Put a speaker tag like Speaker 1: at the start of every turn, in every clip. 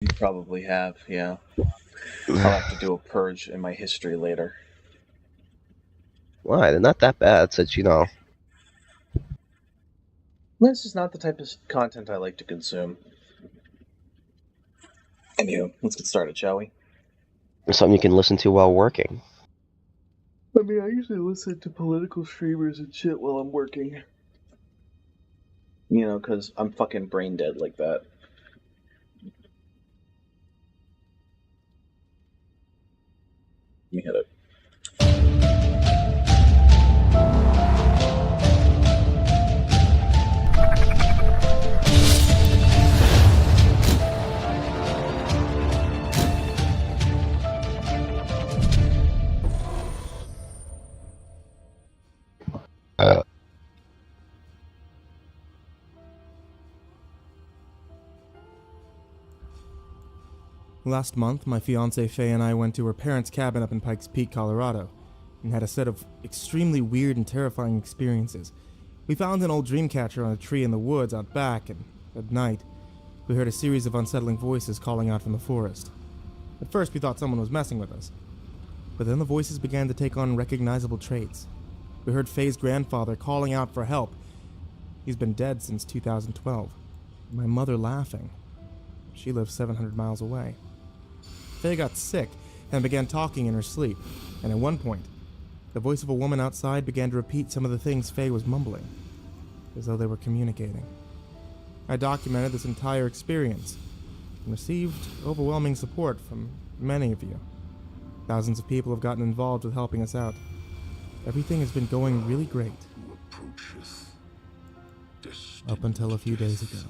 Speaker 1: You probably have, yeah. I'll have to do a purge in my history later.
Speaker 2: Why? They're not that bad, since, you know.
Speaker 1: This is not the type of content I like to consume. Anywho, let's get started, shall we?
Speaker 2: There's something you can listen to while working.
Speaker 1: I mean, I usually listen to political streamers and shit while I'm working. You know, because I'm fucking brain dead like that. Let me hit it.
Speaker 3: Last month, my fiancée Faye and I went to her parents' cabin up in Pikes Peak, Colorado, and had a set of extremely weird and terrifying experiences. We found an old dream catcher on a tree in the woods out back, and at night, we heard a series of unsettling voices calling out from the forest. At first, we thought someone was messing with us, but then the voices began to take on recognizable traits. We heard Faye's grandfather calling out for help. He's been dead since 2012. My mother laughing. She lives 700 miles away. Faye got sick and began talking in her sleep, and at one point, the voice of a woman outside began to repeat some of the things Faye was mumbling, as though they were communicating. I documented this entire experience and received overwhelming support from many of you. Thousands of people have gotten involved with helping us out. Everything has been going really great. Up until a few days ago.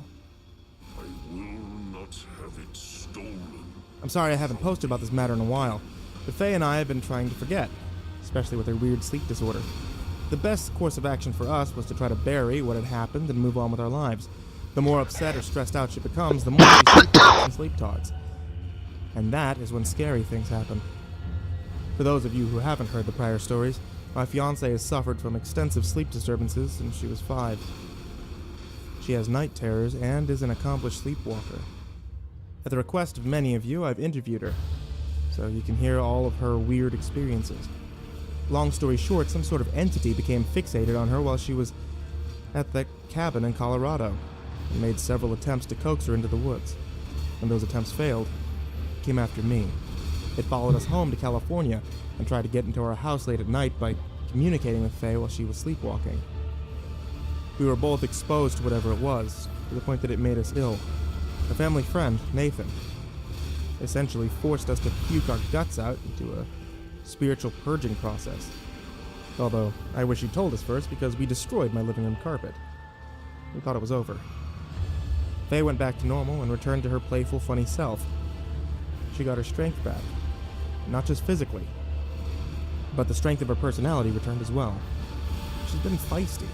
Speaker 3: I'm sorry I haven't posted about this matter in a while, but Faye and I have been trying to forget, especially with her weird sleep disorder. The best course of action for us was to try to bury what had happened and move on with our lives. The more upset or stressed out she becomes, the more she sleep-talks and sleep-talks. And that is when scary things happen. For those of you who haven't heard the prior stories, my fiancée has suffered from extensive sleep disturbances since she was 5. She has night terrors and is an accomplished sleepwalker. At the request of many of you, I've interviewed her, so you can hear all of her weird experiences. Long story short, some sort of entity became fixated on her while she was at the cabin in Colorado, and made several attempts to coax her into the woods. When those attempts failed, it came after me. It followed us home to California and tried to get into our house late at night by communicating with Faye while she was sleepwalking. We were both exposed to whatever it was, to the point that it made us ill. A family friend, Nathan, essentially forced us to puke our guts out into a spiritual purging process. Although, I wish he'd told us first because we destroyed my living room carpet. We thought it was over. Faye went back to normal and returned to her playful, funny self. She got her strength back. Not just physically, but the strength of her personality returned as well. She's been feisty.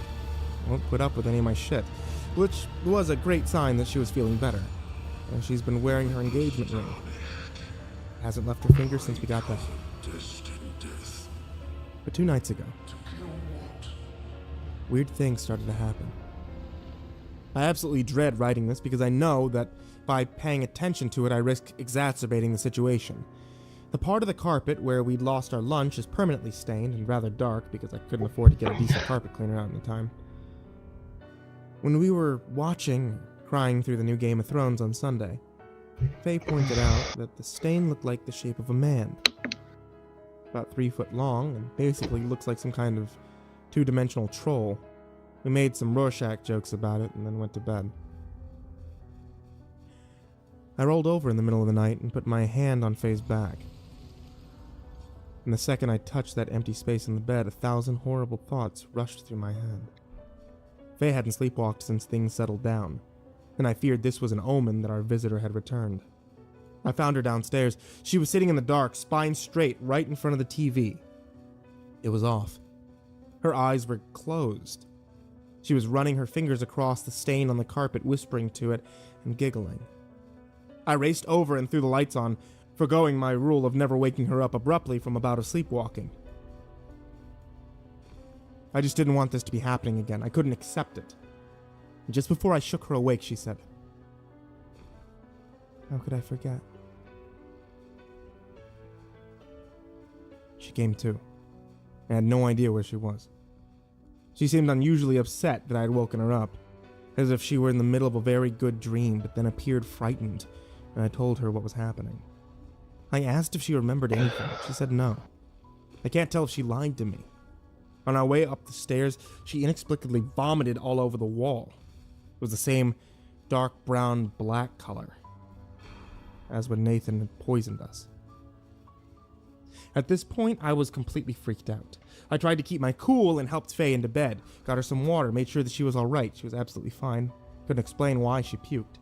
Speaker 3: Won't put up with any of my shit, which was a great sign that she was feeling better. And she's been wearing her engagement ring. Hasn't left her finger since we got back. But 2 nights ago, weird things started to happen. I absolutely dread writing this because I know that by paying attention to it, I risk exacerbating the situation. The part of the carpet where we'd lost our lunch is permanently stained and rather dark because I couldn't afford to get a decent carpet cleaner out in time. When we were watching, crying through the new Game of Thrones on Sunday, Faye pointed out that the stain looked like the shape of a man. About 3 foot long and basically looks like some kind of 2-dimensional troll. We made some Rorschach jokes about it and then went to bed. I rolled over in the middle of the night and put my hand on Faye's back. And the second I touched that empty space in the bed, 1,000 horrible thoughts rushed through my head. Faye hadn't sleepwalked since things settled down, and I feared this was an omen that our visitor had returned. I found her downstairs. She was sitting in the dark, spine straight, right in front of the TV. It was off. Her eyes were closed. She was running her fingers across the stain on the carpet, whispering to it and giggling. I raced over and threw the lights on, forgoing my rule of never waking her up abruptly from a bout of sleepwalking. I just didn't want this to be happening again. I couldn't accept it. And just before I shook her awake, she said, How could I forget? She came to. I had no idea where she was. She seemed unusually upset that I had woken her up, as if she were in the middle of a very good dream, but then appeared frightened when I told her what was happening. I asked if she remembered anything. She said no. I can't tell if she lied to me. On our way up the stairs, she inexplicably vomited all over the wall. It was the same dark brown black color as when Nathan had poisoned us. At this point, I was completely freaked out. I tried to keep my cool and helped Faye into bed, got her some water, made sure that she was alright. She was absolutely fine. Couldn't explain why she puked.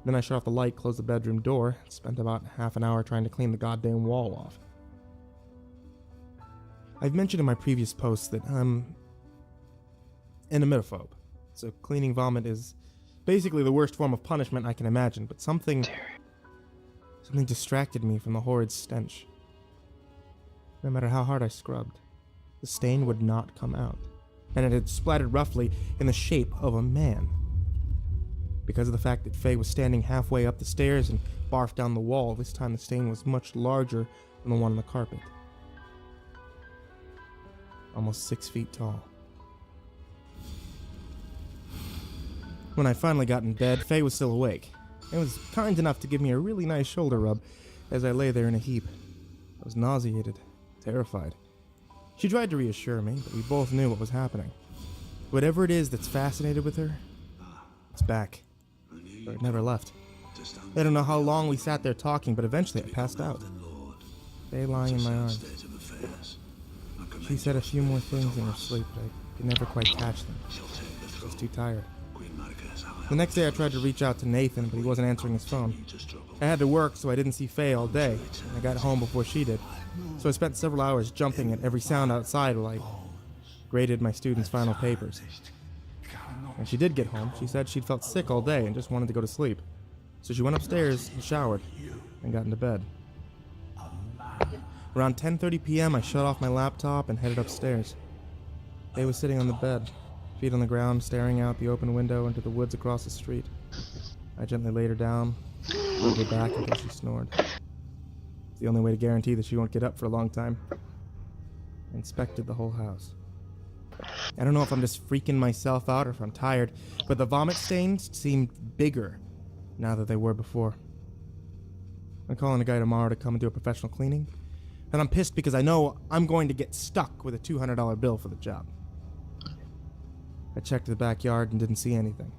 Speaker 3: Then I shut off the light, closed the bedroom door, and spent about half an hour trying to clean the goddamn wall off. I've mentioned in my previous posts that I'm an emetophobe, so cleaning vomit is basically the worst form of punishment I can imagine, but something distracted me from the horrid stench. No matter how hard I scrubbed, the stain would not come out, and it had splattered roughly in the shape of a man. Because of the fact that Faye was standing halfway up the stairs and barfed down the wall, this time the stain was much larger than the one on the carpet. Almost 6 feet tall. When I finally got in bed, Faye was still awake. It was kind enough to give me a really nice shoulder rub as I lay there in a heap. I was nauseated, terrified. She tried to reassure me, but we both knew what was happening. Whatever it is that's fascinated with her, it's back. But it never left. I don't know how long we sat there talking, but eventually I passed out. Faye lying in my arms. She said a few more things in her sleep, but I could never quite catch them. I was too tired. The next day I tried to reach out to Nathan, but he wasn't answering his phone. I had to work, so I didn't see Faye all day, and I got home before she did. So I spent several hours jumping at every sound outside while I graded my students' final papers. When she did get home, she said she'd felt sick all day and just wanted to go to sleep. So she went upstairs and showered and got into bed. Around 10:30 p.m., I shut off my laptop and headed upstairs. Faye was sitting on the bed, feet on the ground, staring out the open window into the woods across the street. I gently laid her down, rolled her back until she snored. It's the only way to guarantee that she won't get up for a long time. I inspected the whole house. I don't know if I'm just freaking myself out or if I'm tired, but the vomit stains seemed bigger now than they were before. I'm calling a guy tomorrow to come and do a professional cleaning, and I'm pissed because I know I'm going to get stuck with a $200 bill for the job. I checked the backyard and didn't see anything,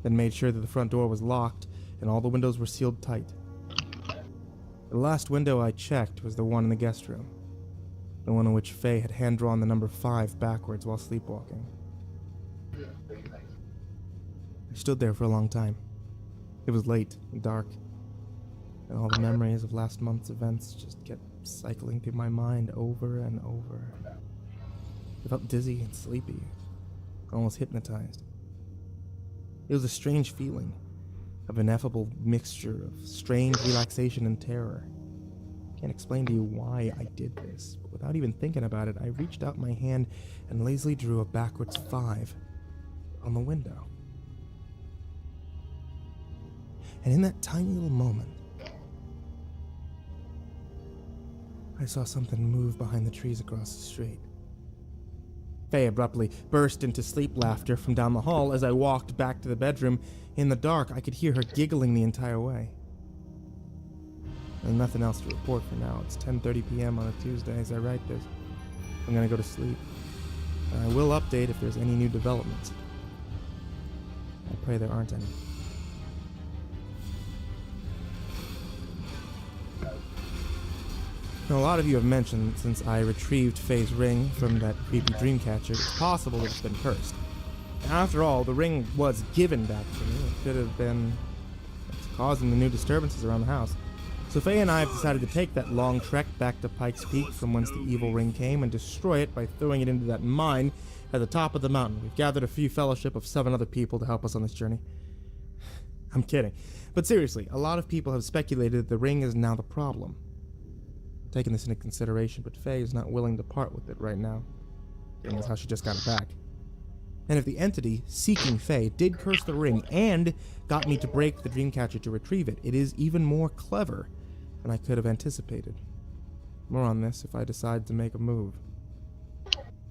Speaker 3: then made sure that the front door was locked and all the windows were sealed tight. The last window I checked was the one in the guest room, the one in which Faye had hand-drawn the number 5 backwards while sleepwalking. I stood there for a long time. It was late and dark, and all the memories of last month's events just kept cycling through my mind over and over. I felt dizzy and sleepy, almost hypnotized. It was a strange feeling, of ineffable mixture of strange relaxation and terror. I can't explain to you why I did this, but without even thinking about it, I reached out my hand and lazily drew a backwards 5 on the window. And in that tiny little moment, I saw something move behind the trees across the street. Faye abruptly burst into sleep laughter from down the hall as I walked back to the bedroom. In the dark, I could hear her giggling the entire way. And nothing else to report for now. It's 10:30 p.m. on a Tuesday as I write this. I'm gonna go to sleep. I will update if there's any new developments. I pray there aren't any. Now, a lot of you have mentioned since I retrieved Faye's ring from that creepy dream catcher, it's possible that it's been cursed. After all, the ring was given back to me. It could have been what's causing the new disturbances around the house. So Faye and I have decided to take that long trek back to Pikes Peak from whence the evil ring came and destroy it by throwing it into that mine at the top of the mountain. We've gathered a few fellowship of 7 other people to help us on this journey. I'm kidding. But seriously, a lot of people have speculated that the ring is now the problem. Taking this into consideration, but Faye is not willing to part with it right now, seeing as how she just got it back. And if the entity, seeking Faye, did curse the ring and got me to break the Dreamcatcher to retrieve it, it is even more clever than I could have anticipated. More on this if I decide to make a move.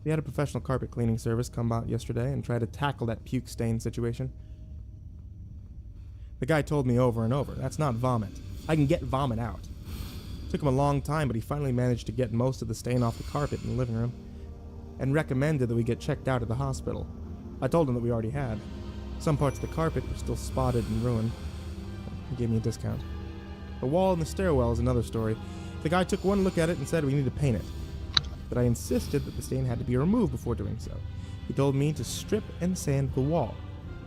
Speaker 3: We had a professional carpet cleaning service come out yesterday and try to tackle that puke stain situation. The guy told me over and over, that's not vomit. I can get vomit out. Took him a long time, but he finally managed to get most of the stain off the carpet in the living room and recommended that we get checked out at the hospital. I told him that we already had. Some parts of the carpet were still spotted and ruined. He gave me a discount. The wall in the stairwell is another story. The guy took one look at it and said we need to paint it. But I insisted that the stain had to be removed before doing so. He told me to strip and sand the wall,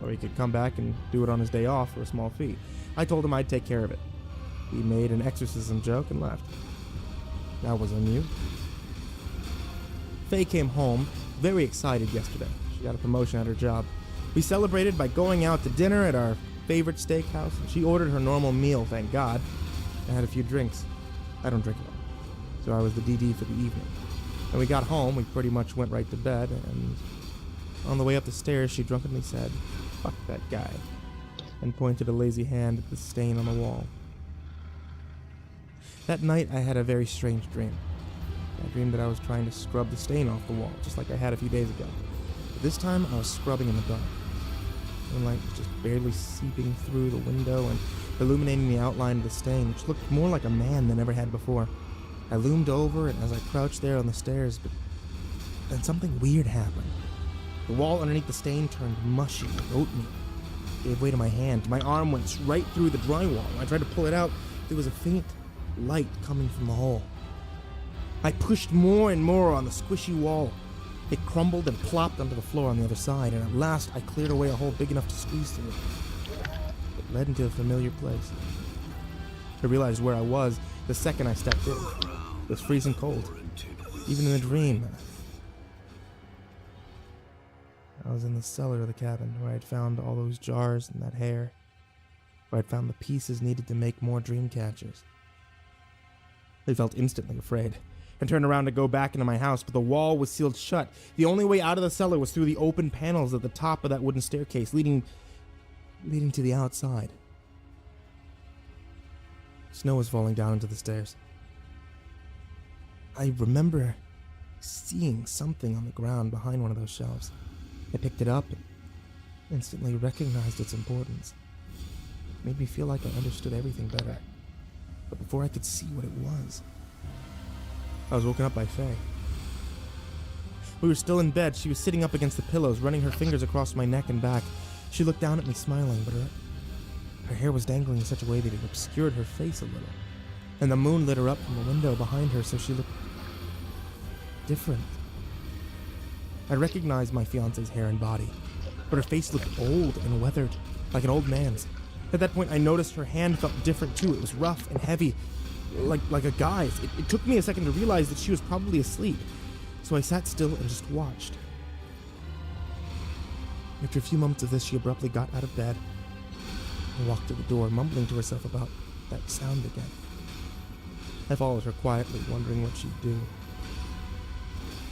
Speaker 3: or he could come back and do it on his day off for a small fee. I told him I'd take care of it. He made an exorcism joke and left. That was amusing. Faye came home very excited yesterday. She got a promotion at her job. We celebrated by going out to dinner at our favorite steakhouse, and she ordered her normal meal, thank God. I had a few drinks. I don't drink a lot, so I was the DD for the evening. When we got home, we pretty much went right to bed, and on the way up the stairs, she drunkenly said, "Fuck that guy," and pointed a lazy hand at the stain on the wall. That night, I had a very strange dream. I dreamed that I was trying to scrub the stain off the wall, just like I had a few days ago. But this time, I was scrubbing in the dark. Moonlight was just barely seeping through the window and illuminating the outline of the stain, which looked more like a man than ever had before. I loomed over it as I crouched there on the stairs, but then something weird happened. The wall underneath the stain turned mushy like oatmeal. It gave way to my hand. My arm went right through the drywall. When I tried to pull it out, there was a faint light coming from the hole. I pushed more and more on the squishy wall. It crumbled and plopped onto the floor on the other side, and at last I cleared away a hole big enough to squeeze through. It led into a familiar place. I realized where I was the second I stepped in. It was freezing cold. Even in the dream. I was in the cellar of the cabin, where I'd found all those jars and that hair. Where I'd found the pieces needed to make more dream catchers. I felt instantly afraid, and turned around to go back into my house, but the wall was sealed shut. The only way out of the cellar was through the open panels at the top of that wooden staircase, leading to the outside. Snow was falling down into the stairs. I remember seeing something on the ground behind one of those shelves. I picked it up and instantly recognized its importance. It made me feel like I understood everything better. But before I could see what it was, I was woken up by Faye. We were still in bed. She was sitting up against the pillows, running her fingers across my neck and back. She looked down at me, smiling, but her hair was dangling in such a way that it obscured her face a little. And the moon lit her up from the window behind her, so she looked different. I recognized my fiance's hair and body, but her face looked old and weathered, like an old man's. At that point, I noticed her hand felt different too. It was rough and heavy, like a guy's. It took me a second to realize that she was probably asleep, so I sat still and just watched. After a few moments of this, she abruptly got out of bed and walked to the door, mumbling to herself about that sound again. I followed her quietly, wondering what she'd do.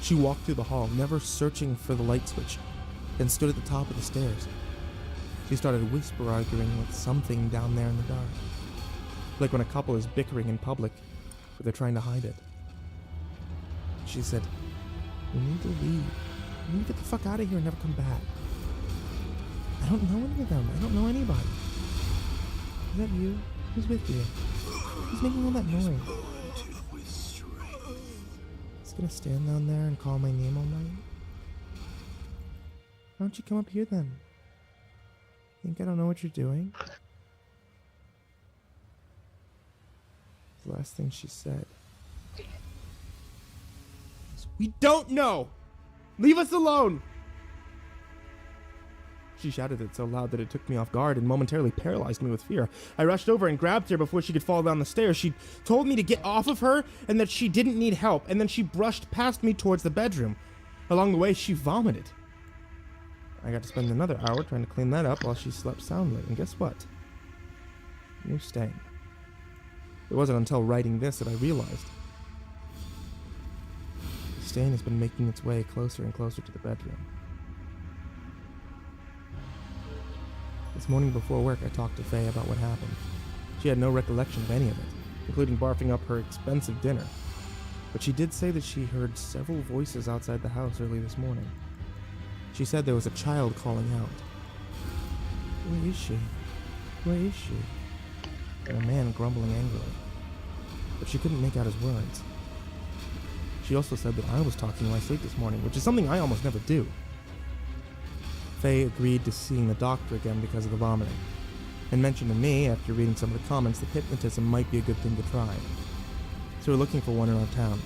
Speaker 3: She walked through the hall, never searching for the light switch, then stood at the top of the stairs. She started whisper arguing with something down there in the dark. Like when a couple is bickering in public, but they're trying to hide it. She said, "We need to leave. We need to get the fuck out of here and never come back. I don't know any of them. I don't know anybody. Is that you? Who's with you? Who's making all that noise? He's gonna stand down there and call my name all night? Why don't you come up here then? Think I don't know what you're doing?" The last thing she said was, "We don't know! Leave us alone!" She shouted it so loud that it took me off guard and momentarily paralyzed me with fear. I rushed over and grabbed her before she could fall down the stairs. She told me to get off of her and that she didn't need help, and then she brushed past me towards the bedroom. Along the way, she vomited. I got to spend another hour trying to clean that up while she slept soundly, and guess what? New stain. It wasn't until writing this that I realized. The stain has been making its way closer and closer to the bedroom. This morning before work, I talked to Faye about what happened. She had no recollection of any of it, including barfing up her expensive dinner. But she did say that she heard several voices outside the house early this morning. She said there was a child calling out. Where is she? Where is she? And a man grumbling angrily. But she couldn't make out his words. She also said that I was talking in my sleep this morning, which is something I almost never do. Faye agreed to seeing the doctor again because of the vomiting, and mentioned to me, after reading some of the comments, that hypnotism might be a good thing to try. So we're looking for one in our town.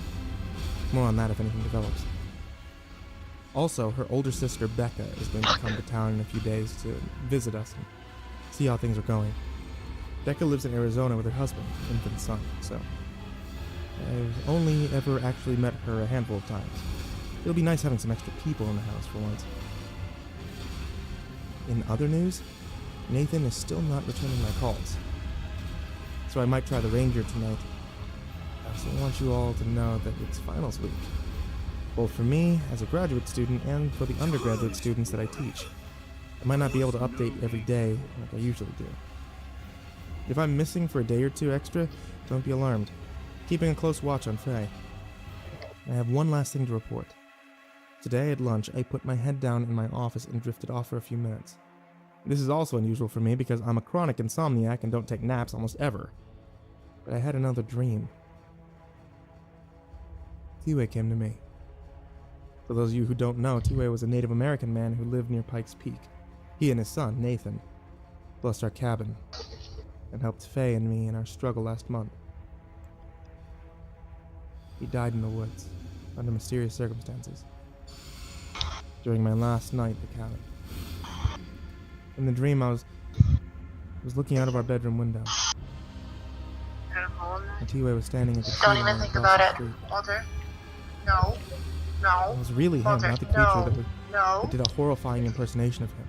Speaker 3: More on that if anything develops. Also, her older sister Becca is going to come to town in a few days to visit us and see how things are going. Becca lives in Arizona with her husband, infant son, so I've only ever actually met her a handful of times. It'll be nice having some extra people in the house for once. In other news, Nathan is still not returning my calls, so I might try the Ranger tonight. I also want you all to know that it's finals week, both for me as a graduate student and for the undergraduate students that I teach. I might not be able to update every day like I usually do. If I'm missing for a day or two extra, don't be alarmed. Keeping a close watch on Faye. I have one last thing to report. Today at lunch, I put my head down in my office and drifted off for a few minutes. This is also unusual for me because I'm a chronic insomniac and don't take naps almost ever. But I had another dream. T-Way came to me. For those of you who don't know, T-Way was a Native American man who lived near Pikes Peak. He and his son, Nathan, blessed our cabin and helped Faye and me in our struggle last month. He died in the woods, under mysterious circumstances, during my last night at the cabin. In the dream, I was looking out of our bedroom window. And T-Way was standing at the tree
Speaker 4: Don't even think about it,
Speaker 3: street.
Speaker 4: Walter. No. No.
Speaker 3: It was really him,
Speaker 4: Walter,
Speaker 3: not the creature
Speaker 4: no.
Speaker 3: that
Speaker 4: No.
Speaker 3: did a horrifying impersonation of him.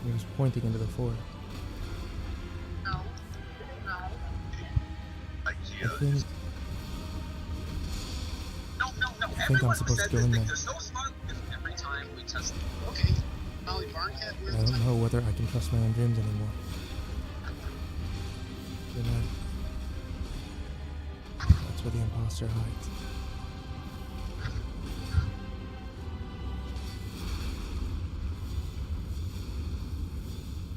Speaker 3: He was pointing into the forest.
Speaker 4: No. No.
Speaker 3: I think I'm supposed to go in there.
Speaker 4: Every time we test. Okay. Molly Barncat,
Speaker 3: I don't know whether I can trust my own dreams anymore. You know, that's where the imposter hides.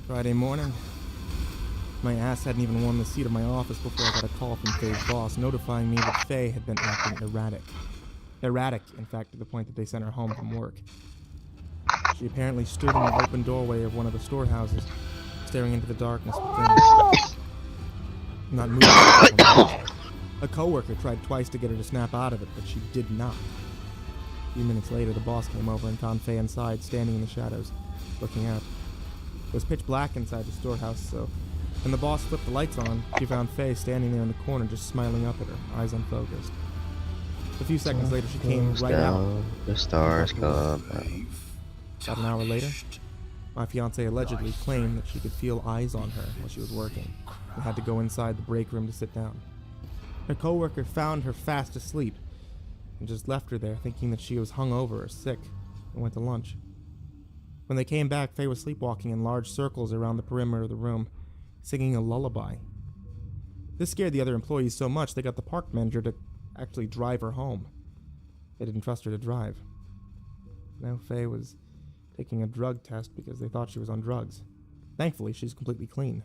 Speaker 3: Friday morning. My ass hadn't even warmed the seat of my office before I got a call from Faye's boss notifying me that Faye had been acting erratic. Erratic, in fact, to the point that they sent her home from work. She apparently stood in the open doorway of one of the storehouses, staring into the darkness within. Not moving. A coworker tried twice to get her to snap out of it, but she did not. A few minutes later, the boss came over and found Faye inside, standing in the shadows, looking out. It was pitch black inside the storehouse, so when the boss flipped the lights on, she found Faye standing there in the corner, just smiling up at her, eyes unfocused. A few seconds later, she came right out.
Speaker 2: The stars come out.
Speaker 3: About an hour later, my fiancée allegedly claimed that she could feel eyes on her while she was working and had to go inside the break room to sit down. Her coworker found her fast asleep and just left her there, thinking that she was hungover or sick, and went to lunch. When they came back, Faye was sleepwalking in large circles around the perimeter of the room, singing a lullaby. This scared the other employees so much they got the park manager to actually drive her home. They didn't trust her to drive. Now Faye was taking a drug test because they thought she was on drugs. Thankfully, she's completely clean.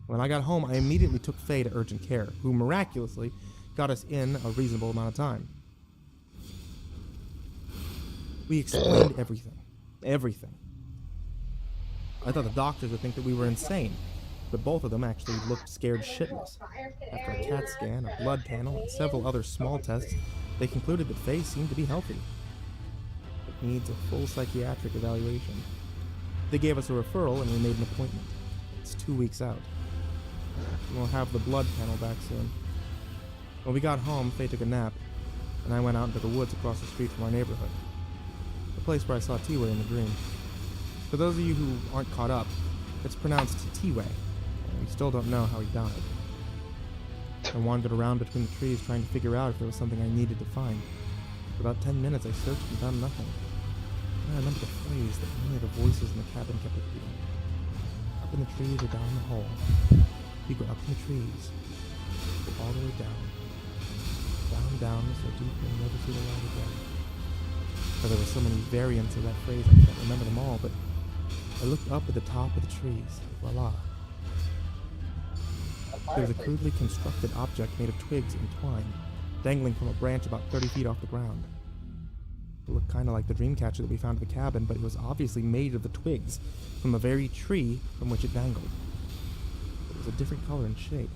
Speaker 3: When I got home, I immediately took Faye to urgent care, who miraculously got us in a reasonable amount of time. We explained everything. Everything. I thought the doctors would think that we were insane, but both of them actually looked scared shitless. After a CAT scan, a blood panel, and several other small tests, they concluded that Faye seemed to be healthy. It needs a full psychiatric evaluation. They gave us a referral and we made an appointment. It's 2 weeks out. We'll have the blood panel back soon. When we got home, Faye took a nap, and I went out into the woods across the street from our neighborhood. The place where I saw T-Way in the dream. For those of you who aren't caught up, it's pronounced T-Way, and we still don't know how he died. I wandered around between the trees trying to figure out if there was something I needed to find. For about 10 minutes I searched and found nothing. I remember the phrase that many of the voices in the cabin kept repeating. Up in the trees or down the hole. We go up in the trees. Go all the way down. Down, down, so deep you'll never see the light again. But there were so many variants of that phrase I can't remember them all, but I looked up at the top of the trees. Voila. There was a crudely constructed object made of twigs and twine, dangling from a branch about 30 feet off the ground. It looked kind of like the dream catcher that we found at the cabin, but it was obviously made of the twigs from the very tree from which it dangled. It was a different color and shape.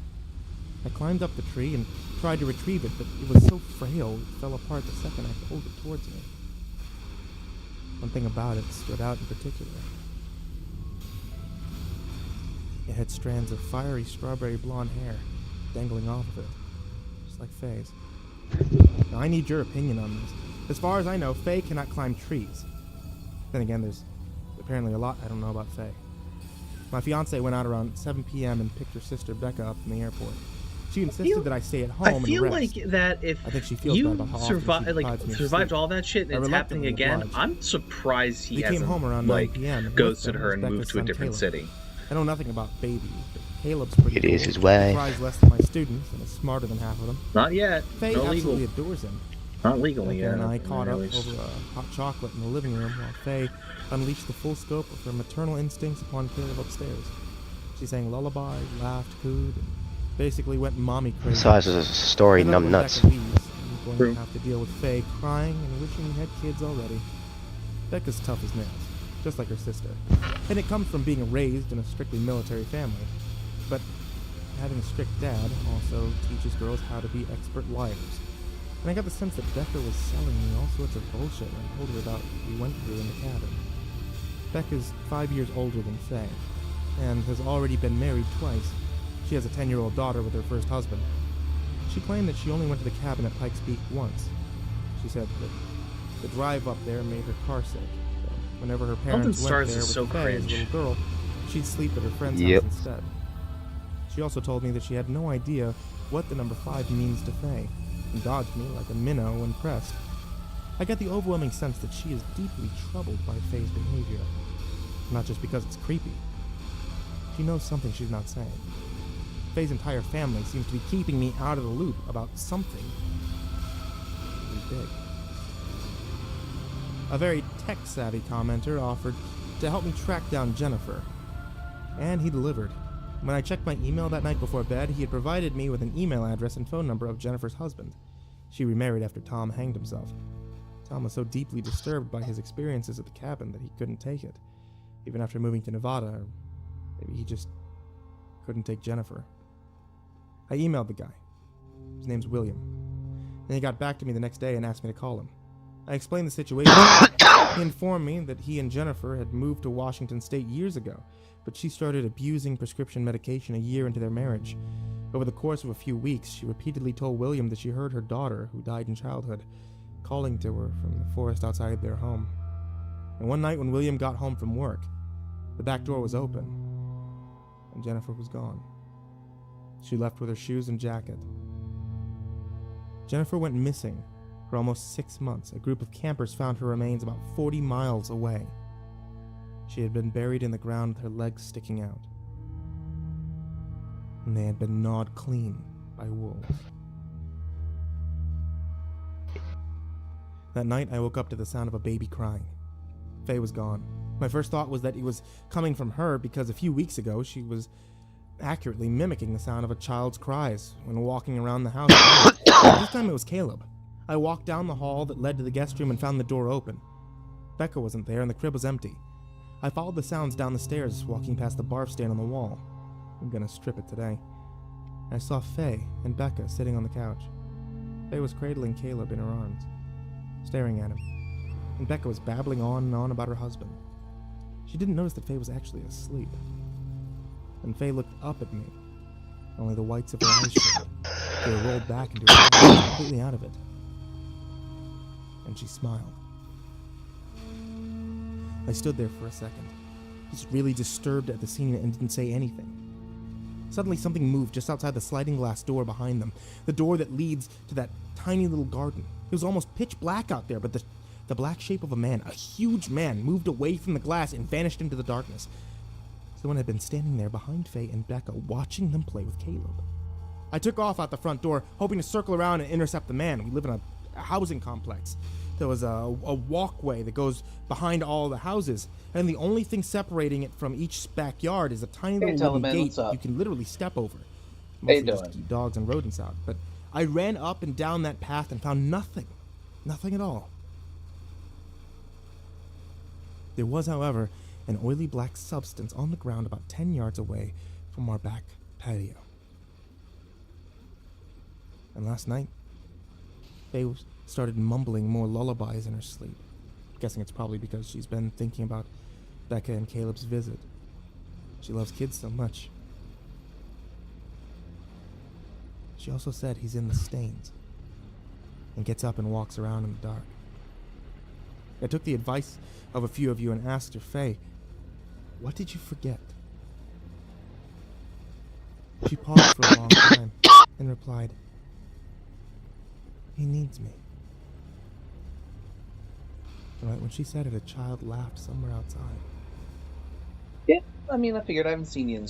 Speaker 3: I climbed up the tree and tried to retrieve it, but it was so frail it fell apart the second I pulled it towards me. One thing about it stood out in particular. It had strands of fiery strawberry blonde hair dangling off of it, just like Faye's. Now I need your opinion on this. As far as I know, Faye cannot climb trees. Then again, there's apparently a lot I don't know about Faye. My fiance went out around 7 p.m. and picked her sister Becca up from the airport. She insisted that I stay at home and rest.
Speaker 5: I feel like that if
Speaker 3: I think she feels
Speaker 5: you
Speaker 3: bad about how often she
Speaker 5: survived all that shit and it's happening again,
Speaker 3: obliged.
Speaker 5: I'm surprised he
Speaker 3: came home around
Speaker 5: hasn't
Speaker 3: 9 p.m. and
Speaker 5: ghosted
Speaker 3: with
Speaker 5: her
Speaker 3: them
Speaker 5: and
Speaker 3: was
Speaker 5: moved to a
Speaker 3: Becca's
Speaker 5: different
Speaker 3: son,
Speaker 5: city.
Speaker 3: I know nothing about babies, but Caleb's pretty
Speaker 2: It is
Speaker 3: cool.
Speaker 2: his way.
Speaker 3: He cries less than my students and is smarter than half of them.
Speaker 5: Not yet.
Speaker 3: Faye
Speaker 5: No
Speaker 3: absolutely
Speaker 5: legal.
Speaker 3: adores him.
Speaker 5: Not legally
Speaker 3: Becca
Speaker 5: yet.
Speaker 3: and I caught up over a hot chocolate in the living room while Faye unleashed the full scope of her maternal instincts upon Caleb upstairs. She sang lullabies, laughed, cooed, and basically went mommy crazy.
Speaker 2: Besides, it's a story,
Speaker 3: And then
Speaker 2: numb
Speaker 3: when
Speaker 2: nuts.
Speaker 3: Becca leaves, I'm going
Speaker 5: True.
Speaker 3: to have to deal with Faye crying and wishing we had kids already. Becca's tough as nails, just like her sister. And it comes from being raised in a strictly military family. But having a strict dad also teaches girls how to be expert liars. And I got the sense that Becca was selling me all sorts of bullshit when I told her about what we went through in the cabin. Becca's 5 years older than Faye, and has already been married twice. She has a 10-year-old daughter with her first husband. She claimed that she only went to the cabin at Pikes Peak once. She said that the drive up there made her car sick. So whenever her parents went
Speaker 5: Stars
Speaker 3: there
Speaker 5: is
Speaker 3: with
Speaker 5: so
Speaker 3: Faye as a
Speaker 5: cringe.
Speaker 3: little girl, she'd sleep at her friend's
Speaker 2: Yep.
Speaker 3: house instead. She also told me that she had no idea what the number 5 means to Faye, and dodged me like a minnow when pressed. I get the overwhelming sense that she is deeply troubled by Faye's behavior. Not just because it's creepy. She knows something she's not saying. Faye's entire family seems to be keeping me out of the loop about something really big. A very tech-savvy commenter offered to help me track down Jennifer. And he delivered. When I checked my email that night before bed, he had provided me with an email address and phone number of Jennifer's husband. She remarried after Tom hanged himself. Tom was so deeply disturbed by his experiences at the cabin that he couldn't take it, even after moving to Nevada, or maybe he just couldn't take Jennifer. I emailed the guy. His name's William. And he got back to me the next day and asked me to call him. I explained the situation. He informed me that he and Jennifer had moved to Washington State years ago, but she started abusing prescription medication a year into their marriage. Over the course of a few weeks, she repeatedly told William that she heard her daughter, who died in childhood, calling to her from the forest outside their home. And one night when William got home from work, the back door was open, and Jennifer was gone. She left with her shoes and jacket. Jennifer went missing for almost 6 months. A group of campers found her remains about 40 miles away. She had been buried in the ground with her legs sticking out, and they had been gnawed clean by wolves. That night, I woke up to the sound of a baby crying. Faye was gone. My first thought was that it was coming from her because a few weeks ago she was accurately mimicking the sound of a child's cries when walking around the house. This time it was Caleb. I walked down the hall that led to the guest room and found the door open. Becca wasn't there and the crib was empty. I followed the sounds down the stairs, walking past the barf stand on the wall. I'm gonna strip it today. I saw Faye and Becca sitting on the couch. Faye was cradling Caleb in her arms, staring at him, and Becca was babbling on and on about her husband. She didn't notice that Faye was actually asleep. And Faye looked up at me. Only the whites of her eyes showed. They were rolled back into her eyes, completely out of it. And she smiled. I stood there for a second, just really disturbed at the scene and didn't say anything. Suddenly something moved just outside the sliding glass door behind them, the door that leads to that tiny little garden. It was almost pitch black out there, but the the black shape of a man, a huge man, moved away from the glass and vanished into the darkness. Someone had been standing there behind Faye and Becca, watching them play with Caleb. I took off out the front door, hoping to circle around and intercept the man. We live in a housing complex. There was a walkway that goes behind all the houses, and the only thing separating it from each backyard is a tiny little wooden gate you can literally step over. Mostly just keep dogs and rodents out. But I ran up and down that path and found nothing. Nothing at all. There was, however, an oily black substance on the ground about 10 yards away from our back patio. And last night, Faye started mumbling more lullabies in her sleep. Guessing it's probably because she's been thinking about Becca and Caleb's visit. She loves kids so much. She also said he's in the stains and gets up and walks around in the dark. I took the advice of a few of you and asked her, Faye, what did you forget? She paused for a long time and replied, he needs me. Right when she said it, a child laughed somewhere outside.
Speaker 1: Yeah, I mean, I figured I haven't seen you in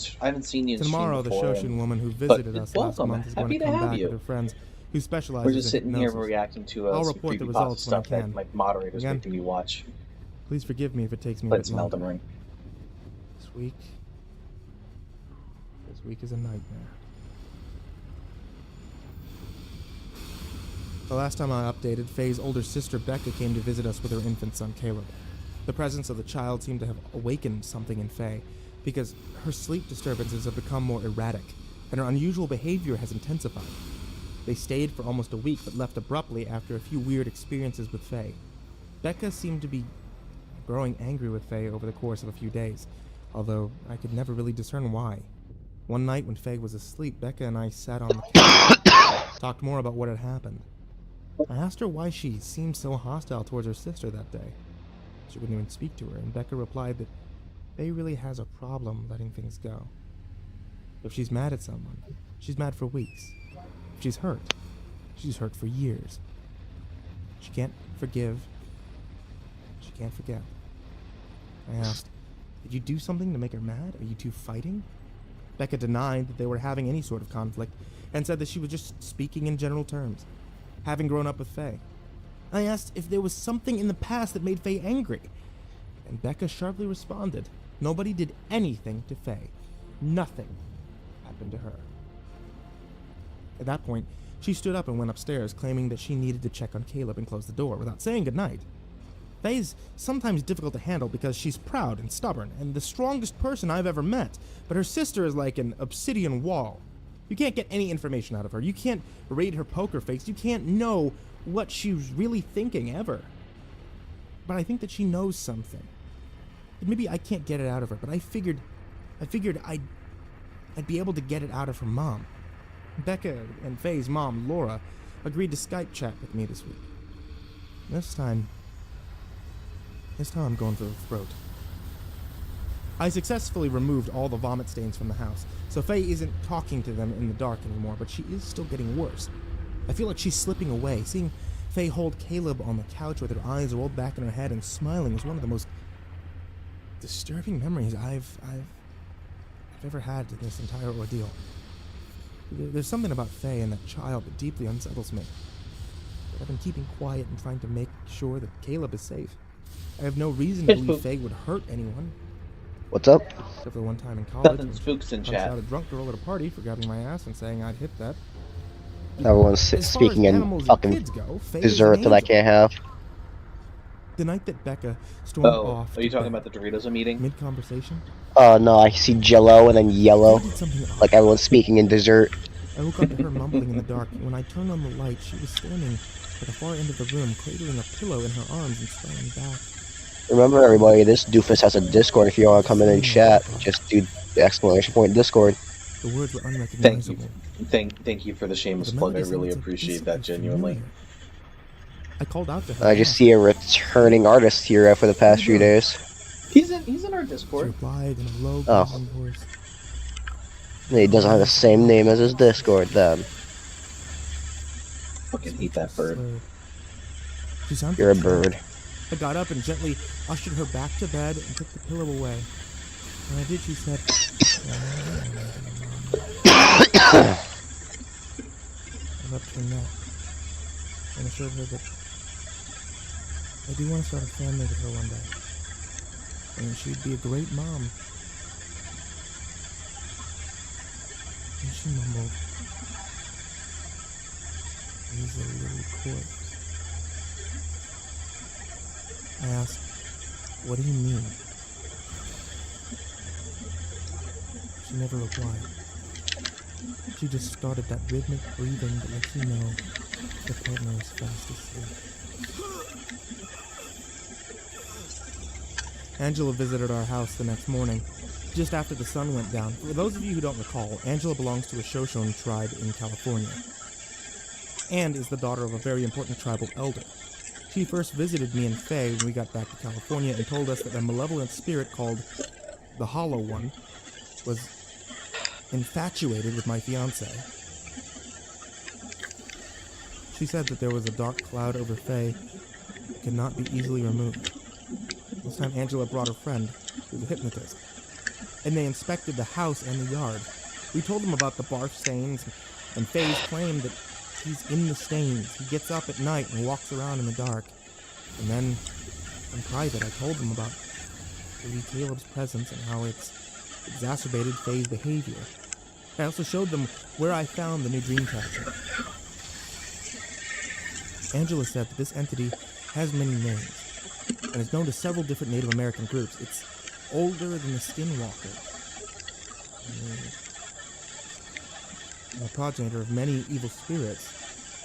Speaker 3: Tomorrow, the Shoshin woman who visited us last month is going to come back with her friends who specialize in hypnosis.
Speaker 1: We're just sitting here reacting to
Speaker 3: I'll report the results when I can.
Speaker 1: That my moderator's making me watch.
Speaker 3: Please forgive me if it takes me
Speaker 1: but
Speaker 3: a bit
Speaker 1: it's
Speaker 3: longer.
Speaker 1: Elden Ring.
Speaker 3: This week is a nightmare. The last time I updated, Faye's older sister Becca came to visit us with her infant son Caleb. The presence of the child seemed to have awakened something in Faye, because her sleep disturbances have become more erratic, and her unusual behavior has intensified. They stayed for almost a week, but left abruptly after a few weird experiences with Faye. Becca seemed to be growing angry with Faye over the course of a few days, although I could never really discern why. One night when Faye was asleep, Becca and I sat on the couch, talked more about what had happened. I asked her why she seemed so hostile towards her sister that day. She wouldn't even speak to her, and Becca replied that Faye really has a problem letting things go. If she's mad at someone, she's mad for weeks. If she's hurt for years. She can't forgive. She can't forget. I asked, did you do something to make her mad? Are you two fighting? Becca denied that they were having any sort of conflict, and said that she was just speaking in general terms, having grown up with Faye. I asked if there was something in the past that made Faye angry, and Becca sharply responded, nobody did anything to Faye. Nothing happened to her. At that point, she stood up and went upstairs, claiming that she needed to check on Caleb and close the door without saying goodnight. Faye's sometimes difficult to handle because she's proud and stubborn, and the strongest person I've ever met, but her sister is like an obsidian wall. You can't get any information out of her. You can't read her poker face. You can't know what she's really thinking ever. But I think that she knows something. And maybe I can't get it out of her, but I figured I'd be able to get it out of her mom. Becca and Faye's mom, Laura, agreed to Skype chat with me this week. This time I'm going for the throat. I successfully removed all the vomit stains from the house, so Faye isn't talking to them in the dark anymore, but she is still getting worse. I feel like she's slipping away. Seeing Faye hold Caleb on the couch with her eyes rolled back in her head and smiling is one of the most disturbing memories I've ever had in this entire ordeal. There's something about Faye and that child that deeply unsettles me. I've been keeping quiet and trying to make sure that Caleb is safe. I have no reason to believe Faye would hurt anyone.
Speaker 2: What's up?
Speaker 3: Except for one time in college,
Speaker 1: Nothing spooks in
Speaker 3: I
Speaker 1: chat.
Speaker 3: shot a drunk girl at a party for grabbing my ass and saying I'd hit that.
Speaker 2: Everyone's speaking in fucking dessert that I can't have.
Speaker 3: The night that Becca stormed off.
Speaker 1: Are you talking about the Doritos I'm eating?
Speaker 3: Mid-conversation?
Speaker 2: No, I see jello and then yellow. Like everyone's speaking in dessert.
Speaker 3: I woke up to her mumbling in the dark, and when I turned on the light, she was standing at the far end of the room, cradling a pillow in her arms and swaying back.
Speaker 2: Remember, everybody, this doofus has a Discord if you want to come in and chat. Just do the exclamation point Discord.
Speaker 3: The words were unrecognizable.
Speaker 1: Thank you for the shameless plug. I really appreciate that, genuinely.
Speaker 3: I called out to her.
Speaker 2: I just see a returning artist here for the past few days.
Speaker 1: He's in our Discord.
Speaker 3: She replied in a low, voice.
Speaker 2: He doesn't have the same name as his Discord, then.
Speaker 1: Fucking eat that bird.
Speaker 3: She sounded
Speaker 2: You're a bird.
Speaker 3: I got up and gently ushered her back to bed and took the pillow away. When I did, she said, I rubbed her neck and assured her that I do want to start a family with her one day, and she'd be a great mom. And she mumbled, "He's a little corpse." I asked, "What do you mean?" She never replied. She just started that rhythmic breathing that lets you know the partner is fast asleep. Angela visited our house the next morning, just after the sun went down. For those of you who don't recall, Angela belongs to a Shoshone tribe in California, and is the daughter of a very important tribal elder. She first visited me and Faye when we got back to California and told us that a malevolent spirit called the Hollow One was infatuated with my fiancé. She said that there was a dark cloud over Faye that could not be easily removed. This time Angela brought her friend, who was a hypnotist, and they inspected the house and the yard. We told them about the barf stains, and Faye's claimed that he's in the stains. He gets up at night and walks around in the dark. And then, in private, I told them about Lady Caleb's presence and how it's exacerbated Faye's behavior. I also showed them where I found the new dream catcher. Angela said that this entity has many names, and is known to several different Native American groups. It's older than the Skinwalker, and a progenitor of many evil spirits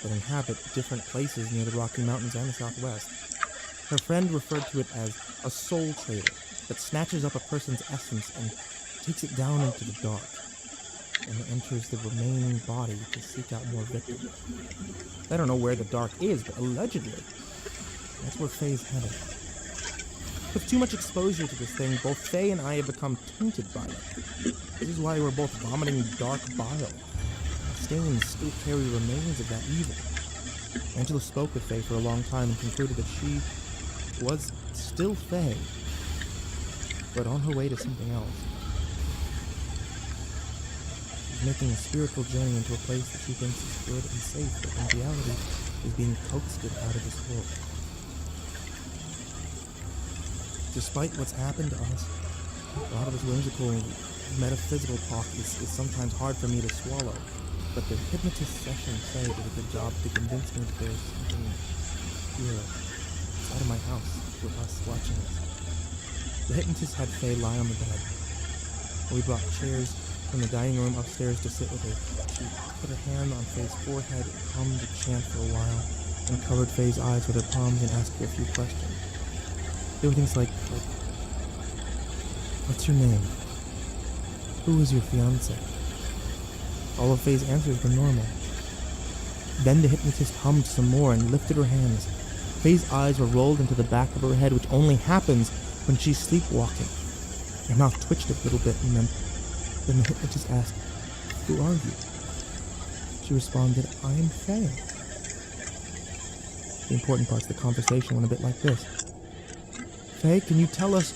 Speaker 3: that inhabit different places near the Rocky Mountains and the Southwest. Her friend referred to it as a soul trader that snatches up a person's essence and takes it down into the dark, and enters the remaining body to seek out more victims. I don't know where the dark is, but allegedly, that's where Faye's headed. With too much exposure to this thing, both Faye and I have become tainted by it. This is why we're both vomiting dark bile. Stains still carry remains of that evil. Angela spoke with Faye for a long time and concluded that she was still Faye, but on her way to something else. She's making a spiritual journey into a place that she thinks is good and safe, but in reality is being coaxed out of this world. Despite what's happened to us, a lot of this whimsical metaphysical talk is sometimes hard for me to swallow, but the hypnotist sessions say did a good job to convince me that there's something here outside of my house with us watching it. The hypnotist had Faye lie on the bed. We brought chairs from the dining room upstairs to sit with her. She put her hand on Faye's forehead and hummed a chant for a while, and covered Faye's eyes with her palms and asked her a few questions. There were things like, what's your name? Who is your fiancé? All of Faye's answers were normal. Then the hypnotist hummed some more and lifted her hands. Faye's eyes were rolled into the back of her head, which only happens when she's sleepwalking. Her mouth twitched a little bit, and then the hypnotist asked, "Who are you?" She responded, "I am Faye." The important parts of the conversation went a bit like this. "Faye, can you tell us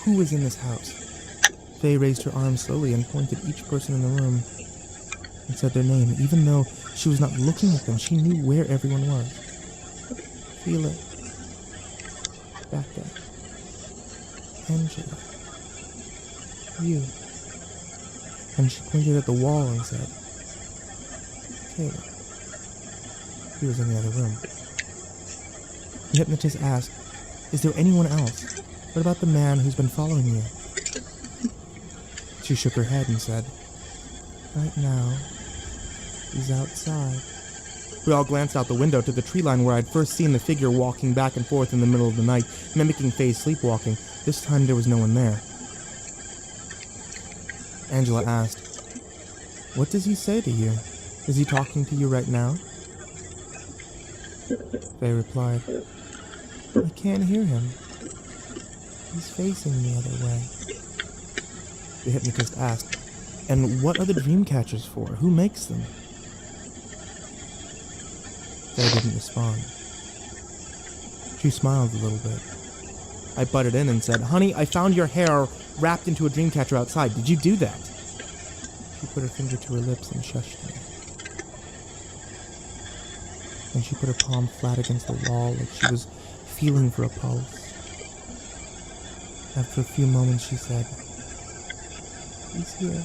Speaker 3: who is in this house?" Faye raised her arms slowly and pointed each person in the room and said their name. Even though she was not looking at them, she knew where everyone was. Felix, Becca, Angela, you. And she pointed at the wall and said, "Caleb." He was in the other room. The hypnotist asked, "Is there anyone else? What about the man who's been following you?" She shook her head and said, "Right now, he's outside." We all glanced out the window to the tree line where I'd first seen the figure walking back and forth in the middle of the night, mimicking Faye's sleepwalking. This time there was no one there. Angela asked, "What does he say to you? Is he talking to you right now?" Faye replied, "I can't hear him. He's facing the other way." The hypnotist asked, "And what are the dream catchers for? Who makes them?" Faye didn't respond. She smiled a little bit. I butted in and said, "Honey, I found your hair wrapped into a dream catcher outside. Did you do that?" She put her finger to her lips and shushed me. Then she put her palm flat against the wall like she was feeling for a pulse. After a few moments, she said, "He's here."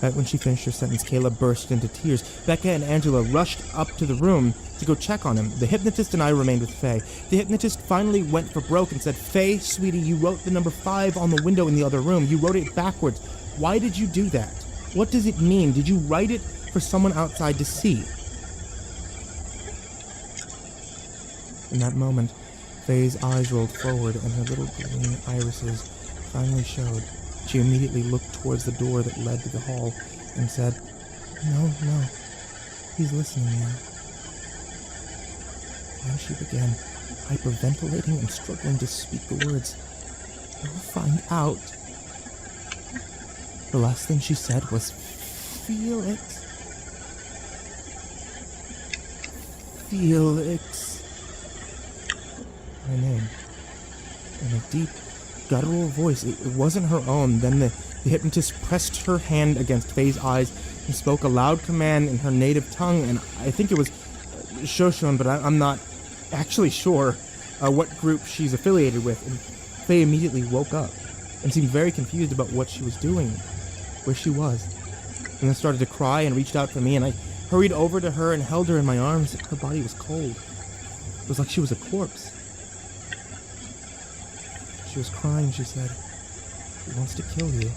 Speaker 3: Right when she finished her sentence, Caleb burst into tears. Becca and Angela rushed up to the room to go check on him. The hypnotist and I remained with Faye. The hypnotist finally went for broke and said, "Faye, sweetie, you wrote the number 5 on the window in the other room. You wrote it backwards. Why did you do that? What does it mean? Did you write it for someone outside to see?" In that moment, Faye's eyes rolled forward and her little green irises finally showed. She immediately looked towards the door that led to the hall and said, No, he's listening now." Then she began hyperventilating and struggling to speak the words. "You'll find out." The last thing she said was, "Felix. Felix." My name. In a deep, guttural voice. It wasn't her own. Then the hypnotist pressed her hand against Faye's eyes and spoke a loud command in her native tongue, and I think it was Shoshone, but I'm not actually sure what group she's affiliated with. And Faye immediately woke up and seemed very confused about what she was doing, where she was, and then started to cry and reached out for me, and I hurried over to her and held her in my arms. Her body was cold. It was like she was a corpse. She was crying. She said, "He wants to kill you.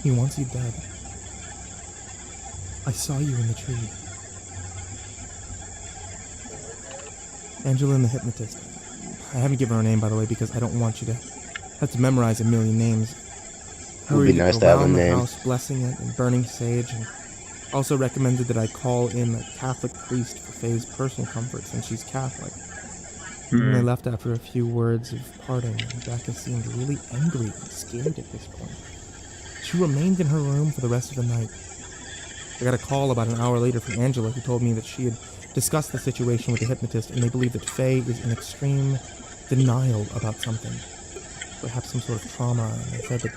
Speaker 3: He wants you dead. I saw you in the tree." Angela and the hypnotist. I haven't given her a name, by the way, because I don't want you to have to memorize a million names.
Speaker 2: It would be nice to have a name.
Speaker 3: House, blessing it and burning sage, and also recommended that I call in a Catholic priest for Faye's personal comfort since she's Catholic. When they left after a few words of parting, Becca seemed really angry and scared at this point. She remained in her room for the rest of the night. I got a call about an hour later from Angela, who told me that she had discussed the situation with the hypnotist, and they believe that Faye is in extreme denial about something, perhaps some sort of trauma, and they said that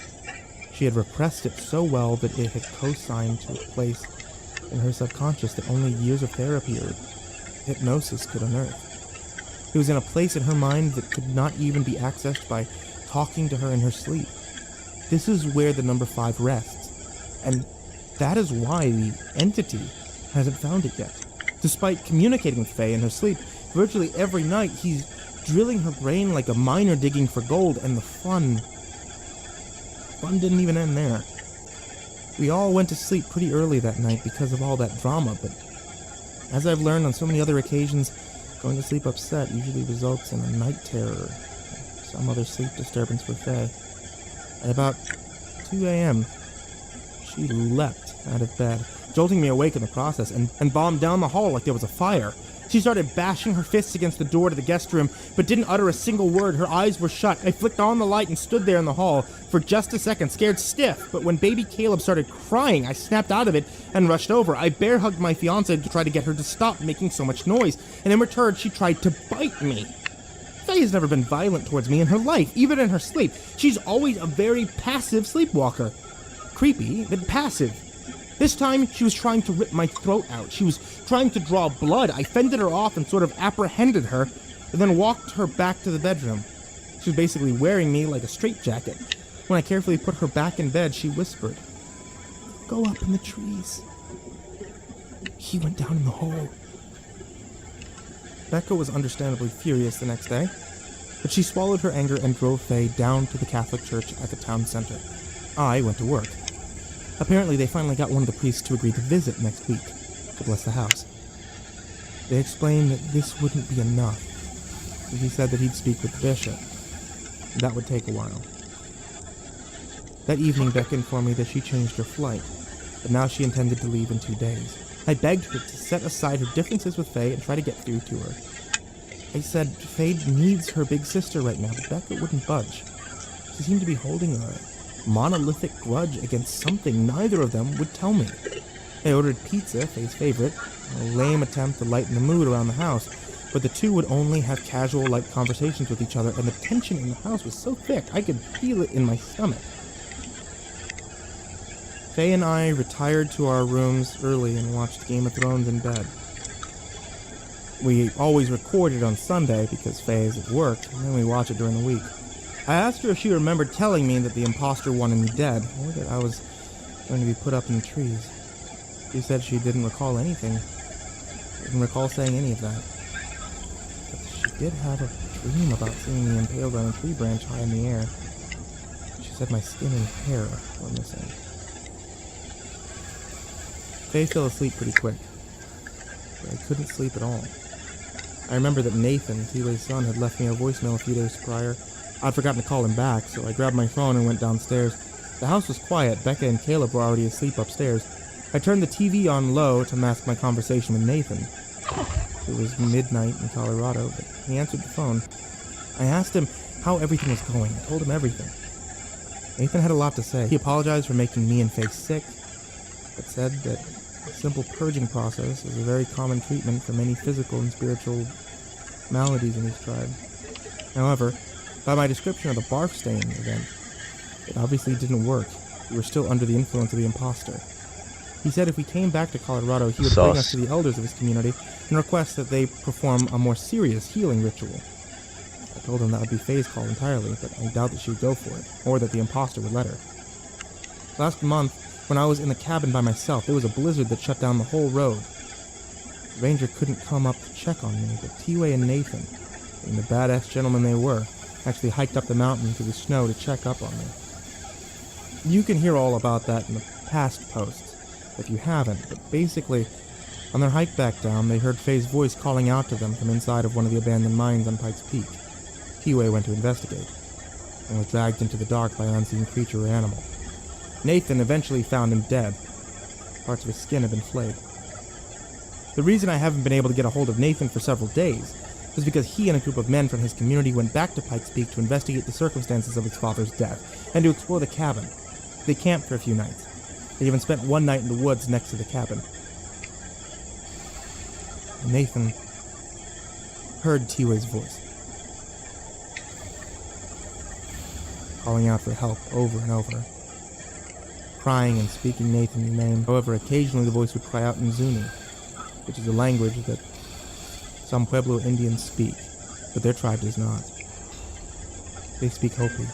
Speaker 3: she had repressed it so well that it had co-signed to a place in her subconscious that only years of therapy or hypnosis could unearth. It was in a place in her mind that could not even be accessed by talking to her in her sleep. This is where the number 5 rests, and that is why the entity hasn't found it yet. Despite communicating with Faye in her sleep, virtually every night he's drilling her brain like a miner digging for gold, and the fun didn't even end there. We all went to sleep pretty early that night because of all that drama, but as I've learned on so many other occasions, going to sleep upset usually results in a night terror or some other sleep disturbance for Faye. At about 2 a.m., she leapt out of bed, jolting me awake in the process, and bombed down the hall like there was a fire. She started bashing her fists against the door to the guest room, but didn't utter a single word. Her eyes were shut. I flicked on the light and stood there in the hall for just a second, scared stiff, but when baby Caleb started crying, I snapped out of it and rushed over. I bear hugged my fiancée to try to get her to stop making so much noise, and in return, she tried to bite me. Faye has never been violent towards me in her life, even in her sleep. She's always a very passive sleepwalker. Creepy, but passive. This time, she was trying to rip my throat out. She was trying to draw blood. I fended her off and sort of apprehended her, and then walked her back to the bedroom. She was basically wearing me like a straitjacket. When I carefully put her back in bed, she whispered, "Go up in the trees." He went down in the hole. Becca was understandably furious the next day, but she swallowed her anger and drove Faye down to the Catholic church at the town center. I went to work. Apparently, they finally got one of the priests to agree to visit next week to bless the house. They explained that this wouldn't be enough. He said that he'd speak with the bishop. That would take a while. That evening, Becca informed me that she changed her flight, but now she intended to leave in 2 days. I begged her to set aside her differences with Faye and try to get through to her. I said Faye needs her big sister right now, but Becca wouldn't budge. She seemed to be holding a monolithic grudge against something neither of them would tell me. I ordered pizza, Faye's favorite, a lame attempt to lighten the mood around the house. but the two would only have casual, light conversations with each other, and the tension in the house was so thick I could feel it in my stomach. Faye and I retired to our rooms early and watched Game of Thrones in bed. We always recorded on Sunday because Faye is at work, and then we watch it during the week. I asked her if she remembered telling me that the imposter wanted me dead, or that I was going to be put up in the trees. She said she didn't recall anything. Didn't recall saying any of that. But she did have a dream about seeing me impaled on a tree branch high in the air. She said my skin and hair were missing. Faye fell asleep pretty quick, but I couldn't sleep at all. I remember that Nathan, T-Way's son, had left me a voicemail a few days prior. I'd forgotten to call him back, so I grabbed my phone and went downstairs. The house was quiet. Becca and Caleb were already asleep upstairs. I turned the TV on low to mask my conversation with Nathan. It was midnight in Colorado, but he answered the phone. I asked him how everything was going. I told him everything. Nathan had a lot to say. He apologized for making me and Faye sick, but said that a simple purging process is a very common treatment for many physical and spiritual maladies in his tribe. However, by my description of the barf stain event, it obviously didn't work. We were still under the influence of the imposter. He said if we came back to Colorado, he would bring us to the elders of his community and request that they perform a more serious healing ritual. I told him that would be Faye's call entirely, but I doubt that she would go for it, or that the imposter would let her. Last month, when I was in the cabin by myself, there was a blizzard that shut down the whole road. The ranger couldn't come up to check on me, but T-Way and Nathan, being the badass gentlemen they were, actually hiked up the mountain through the snow to check up on me. You can hear all about that in the past posts, if you haven't, but basically, on their hike back down, they heard Faye's voice calling out to them from inside of one of the abandoned mines on Pikes Peak. T-Way went to investigate, and was dragged into the dark by an unseen creature or animal. Nathan eventually found him dead. Parts of his skin had been flayed. The reason I haven't been able to get a hold of Nathan for several days is because he and a group of men from his community went back to Pikes Peak to investigate the circumstances of his father's death, and to explore the cabin. They camped for a few nights. They even spent one night in the woods next to the cabin. Nathan heard T-Way's voice, calling out for help over and over, crying and speaking Nathan's name. However, occasionally the voice would cry out in Zuni, which is a language that some Pueblo Indians speak, but their tribe does not. They speak Hopi.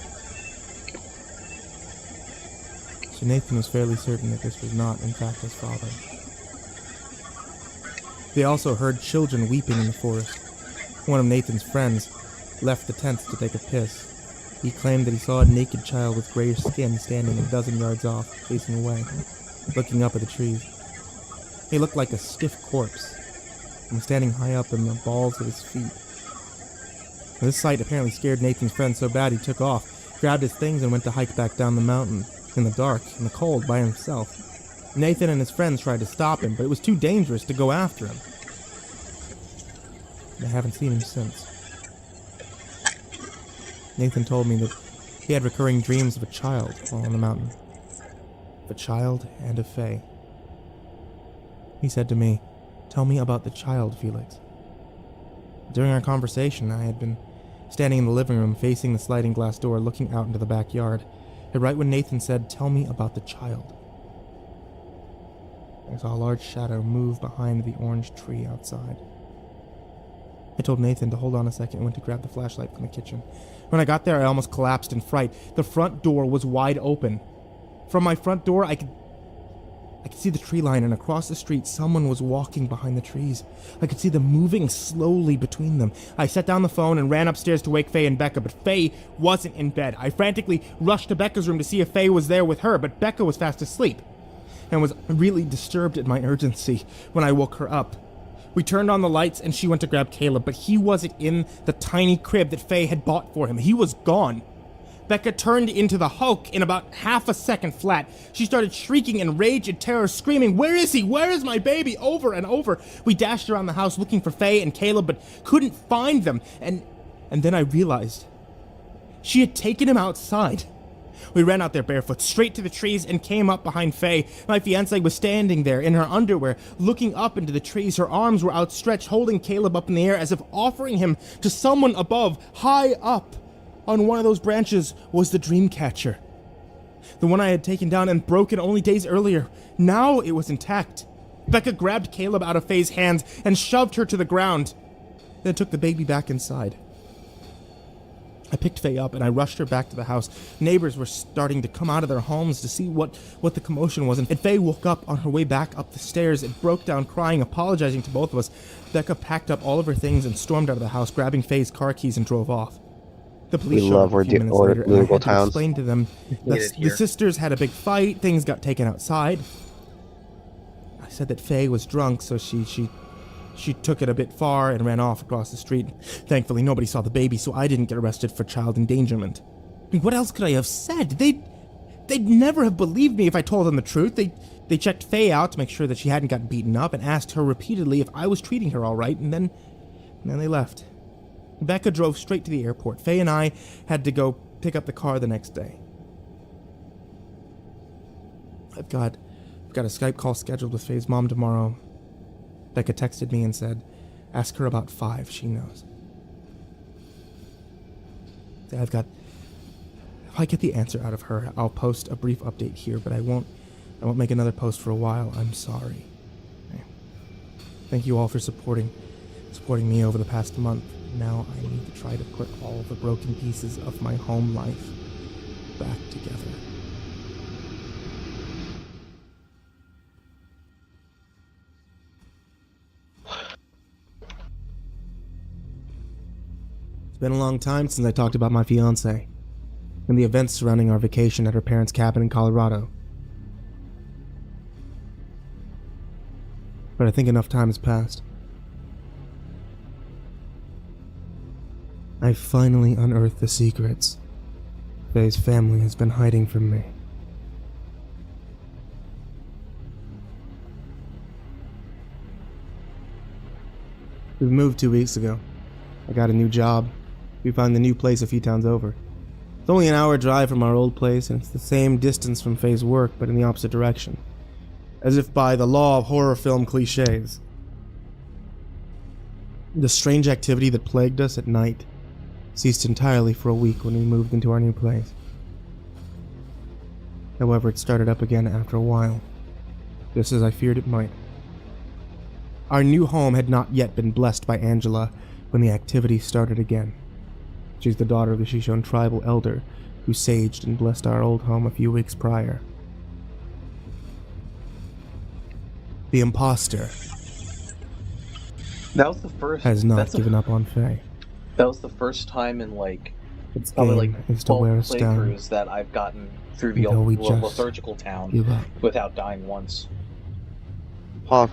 Speaker 3: So Nathan was fairly certain that this was not, in fact, his father. They also heard children weeping in the forest. One of Nathan's friends left the tents to take a piss. He claimed that he saw a naked child with grayish skin standing a dozen yards off, facing away, looking up at the trees. He looked like a stiff corpse, and was standing high up in the balls of his feet. This sight apparently scared Nathan's friend so bad he took off, grabbed his things, and went to hike back down the mountain, in the dark, in the cold, by himself. Nathan and his friends tried to stop him, but it was too dangerous to go after him. They haven't seen him since. Nathan told me that he had recurring dreams of a child while on the mountain. Of a child and of Faye. He said to me, "Tell me about the child, Felix." During our conversation, I had been standing in the living room facing the sliding glass door looking out into the backyard, and right when Nathan said, "Tell me about the child," I saw a large shadow move behind the orange tree outside. I told Nathan to hold on a second and went to grab the flashlight from the kitchen. When I got there, I almost collapsed in fright. The front door was wide open. From my front door, I could see the tree line, and across the street, someone was walking behind the trees. I could see them moving slowly between them. I set down the phone and ran upstairs to wake Faye and Becca, but Faye wasn't in bed. I frantically rushed to Becca's room to see if Faye was there with her, but Becca was fast asleep, and was really disturbed at my urgency when I woke her up. We turned on the lights, and she went to grab Caleb, but he wasn't in the tiny crib that Faye had bought for him. He was gone. Becca turned into the Hulk in about half a second flat. She started shrieking in rage and terror, screaming, "Where is he? Where is my baby?" over and over. We dashed around the house looking for Faye and Caleb, but couldn't find them. And then I realized she had taken him outside. We ran out there barefoot, straight to the trees, and came up behind Faye. My fiancée was standing there in her underwear, looking up into the trees. Her arms were outstretched, holding Caleb up in the air as if offering him to someone above. High up on one of those branches was the dream catcher. The one I had taken down and broken only days earlier. Now it was intact. Becca grabbed Caleb out of Faye's hands and shoved her to the ground, then took the baby back inside. I picked Faye up and I rushed her back to the house. Neighbors were starting to come out of their homes to see what the commotion was, and Faye woke up on her way back up the stairs and broke down crying, apologizing to both of us. Becca packed up all of her things and stormed out of the house, grabbing Faye's car keys and drove off. The police
Speaker 2: We
Speaker 3: showed
Speaker 2: love
Speaker 3: up a few minutes later, and I had to explain to them that the sisters had a big fight, things got taken outside. I said that Faye was drunk, so she took it a bit far and ran off across the street. Thankfully, nobody saw the baby, so I didn't get arrested for child endangerment. I mean, what else could I have said? They'd never have believed me if I told them the truth. They checked Faye out to make sure that she hadn't gotten beaten up and asked her repeatedly if I was treating her all right, and then they left. Becca drove straight to the airport. Faye and I had to go pick up the car the next day. I've got a Skype call scheduled with Faye's mom tomorrow. Becca texted me and said, ask her about 5, she knows. If I get the answer out of her, I'll post a brief update here, but I won't make another post for a while. I'm sorry. Thank you all for supporting me over the past month. Now I need to try to put all the broken pieces of my home life back together. It's been a long time since I talked about my fiancée and the events surrounding our vacation at her parents' cabin in Colorado. But I think enough time has passed. I finally unearthed the secrets Faye's family has been hiding from me. We moved 2 weeks ago. I got a new job. We found the new place a few towns over. It's only an hour drive from our old place, and it's the same distance from Faye's work, but in the opposite direction. As if by the law of horror film cliches. The strange activity that plagued us at night ceased entirely for a week when we moved into our new place. However, it started up again after a while, just as I feared it might. Our new home had not yet been blessed by Angela when the activity started again. She's the daughter of the Shoshone tribal elder who saged and blessed our old home a few weeks prior. The imposter
Speaker 1: That was the first.
Speaker 3: has not given up on Faye.
Speaker 1: That was the first time in
Speaker 3: Its
Speaker 1: probably
Speaker 3: game is to wear us down
Speaker 1: playthroughs that I've gotten through the
Speaker 3: until we
Speaker 1: old
Speaker 3: just
Speaker 1: liturgical town
Speaker 3: give up.
Speaker 1: without dying once.
Speaker 2: Huh.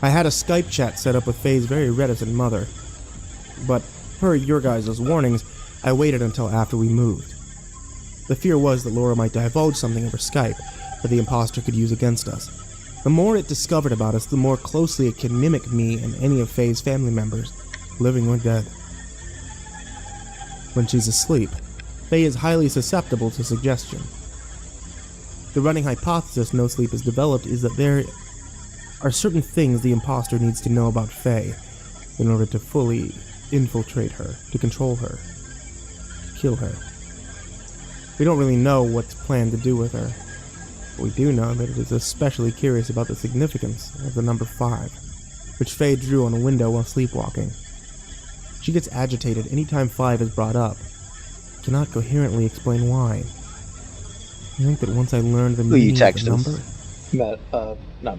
Speaker 3: I had a Skype chat set up with Faye's very reticent mother, but per your guys' warnings, I waited until after we moved. The fear was that Laura might divulge something over Skype that the imposter could use against us. The more it discovered about us, the more closely it can mimic me and any of Faye's family members, living or dead. When she's asleep, Faye is highly susceptible to suggestion. The running hypothesis No Sleep has developed is that there are certain things the imposter needs to know about Faye in order to fully infiltrate her, to control her, to kill her. We don't really know what's planned to do with her. We do know that it is especially curious about the significance of the number 5, which Faye drew on a window while sleepwalking. She gets agitated anytime 5 is brought up, cannot coherently explain why. I think that once I learn the meaning of the number,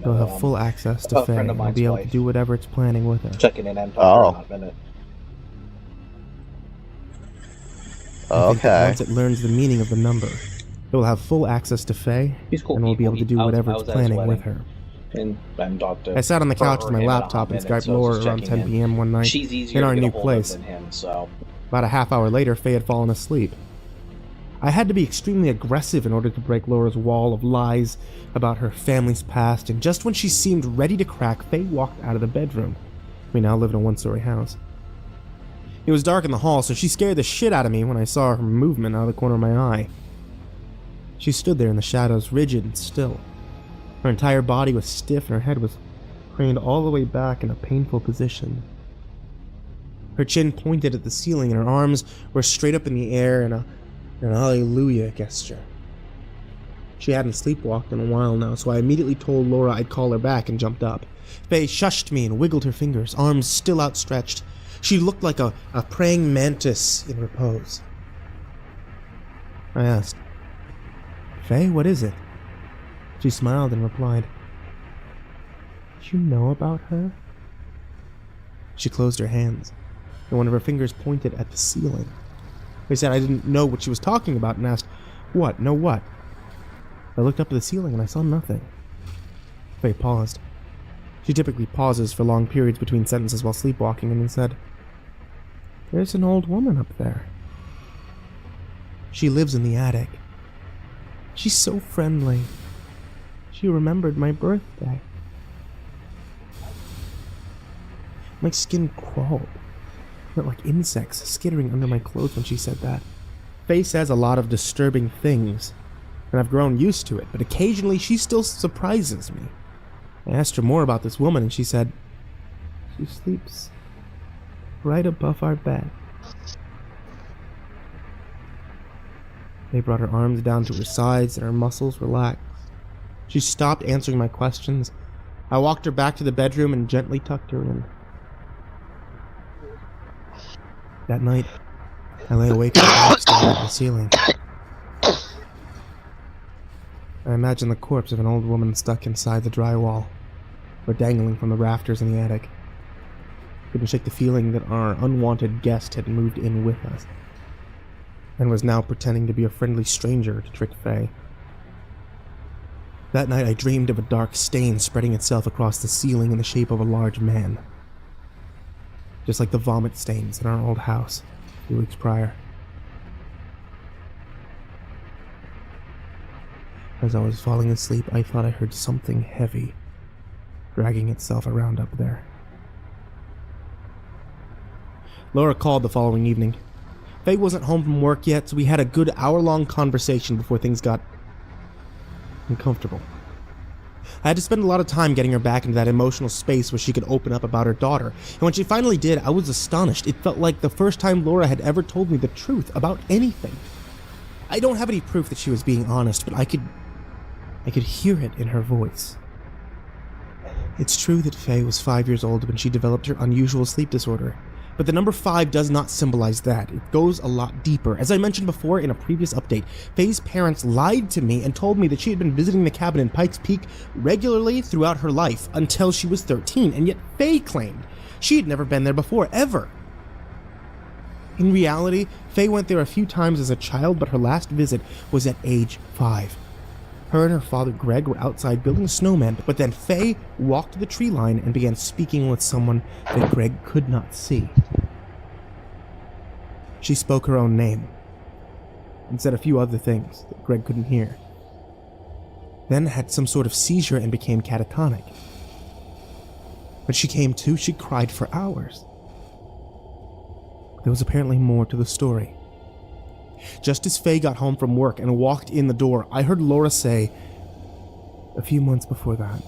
Speaker 3: I'll have full access to Faye and I'll be able to do whatever it's planning with her.
Speaker 1: Checking in and talking for a minute.
Speaker 3: I think that once it learns the meaning of the number, it will have full access to Faye, and will be able to do whatever it's planning with her. I sat on the couch with my laptop and Skyped Laura around 10 p.m. one night in our new place. About a half hour later, Faye had fallen asleep. I had to be extremely aggressive in order to break Laura's wall of lies about her family's past, and just when she seemed ready to crack, Faye walked out of the bedroom. We now live in a one-story house. It was dark in the hall, so she scared the shit out of me when I saw her movement out of the corner of my eye. She stood there in the shadows, rigid and still. Her entire body was stiff and her head was craned all the way back in a painful position. Her chin pointed at the ceiling and her arms were straight up in the air in an hallelujah gesture. She hadn't sleepwalked in a while now, so I immediately told Laura I'd call her back and jumped up. Faye shushed me and wiggled her fingers, arms still outstretched. She looked like a praying mantis in repose. I asked, "Faye, what is it?" She smiled and replied, "Do you know about her?" She closed her hands, and one of her fingers pointed at the ceiling. I said I didn't know what she was talking about and asked, "What? No what?" I looked up at the ceiling and I saw nothing. Faye paused. She typically pauses for long periods between sentences while sleepwalking and then said, "There's an old woman up there. She lives in the attic. She's so friendly. She remembered my birthday." My skin crawled. It felt like insects skittering under my clothes when she said that. Faye says a lot of disturbing things, and I've grown used to it, but occasionally she still surprises me. I asked her more about this woman, and she said, "She sleeps right above our bed." They brought her arms down to her sides, and her muscles relaxed. She stopped answering my questions. I walked her back to the bedroom and gently tucked her in. That night, I lay awake staring at the ceiling. I imagined the corpse of an old woman stuck inside the drywall, or dangling from the rafters in the attic. Couldn't shake the feeling that our unwanted guest had moved in with us, and was now pretending to be a friendly stranger to trick Faye. That night I dreamed of a dark stain spreading itself across the ceiling in the shape of a large man, just like the vomit stains in our old house a few weeks prior. As I was falling asleep, I thought I heard something heavy dragging itself around up there. Laura called the following evening. Faye wasn't home from work yet, so we had a good hour-long conversation before things got uncomfortable. I had to spend a lot of time getting her back into that emotional space where she could open up about her daughter, and when she finally did, I was astonished. It felt like the first time Laura had ever told me the truth about anything. I don't have any proof that she was being honest, but I could hear it in her voice. It's true that Faye was 5 years old when she developed her unusual sleep disorder, but the number 5 does not symbolize that. It goes a lot deeper. As I mentioned before in a previous update, Faye's parents lied to me and told me that she had been visiting the cabin in Pikes Peak regularly throughout her life until she was 13, and yet Faye claimed she had never been there before, ever. In reality, Faye went there a few times as a child, but her last visit was at age 5. Her and her father Greg were outside building snowmen, but then Faye walked to the tree line and began speaking with someone that Greg could not see. She spoke her own name and said a few other things that Greg couldn't hear. Then had some sort of seizure and became catatonic. When she came to, she cried for hours. There was apparently more to the story. Just as Faye got home from work and walked in the door, I heard Laura say, a few months before that,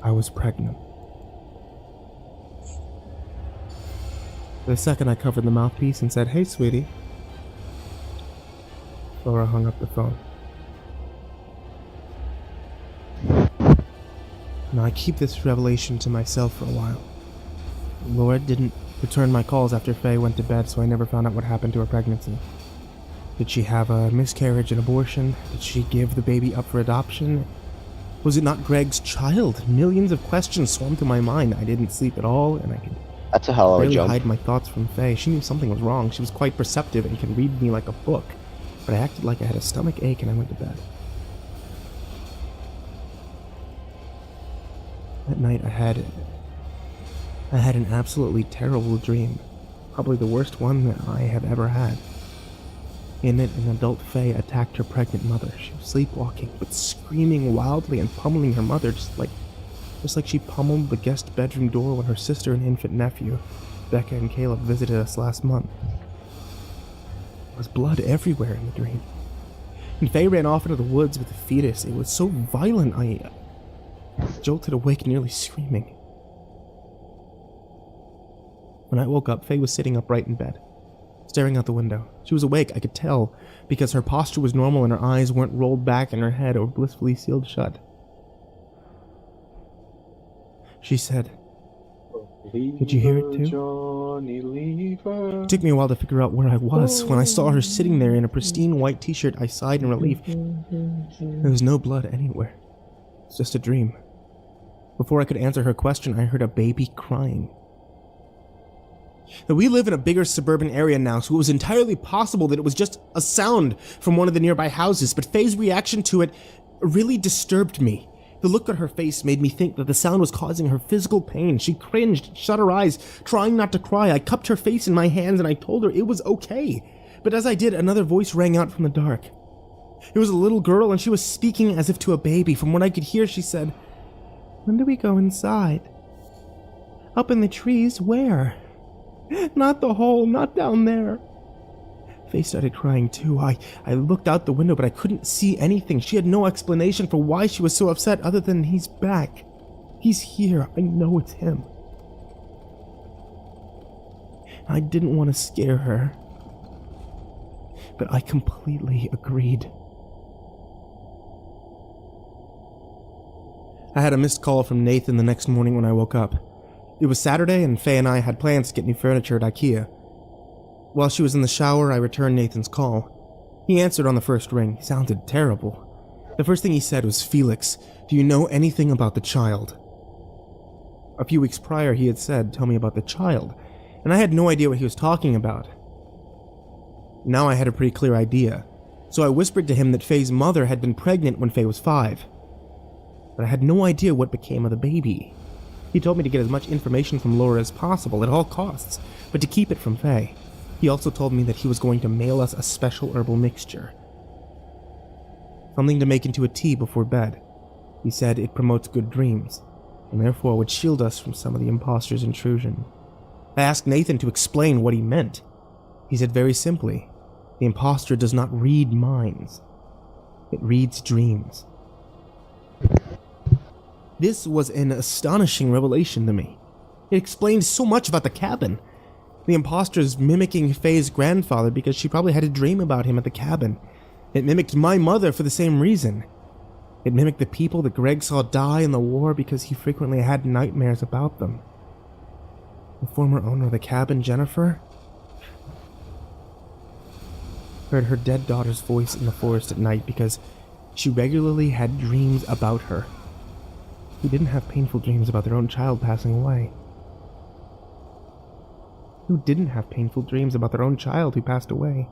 Speaker 3: I was pregnant. The second I covered the mouthpiece and said, "Hey, sweetie," Laura hung up the phone. Now I keep this revelation to myself for a while. Laura didn't return my calls after Faye went to bed, so I never found out what happened to her pregnancy. Did she have a miscarriage and abortion? Did she give the baby up for adoption? Was it not Greg's child? Millions of questions swarmed through my mind. I didn't sleep at all, and I could
Speaker 2: That's a hell of a
Speaker 3: barely
Speaker 2: jump.
Speaker 3: hide my thoughts from Faye. She knew something was wrong. She was quite perceptive and could read me like a book, but I acted like I had a stomach ache and I went to bed. That night I had an absolutely terrible dream, probably the worst one that I have ever had. In it, an adult Faye attacked her pregnant mother. She was sleepwalking, but screaming wildly and pummeling her mother, just like she pummeled the guest bedroom door when her sister and infant nephew Becca and Caleb visited us last month. There was blood everywhere in the dream. And Faye ran off into the woods with the fetus. It was so violent, I jolted awake nearly screaming. When I woke up, Faye was sitting upright in bed, staring out the window. She was awake, I could tell, because her posture was normal and her eyes weren't rolled back in her head or blissfully sealed shut. She said, "Did you hear it too?" It took me a while to figure out where I was. When I saw her sitting there in a pristine white t-shirt, I sighed in relief. There was no blood anywhere. It's just a dream. Before I could answer her question, I heard a baby crying. Now, we live in a bigger suburban area now, so it was entirely possible that it was just a sound from one of the nearby houses, but Faye's reaction to it really disturbed me. The look on her face made me think that the sound was causing her physical pain. She cringed, shut her eyes, trying not to cry. I cupped her face in my hands and I told her it was okay. But as I did, another voice rang out from the dark. It was a little girl and she was speaking as if to a baby. From what I could hear, she said, "When do we go inside?" "Up in the trees, where?" "Not the hole, not down there." Faye started crying too. I looked out the window, but I couldn't see anything. She had no explanation for why she was so upset other than he's back. He's here. I know it's him. I didn't want to scare her, but I completely agreed. I had a missed call from Nathan the next morning when I woke up. It was Saturday, and Faye and I had plans to get new furniture at IKEA. While she was in the shower, I returned Nathan's call. He answered on the first ring. He sounded terrible. The first thing he said was, "Felix, do you know anything about the child?" A few weeks prior, he had said, "Tell me about the child," and I had no idea what he was talking about. Now I had a pretty clear idea, so I whispered to him that Faye's mother had been pregnant when Faye was 5. But I had no idea what became of the baby. He told me to get as much information from Laura as possible at all costs, but to keep it from Faye. He also told me that he was going to mail us a special herbal mixture. Something to make into a tea before bed. He said it promotes good dreams, and therefore would shield us from some of the imposter's intrusion. I asked Nathan to explain what he meant. He said very simply, the imposter does not read minds. It reads dreams. This was an astonishing revelation to me. It explained so much about the cabin. The imposter's mimicking Faye's grandfather because she probably had a dream about him at the cabin. It mimicked my mother for the same reason. It mimicked the people that Greg saw die in the war because he frequently had nightmares about them. The former owner of the cabin, Jennifer, heard her dead daughter's voice in the forest at night because she regularly had dreams about her. Who didn't have painful dreams about their own child passing away? Who didn't have painful dreams about their own child who passed away?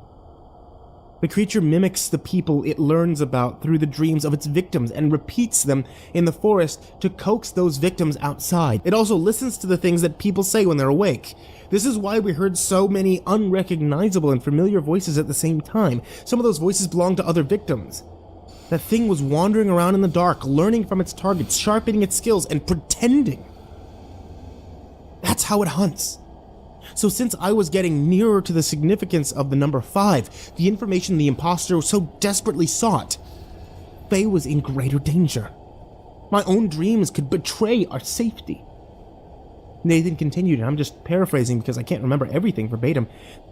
Speaker 3: The creature mimics the people it learns about through the dreams of its victims and repeats them in the forest to coax those victims outside. It also listens to the things that people say when they're awake. This is why we heard so many unrecognizable and familiar voices at the same time. Some of those voices belonged to other victims. That thing was wandering around in the dark, learning from its targets, sharpening its skills, and pretending. That's how it hunts. So since I was getting nearer to the significance of the number 5, the information the imposter so desperately sought, Faye was in greater danger. My own dreams could betray our safety. Nathan continued, and I'm just paraphrasing because I can't remember everything verbatim.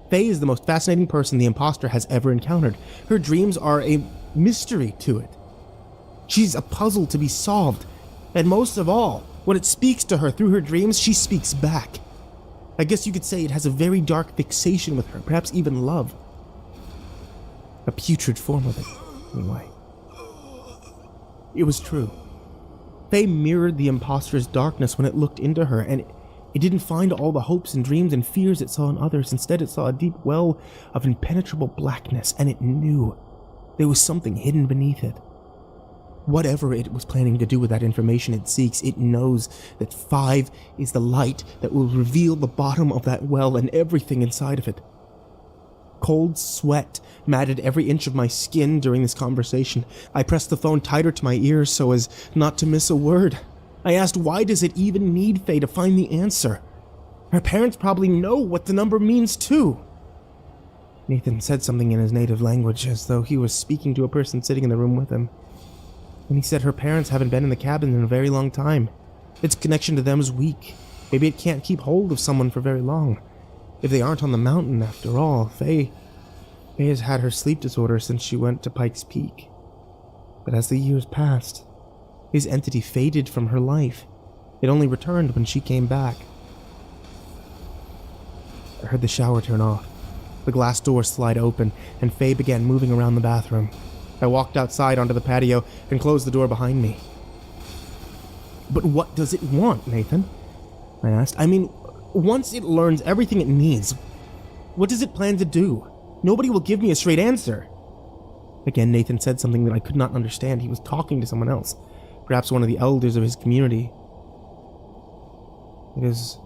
Speaker 3: Faye is the most fascinating person the imposter has ever encountered. Her dreams are a mystery to it. She's a puzzle to be solved. And most of all, when it speaks to her through her dreams, she speaks back. I guess you could say it has a very dark fixation with her, perhaps even love. A putrid form of it, anyway. It was true. Faye mirrored the imposter's darkness when it looked into her, and it didn't find all the hopes and dreams and fears it saw in others. Instead, it saw a deep well of impenetrable blackness, and it knew there was something hidden beneath it. Whatever it was planning to do with that information it seeks, it knows that 5 is the light that will reveal the bottom of that well and everything inside of it. Cold sweat matted every inch of my skin during this conversation. I pressed the phone tighter to my ears so as not to miss a word. I asked, why does it even need Faye to find the answer? Her parents probably know what the number means too. Nathan said something in his native language, as though he was speaking to a person sitting in the room with him. And he said her parents haven't been in the cabin in a very long time. Its connection to them is weak. Maybe it can't keep hold of someone for very long. If they aren't on the mountain, after all, Faye has had her sleep disorder since she went to Pike's Peak. But as the years passed, his entity faded from her life. It only returned when she came back. I heard the shower turn off, the glass door slide open, and Faye began moving around the bathroom. I walked outside onto the patio and closed the door behind me. But what does it want, Nathan? I asked. I mean, once it learns everything it needs, what does it plan to do? Nobody will give me a straight answer. Again, Nathan said something that I could not understand. He was talking to someone else, perhaps one of the elders of his community. It is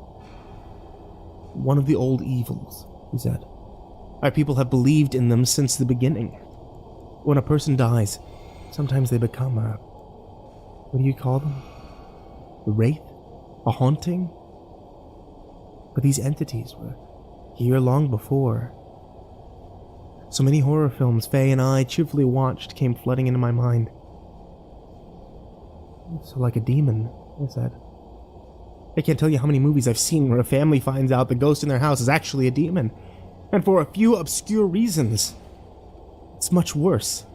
Speaker 3: one of the old evils, he said. Our people have believed in them since the beginning. When a person dies, sometimes they become a... what do you call them? A wraith? A haunting? But these entities were here long before. So many horror films Faye and I cheerfully watched came flooding into my mind. So like a demon, I said. I can't tell you how many movies I've seen where a family finds out the ghost in their house is actually a demon. And for a few obscure reasons. It's much worse.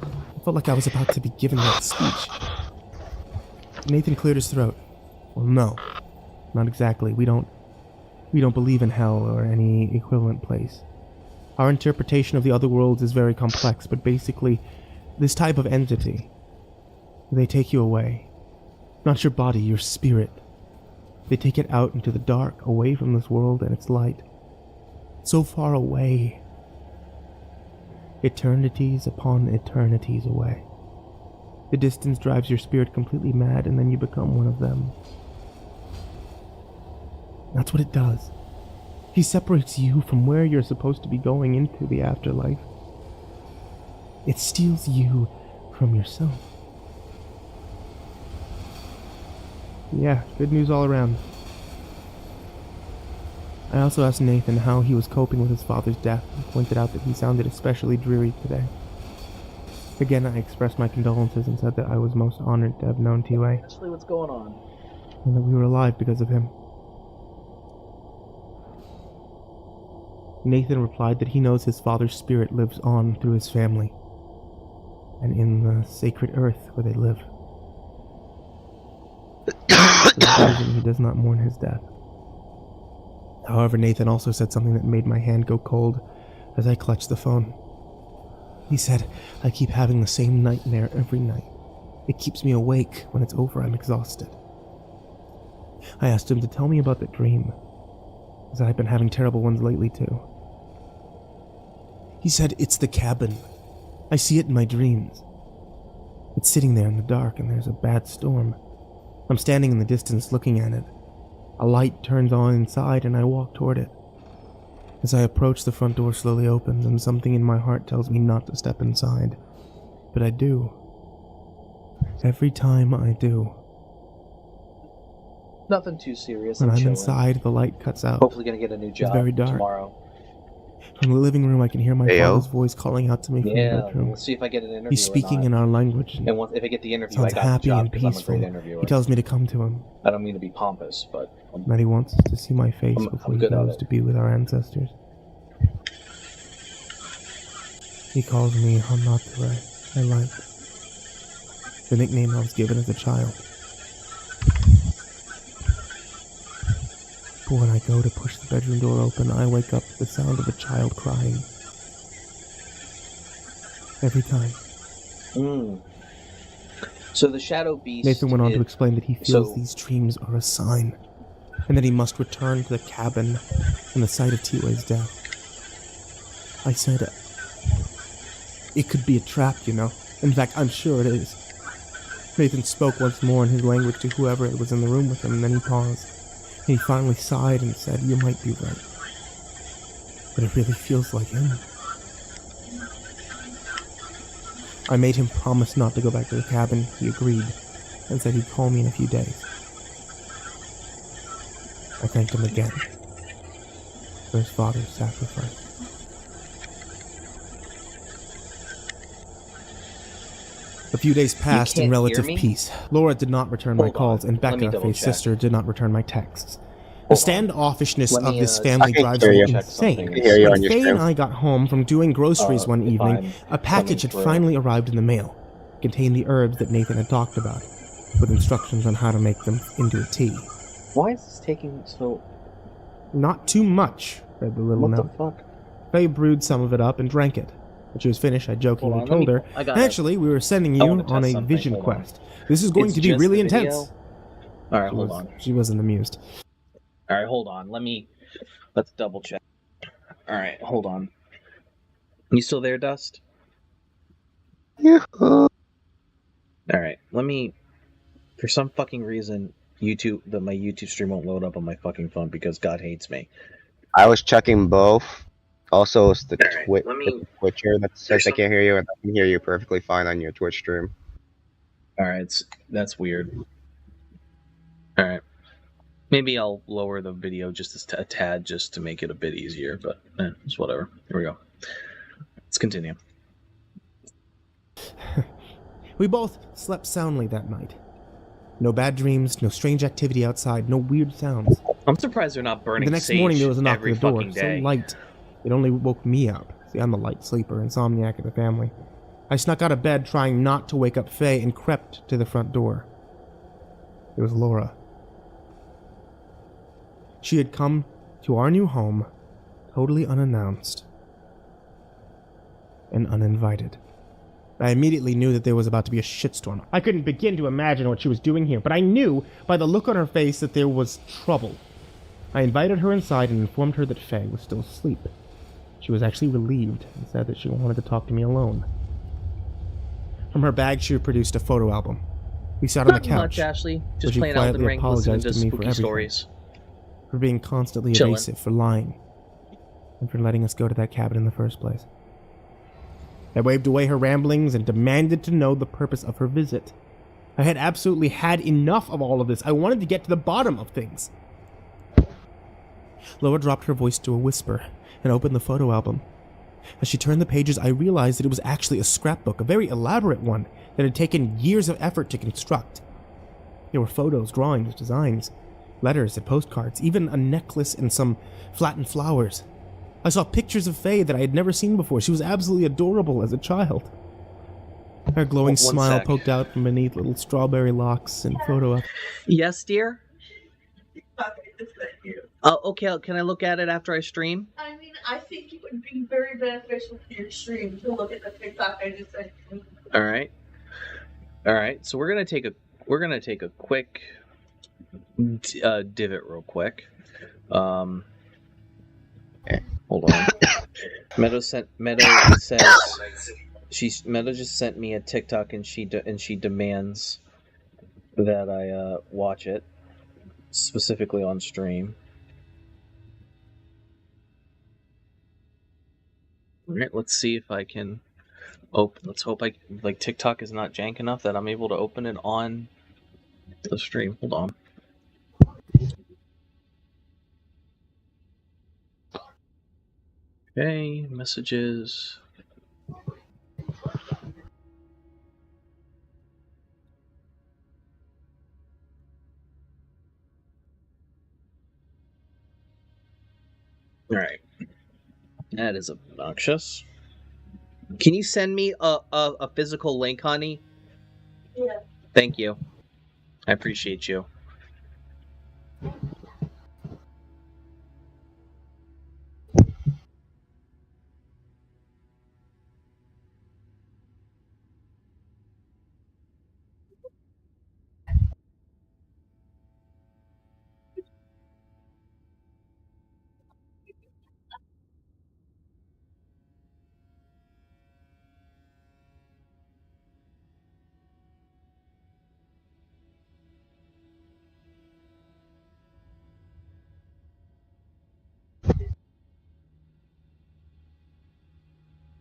Speaker 3: I felt like I was about to be given that speech. Nathan cleared his throat. Well, no. Not exactly. We don't believe in hell or any equivalent place. Our interpretation of the other worlds is very complex, but basically, this type of entity, they take you away. Not your body, your spirit. They take it out into the dark, away from this world and its light. So far away. Eternities upon eternities away. The distance drives your spirit completely mad, and then you become one of them. That's what it does. He separates you from where you're supposed to be going into the afterlife. It steals you from yourself. Yeah, good news all around. I also asked Nathan how he was coping with his father's death and pointed out that he sounded especially dreary today. Again, I expressed my condolences and said that I was most honored to have known T.Y.
Speaker 1: Ashley, what's going on?
Speaker 3: And that we were alive because of him. Nathan replied that he knows his father's spirit lives on through his family, and in the sacred earth where they live. For that reason, he does not mourn his death. However, Nathan also said something that made my hand go cold as I clutched the phone. He said, I keep having the same nightmare every night. It keeps me awake. When it's over, I'm exhausted. I asked him to tell me about that dream, as I've been having terrible ones lately too. He said, it's the cabin. I see it in my dreams. It's sitting there in the dark and there's a bad storm. I'm standing in the distance looking at it. A light turns on inside and I walk toward it. As I approach, the front door slowly opens and something in my heart tells me not to step inside. But I do. Every time I do.
Speaker 1: Nothing too serious.
Speaker 3: When I'm
Speaker 1: chilling.
Speaker 3: Inside, the light cuts out.
Speaker 1: Hopefully gonna get a new job
Speaker 3: very dark.
Speaker 1: tomorrow.
Speaker 3: From the living room, I can hear my
Speaker 2: Heyo.
Speaker 3: father's voice calling out to me from the bedroom.
Speaker 1: We'll see if I get an interview.
Speaker 3: He's speaking in our language.
Speaker 1: And if I get the interview,
Speaker 3: Sounds
Speaker 1: I got
Speaker 3: happy
Speaker 1: the job
Speaker 3: and
Speaker 1: because I'm a
Speaker 3: peaceful.
Speaker 1: great interviewer.
Speaker 3: He tells me to come to him.
Speaker 1: I don't mean to be pompous, but
Speaker 3: That he wants to see my face before he
Speaker 1: good at
Speaker 3: goes
Speaker 1: it.
Speaker 3: to be with our ancestors. He calls me Hamature. I like the nickname I was given as a child. But when I go to push the bedroom door open, I wake up to the sound of a child crying. Every time.
Speaker 1: So the Shadow Beast.
Speaker 3: Nathan went on to explain that he feels these dreams are a sign, and that he must return to the cabin in the site of T-Way's death. I said, it could be a trap, you know. In fact, I'm sure it is. Nathan spoke once more in his language to whoever was in the room with him, and then he paused. And he finally sighed and said, you might be right. But it really feels like him. I made him promise not to go back to the cabin. He agreed, and said he'd call me in a few days. I thanked him again for his father's sacrifice. A few days passed in relative peace. Laura did not return my calls, and Becca, Faye's sister, did not return my texts. The standoffishness of this family drives me insane. When Faye and I got home from doing groceries one evening, a package had finally arrived in the mail. It contained the herbs that Nathan had talked about, with instructions on how to make them into a tea.
Speaker 1: Why is this taking so...
Speaker 3: Not too much, read the little note.
Speaker 1: What the fuck?
Speaker 3: Faye brewed some of it up and drank it. When she was finished, I jokingly told her, actually, we were sending you on a vision quest. This is going to be really intense.
Speaker 1: Alright, hold on.
Speaker 3: She wasn't amused.
Speaker 1: Alright, hold on. Let's double check. Alright, hold on. You still there, Dust?
Speaker 2: Yeah.
Speaker 1: Alright, for some fucking reason, my YouTube stream won't load up on my fucking phone because God hates me.
Speaker 2: I was checking both. Also, it's the Twitcher that says I can't hear you, and I can hear you perfectly fine on your Twitch stream.
Speaker 1: Alright, that's weird. Alright. Maybe I'll lower the video just a tad just to make it a bit easier, but it's whatever. Here we go. Let's continue.
Speaker 3: We both slept soundly that night. No bad dreams, no strange activity outside, no weird sounds.
Speaker 1: I'm surprised they're not burning
Speaker 3: The next
Speaker 1: sage
Speaker 3: morning there was a knock at
Speaker 1: every
Speaker 3: the door,
Speaker 1: fucking day.
Speaker 3: so light. It only woke me up. See, I'm a light sleeper, insomniac of the family. I snuck out of bed trying not to wake up Faye and crept to the front door. It was Laura. She had come to our new home totally unannounced and uninvited. I immediately knew that there was about to be a shitstorm. I couldn't begin to imagine what she was doing here, but I knew by the look on her face that there was trouble. I invited her inside and informed her that Faye was still asleep. She was actually relieved and said that she wanted to talk to me alone. From her bag, she produced a photo album. We sat on the couch.
Speaker 1: Not much, Ashley. Just playing Elden Ring, listening to spooky stories.
Speaker 3: For being constantly evasive, for lying, and for letting us go to that cabin in the first place. I waved away her ramblings and demanded to know the purpose of her visit. I had absolutely had enough of all of this. I wanted to get to the bottom of things. Laura dropped her voice to a whisper and opened the photo album. As she turned the pages, I realized that it was actually a scrapbook, a very elaborate one that had taken years of effort to construct. There were photos, drawings, designs, letters and postcards, even a necklace and some flattened flowers. I saw pictures of Faye that I had never seen before. She was absolutely adorable as a child. Her glowing smile poked out from beneath little strawberry locks and photo.
Speaker 1: Yes, dear? Okay, can I look at it after I stream?
Speaker 6: I mean, I think it would be very beneficial for your stream to look at the TikTok I just sent you.
Speaker 1: Alright, so we're gonna take a quick divot real quick. Hold on. Meadow just sent me a TikTok and she demands that I watch it specifically on stream. All right, let's see if I can open. Let's hope TikTok is not jank enough that I'm able to open it on the stream. Hold on. Okay, messages. Alright. That is obnoxious. Can you send me a physical link, honey?
Speaker 6: Yeah.
Speaker 1: Thank you. I appreciate you.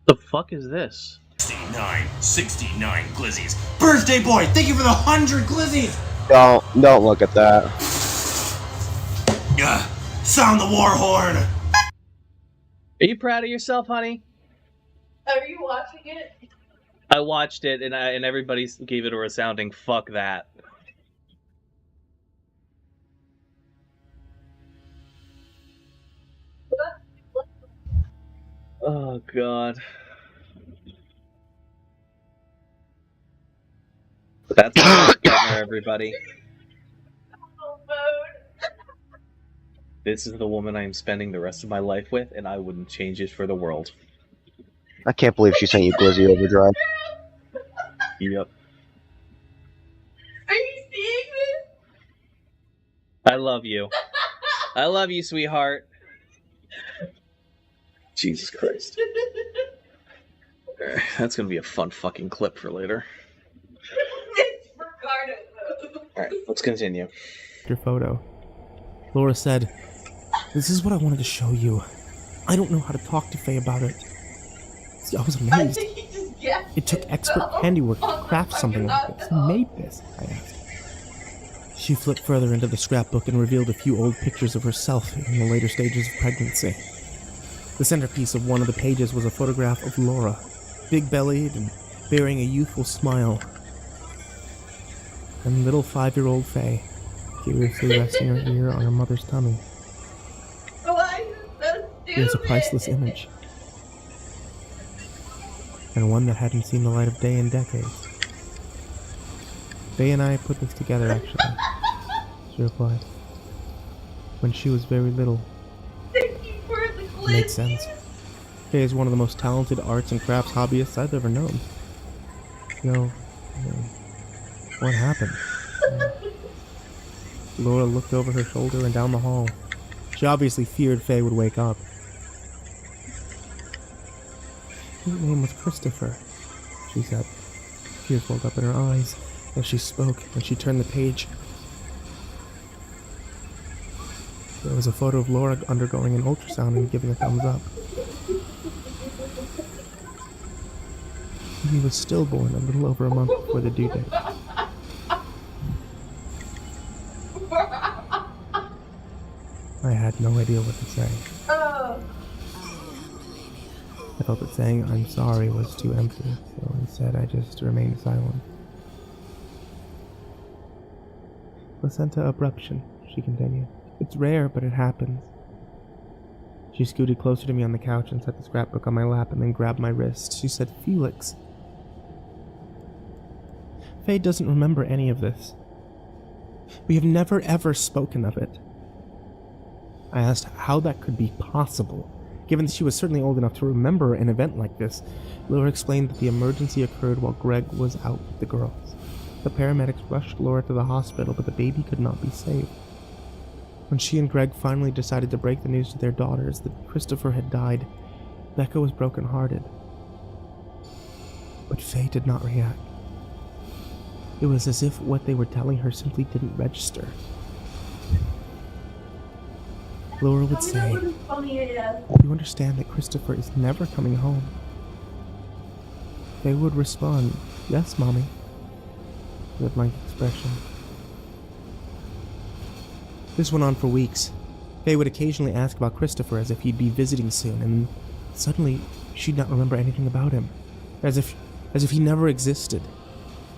Speaker 1: The fuck is this?
Speaker 7: 69 glizzies. Birthday boy, thank you for the 100 glizzies.
Speaker 2: Don't look at that.
Speaker 7: Sound the war horn!
Speaker 1: Are you proud of yourself, honey?
Speaker 6: Are you watching it?
Speaker 1: I watched it, and everybody gave it a resounding fuck that. Oh, God. That's my partner, everybody. This is the woman I am spending the rest of my life with, and I wouldn't change it for the world.
Speaker 2: I can't believe she sent you Glizzy Overdrive.
Speaker 1: Yep.
Speaker 6: Are you seeing this?
Speaker 1: I love you. I love you, sweetheart. Jesus Christ. That's gonna be a fun fucking clip for later.
Speaker 6: It's Ricardo, though.
Speaker 1: Alright, let's continue.
Speaker 3: Your photo. Laura said, "This is what I wanted to show you. I don't know how to talk to Faye about it." See, I was
Speaker 6: I
Speaker 3: amazed.
Speaker 6: think he just guessed
Speaker 3: It took expert handiwork to craft something like this. Who made this? I asked. She flipped further into the scrapbook and revealed a few old pictures of herself in the later stages of pregnancy. The centerpiece of one of the pages was a photograph of Laura, big-bellied and bearing a youthful smile. And little 5-year-old Faye, curiously resting her ear on her mother's tummy.
Speaker 6: Why is it so stupid?
Speaker 3: It was a priceless image. And one that hadn't seen the light of day in decades. Faye and I put this together, actually. She replied. When she was very little.
Speaker 6: Thank you for the
Speaker 3: It
Speaker 6: glitch.
Speaker 3: made sense. Faye is one of the most talented arts and crafts hobbyists I've ever known. What happened? Laura looked over her shoulder and down the hall. She obviously feared Faye would wake up. His name was Christopher, she said. Tears welled up in her eyes as she spoke, and she turned the page. There was a photo of Laura undergoing an ultrasound and giving a thumbs up. He was stillborn a little over a month before the due date. I had no idea what to say.
Speaker 6: Oh.
Speaker 3: I felt that saying "I'm sorry" was too empty, so instead I just remained silent. Placenta abruption, she continued. It's rare, but it happens. She scooted closer to me on the couch and set the scrapbook on my lap and then grabbed my wrist. She said, "Felix." Faye doesn't remember any of this. We have never ever spoken of it. I asked how that could be possible, given that she was certainly old enough to remember an event like this. Laura explained that the emergency occurred while Greg was out with the girls. The paramedics rushed Laura to the hospital, but the baby could not be saved. When she and Greg finally decided to break the news to their daughters that Christopher had died, Becca was brokenhearted. But Faye did not react. It was as if what they were telling her simply didn't register. Laura would say, "You understand that Christopher is never coming home?" Faye would respond, "Yes, Mommy," with a blank expression. This went on for weeks. Faye would occasionally ask about Christopher as if he'd be visiting soon, and suddenly she'd not remember anything about him, as if he never existed.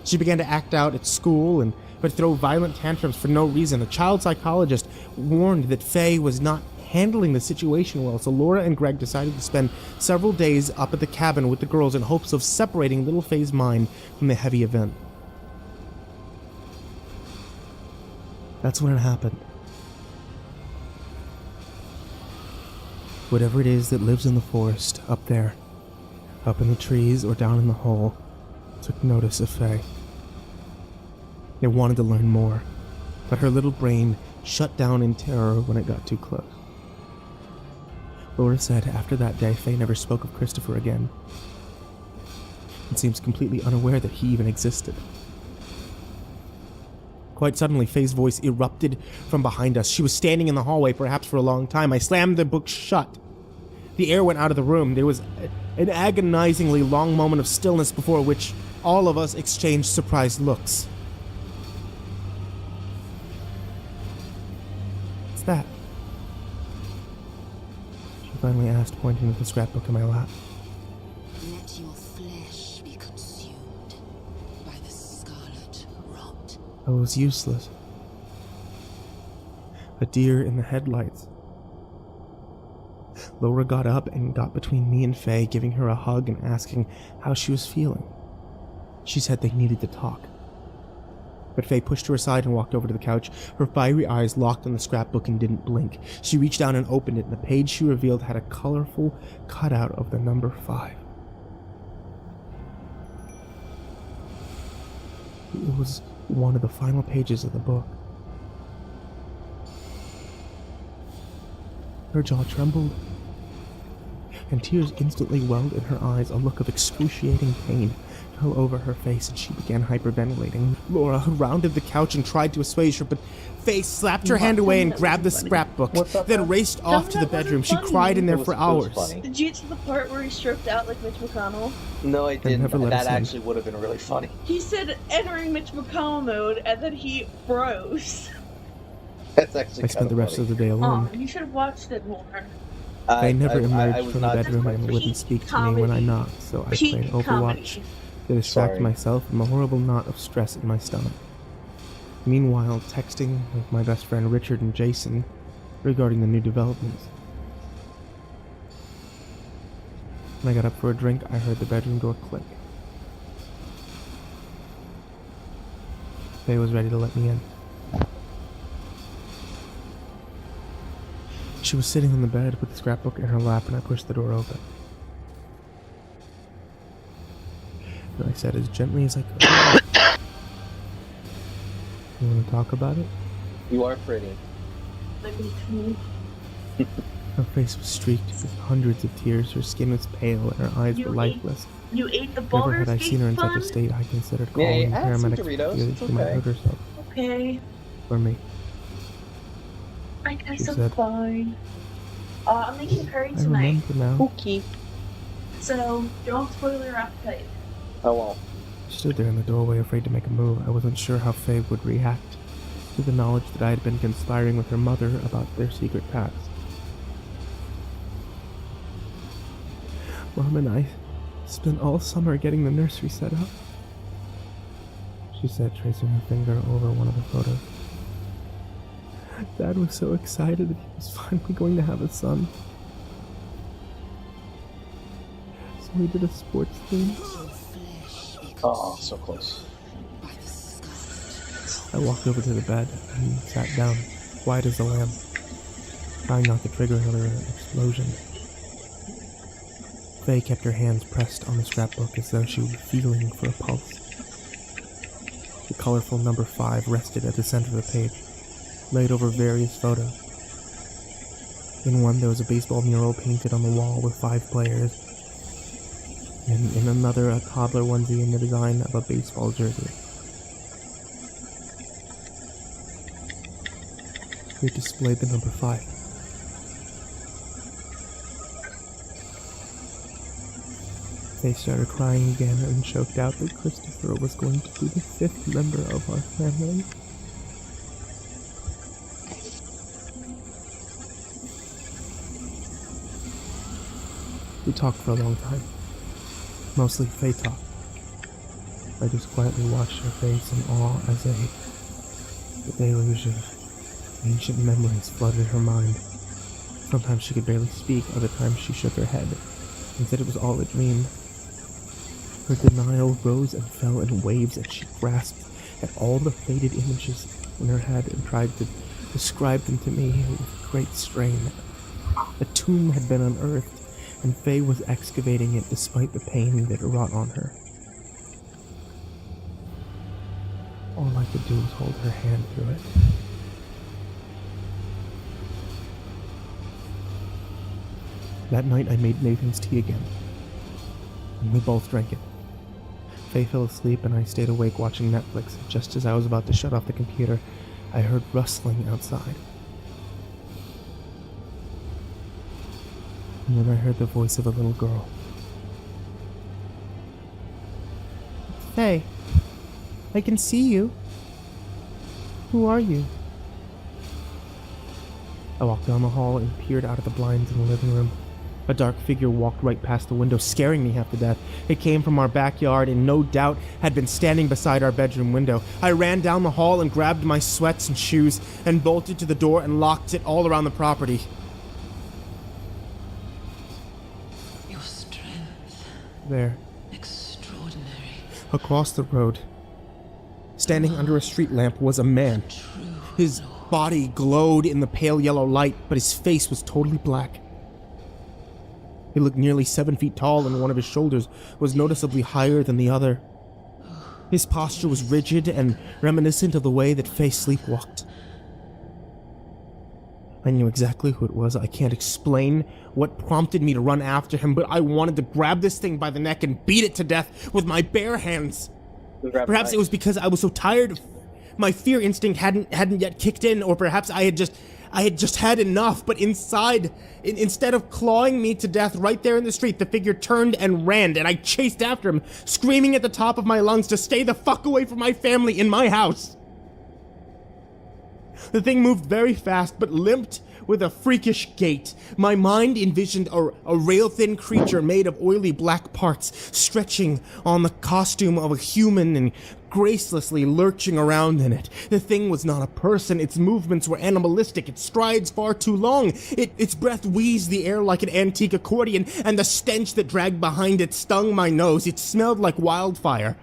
Speaker 3: She began to act out at school and would throw violent tantrums for no reason. A child psychologist warned that Faye was not handling the situation well, so Laura and Greg decided to spend several days up at the cabin with the girls in hopes of separating little Faye's mind from the heavy event. That's when it happened. Whatever it is that lives in the forest, up there, up in the trees or down in the hole, took notice of Faye. They wanted to learn more, but her little brain shut down in terror when it got too close. Laura said after that day, Faye never spoke of Christopher again. It seems completely unaware that he even existed. Quite suddenly, Faye's voice erupted from behind us. She was standing in the hallway, perhaps for a long time. I slammed the book shut. The air went out of the room. There was an agonizingly long moment of stillness before which all of us exchanged surprised looks. What's that? finally asked, pointing to the scrapbook in my lap.
Speaker 8: Let your flesh be consumed by the scarlet rot.
Speaker 3: I was useless. A deer in the headlights. Laura got up and got between me and Faye, giving her a hug and asking how she was feeling. She said they needed to talk. But Faye pushed her aside and walked over to the couch. Her fiery eyes locked on the scrapbook and didn't blink. She reached down and opened it, and the page she revealed had a colorful cutout of the number 5. It was one of the final pages of the book. Her jaw trembled, and tears instantly welled in her eyes. A look of excruciating pain fell over her face, and she began hyperventilating. Laura rounded the couch and tried to assuage her, but Faye slapped her hand away and grabbed the scrapbook, then raced off to the bedroom. She cried in there for hours.
Speaker 6: Did you get to the part where he stripped out like Mitch McConnell?
Speaker 1: No, I didn't.
Speaker 3: never let
Speaker 1: That
Speaker 3: us in.
Speaker 1: actually would have been really funny.
Speaker 6: He said entering Mitch McConnell mode, and then he froze.
Speaker 1: That's actually
Speaker 3: I spent the rest of the day alone.
Speaker 6: Oh, you should have watched it more.
Speaker 3: They never
Speaker 1: I
Speaker 3: emerged
Speaker 1: was
Speaker 3: from the
Speaker 1: not
Speaker 3: bedroom and
Speaker 6: Peak
Speaker 3: wouldn't speak to me when I
Speaker 6: comedy.
Speaker 3: knocked, so I
Speaker 6: Peak
Speaker 3: played Overwatch
Speaker 6: comedy.
Speaker 3: to distract
Speaker 1: Sorry.
Speaker 3: myself from a horrible knot of stress in my stomach. Meanwhile, texting with my best friend Richard and Jason regarding the new developments. When I got up for a drink, I heard the bedroom door click. Faye was ready to let me in. She was sitting on the bed with the scrapbook in her lap, and I pushed the door open. And I said as gently as I could, "You want to talk about it?"
Speaker 1: You are pretty.
Speaker 3: Her face was streaked with hundreds of tears, her skin was pale, and her eyes
Speaker 6: You
Speaker 3: were lifeless.
Speaker 6: You ate the
Speaker 3: Never
Speaker 6: Baldur's
Speaker 3: had I
Speaker 6: Gate
Speaker 3: seen her in such a
Speaker 6: fun?
Speaker 3: state. I considered
Speaker 1: Yeah,
Speaker 3: calling
Speaker 1: add some
Speaker 3: paramedics
Speaker 1: Doritos,
Speaker 3: because
Speaker 1: it's
Speaker 3: she might
Speaker 1: okay.
Speaker 3: hurt herself.
Speaker 6: Okay,
Speaker 3: Or me.
Speaker 6: I guess
Speaker 3: She
Speaker 6: I'm
Speaker 3: said.
Speaker 6: fine. I'm making curry
Speaker 3: I
Speaker 6: tonight,
Speaker 3: remember now.
Speaker 1: Okay.
Speaker 6: so don't spoil your appetite.
Speaker 1: I won't.
Speaker 3: I stood there in the doorway, afraid to make a move. I wasn't sure how Faye would react to the knowledge that I had been conspiring with her mother about their secret past. Mom and I spent all summer getting the nursery set up, she said, tracing her finger over one of the photos. Dad was so excited that he was finally going to have a son. So we did a sports theme.
Speaker 1: Oh, so close.
Speaker 3: I walked over to the bed and sat down, quiet as a lamb, trying not to trigger another explosion. Faye kept her hands pressed on the scrapbook as though she were feeling for a pulse. The colorful number 5 rested at the center of the page, laid over various photos. In one, there was a baseball mural painted on the wall with 5 players, and in another, a toddler onesie in the design of a baseball jersey. They displayed the number 5. They started crying again and choked out that Christopher was going to be the 5th member of our family. We talked for a long time. Mostly Faye talked. I just quietly watched her face in awe as the deluge of ancient memories flooded her mind. Sometimes she could barely speak, other times she shook her head and said it was all a dream. Her denial rose and fell in waves as she grasped at all the faded images in her head and tried to describe them to me with great strain. A tomb had been unearthed, and Faye was excavating it despite the pain that it wrought on her. All I could do was hold her hand through it. That night I made Nathan's tea again, and we both drank it. Faye fell asleep and I stayed awake watching Netflix. Just as I was about to shut off the computer, I heard rustling outside. And then I heard the voice of a little girl. Faye, I can see you. Who are you? I walked down the hall and peered out of the blinds in the living room. A dark figure walked right past the window, scaring me half to death. It came from our backyard and no doubt had been standing beside our bedroom window. I ran down the hall and grabbed my sweats and shoes and bolted to the door and locked it all around the property.
Speaker 8: Your strength.
Speaker 3: There,
Speaker 8: Extraordinary.
Speaker 3: across the road, standing under a street lamp, was a man. His body glowed in the pale yellow light, but his face was totally black. He looked nearly 7 feet tall, and one of his shoulders was noticeably higher than the other. His posture was rigid and reminiscent of the way that Faye sleepwalked. I knew exactly who it was. I can't explain what prompted me to run after him, but I wanted to grab this thing by the neck and beat it to death with my bare hands. Perhaps it was because I was so tired. My fear instinct hadn't yet kicked in, or perhaps I had just had enough. But inside, instead of clawing me to death right there in the street, the figure turned and ran, and I chased after him, screaming at the top of my lungs to stay the fuck away from my family in my house. The thing moved very fast, but limped with a freakish gait. My mind envisioned a rail-thin creature made of oily black parts, stretching on the costume of a human and gracelessly lurching around in it. The thing was not a person. Its movements were animalistic, its strides far too long. Its breath wheezed the air like an antique accordion, and the stench that dragged behind it stung my nose. It smelled like wildfire.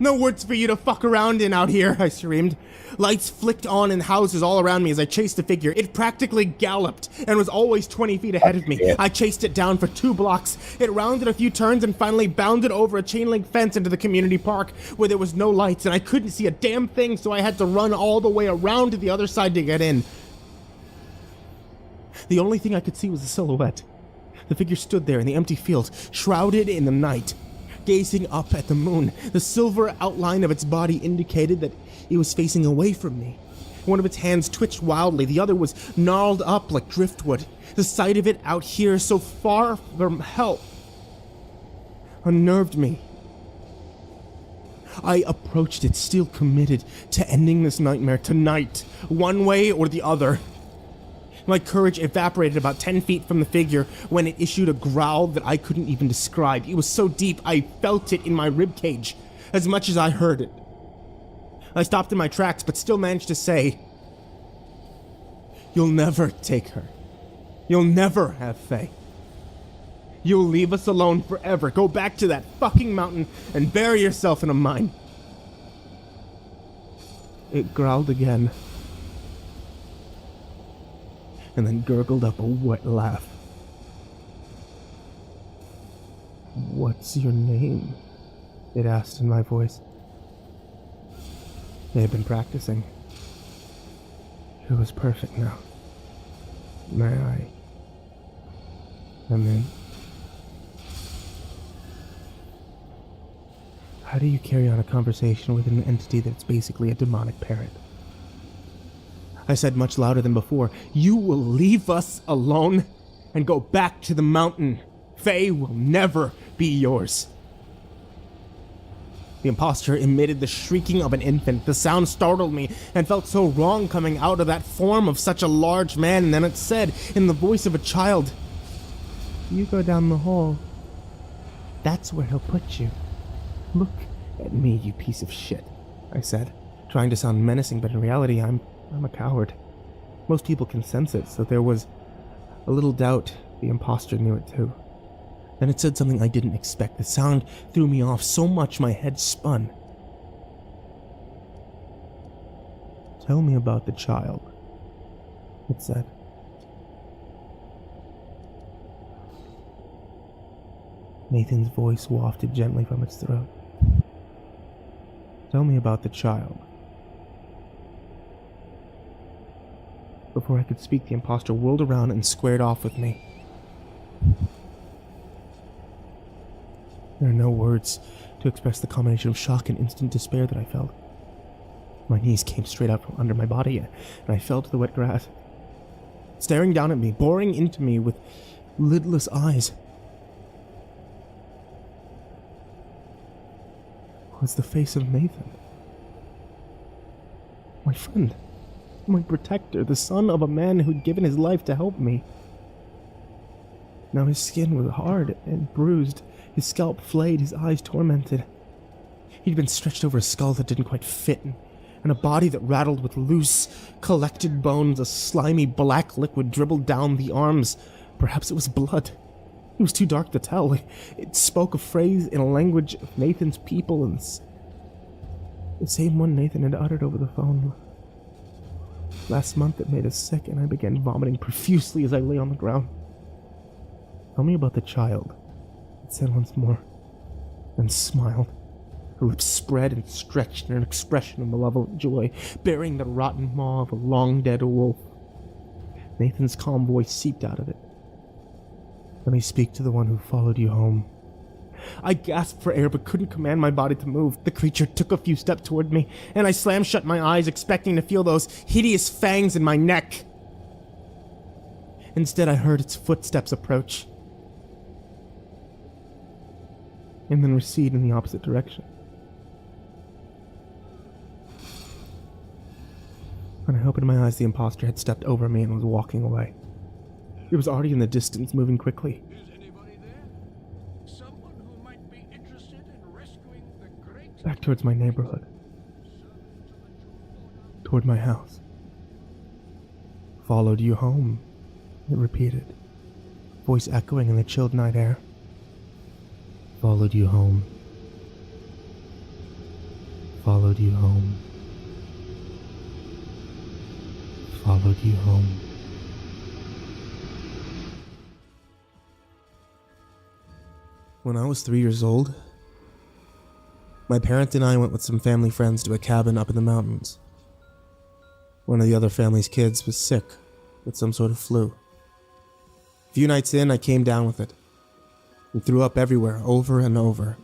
Speaker 3: "No woods for you to fuck around in out here," I screamed. Lights flicked on in houses all around me as I chased the figure. It practically galloped and was always 20 feet ahead of me. I chased it down for 2 blocks. It rounded a few turns and finally bounded over a chain link fence into the community park where there was no lights and I couldn't see a damn thing, so I had to run all the way around to the other side to get in. The only thing I could see was a silhouette. The figure stood there in the empty field, shrouded in the night, gazing up at the moon. The silver outline of its body indicated that it was facing away from me. One of its hands twitched wildly, the other was gnarled up like driftwood. The sight of it out here, so far from help, unnerved me. I approached it, still committed to ending this nightmare tonight, one way or the other. My courage evaporated about 10 feet from the figure when it issued a growl that I couldn't even describe. It was so deep I felt it in my ribcage as much as I heard it. I stopped in my tracks, but still managed to say, "You'll never take her. You'll never have Faye. You'll leave us alone forever. Go back to that fucking mountain and bury yourself in a mine." It growled again, and then gurgled up a wet laugh. "What's your name?" it asked in my voice. They had been practicing. It was perfect now. May I come in? How do you carry on a conversation with an entity that's basically a demonic parrot? I said much louder than before, "You will leave us alone and go back to the mountain. Faye will never be yours." The imposter emitted the shrieking of an infant. The sound startled me and felt so wrong coming out of that form of such a large man, and then it said, in the voice of a child, "You go down the hall. That's where he'll put you. Look at me, you piece of shit," I said, trying to sound menacing, but in reality, I'm a coward. Most people can sense it, so there was a little doubt the imposter knew it too. Then it said something I didn't expect. The sound threw me off so much my head spun. "Tell me about the child," it said. Nathan's voice wafted gently from its throat. "Tell me about the child." Before I could speak, the imposter whirled around and squared off with me. There are no words to express the combination of shock and instant despair that I felt. My knees came straight out from under my body, and I fell to the wet grass. Staring down at me, boring into me with lidless eyes, was the face of Nathan. My friend, my protector, the son of a man who'd given his life to help me. Now his skin was hard and bruised, his scalp flayed, his eyes tormented. He'd been stretched over a skull that didn't quite fit, and a body that rattled with loose, collected bones. A slimy black liquid dribbled down the arms. Perhaps it was blood. It was too dark to tell. It spoke a phrase in a language of Nathan's people, and the same one Nathan had uttered over the phone. Last month it made us sick, and I began vomiting profusely as I lay on the ground. "Tell me about the child," it said once more, then smiled. Her lips spread and stretched in an expression of malevolent joy, bearing the rotten maw of a long-dead wolf. Nathan's calm voice seeped out of it. "Let me speak to the one who followed you home." I gasped for air but couldn't command my body to move. The creature took a few steps toward me, and I slammed shut my eyes, expecting to feel those hideous fangs in my neck. Instead, I heard its footsteps approach, and then recede in the opposite direction. When I opened my eyes, the imposter had stepped over me and was walking away. It was already in the distance, moving quickly. Back towards my neighborhood. Toward my house. "Followed you home," it repeated, voice echoing in the chilled night air. "Followed you home. Followed you home. Followed you home." When I was 3 years old, my parents and I went with some family friends to a cabin up in the mountains. One of the other family's kids was sick with some sort of flu. A few nights in, I came down with it and threw up everywhere, over and over.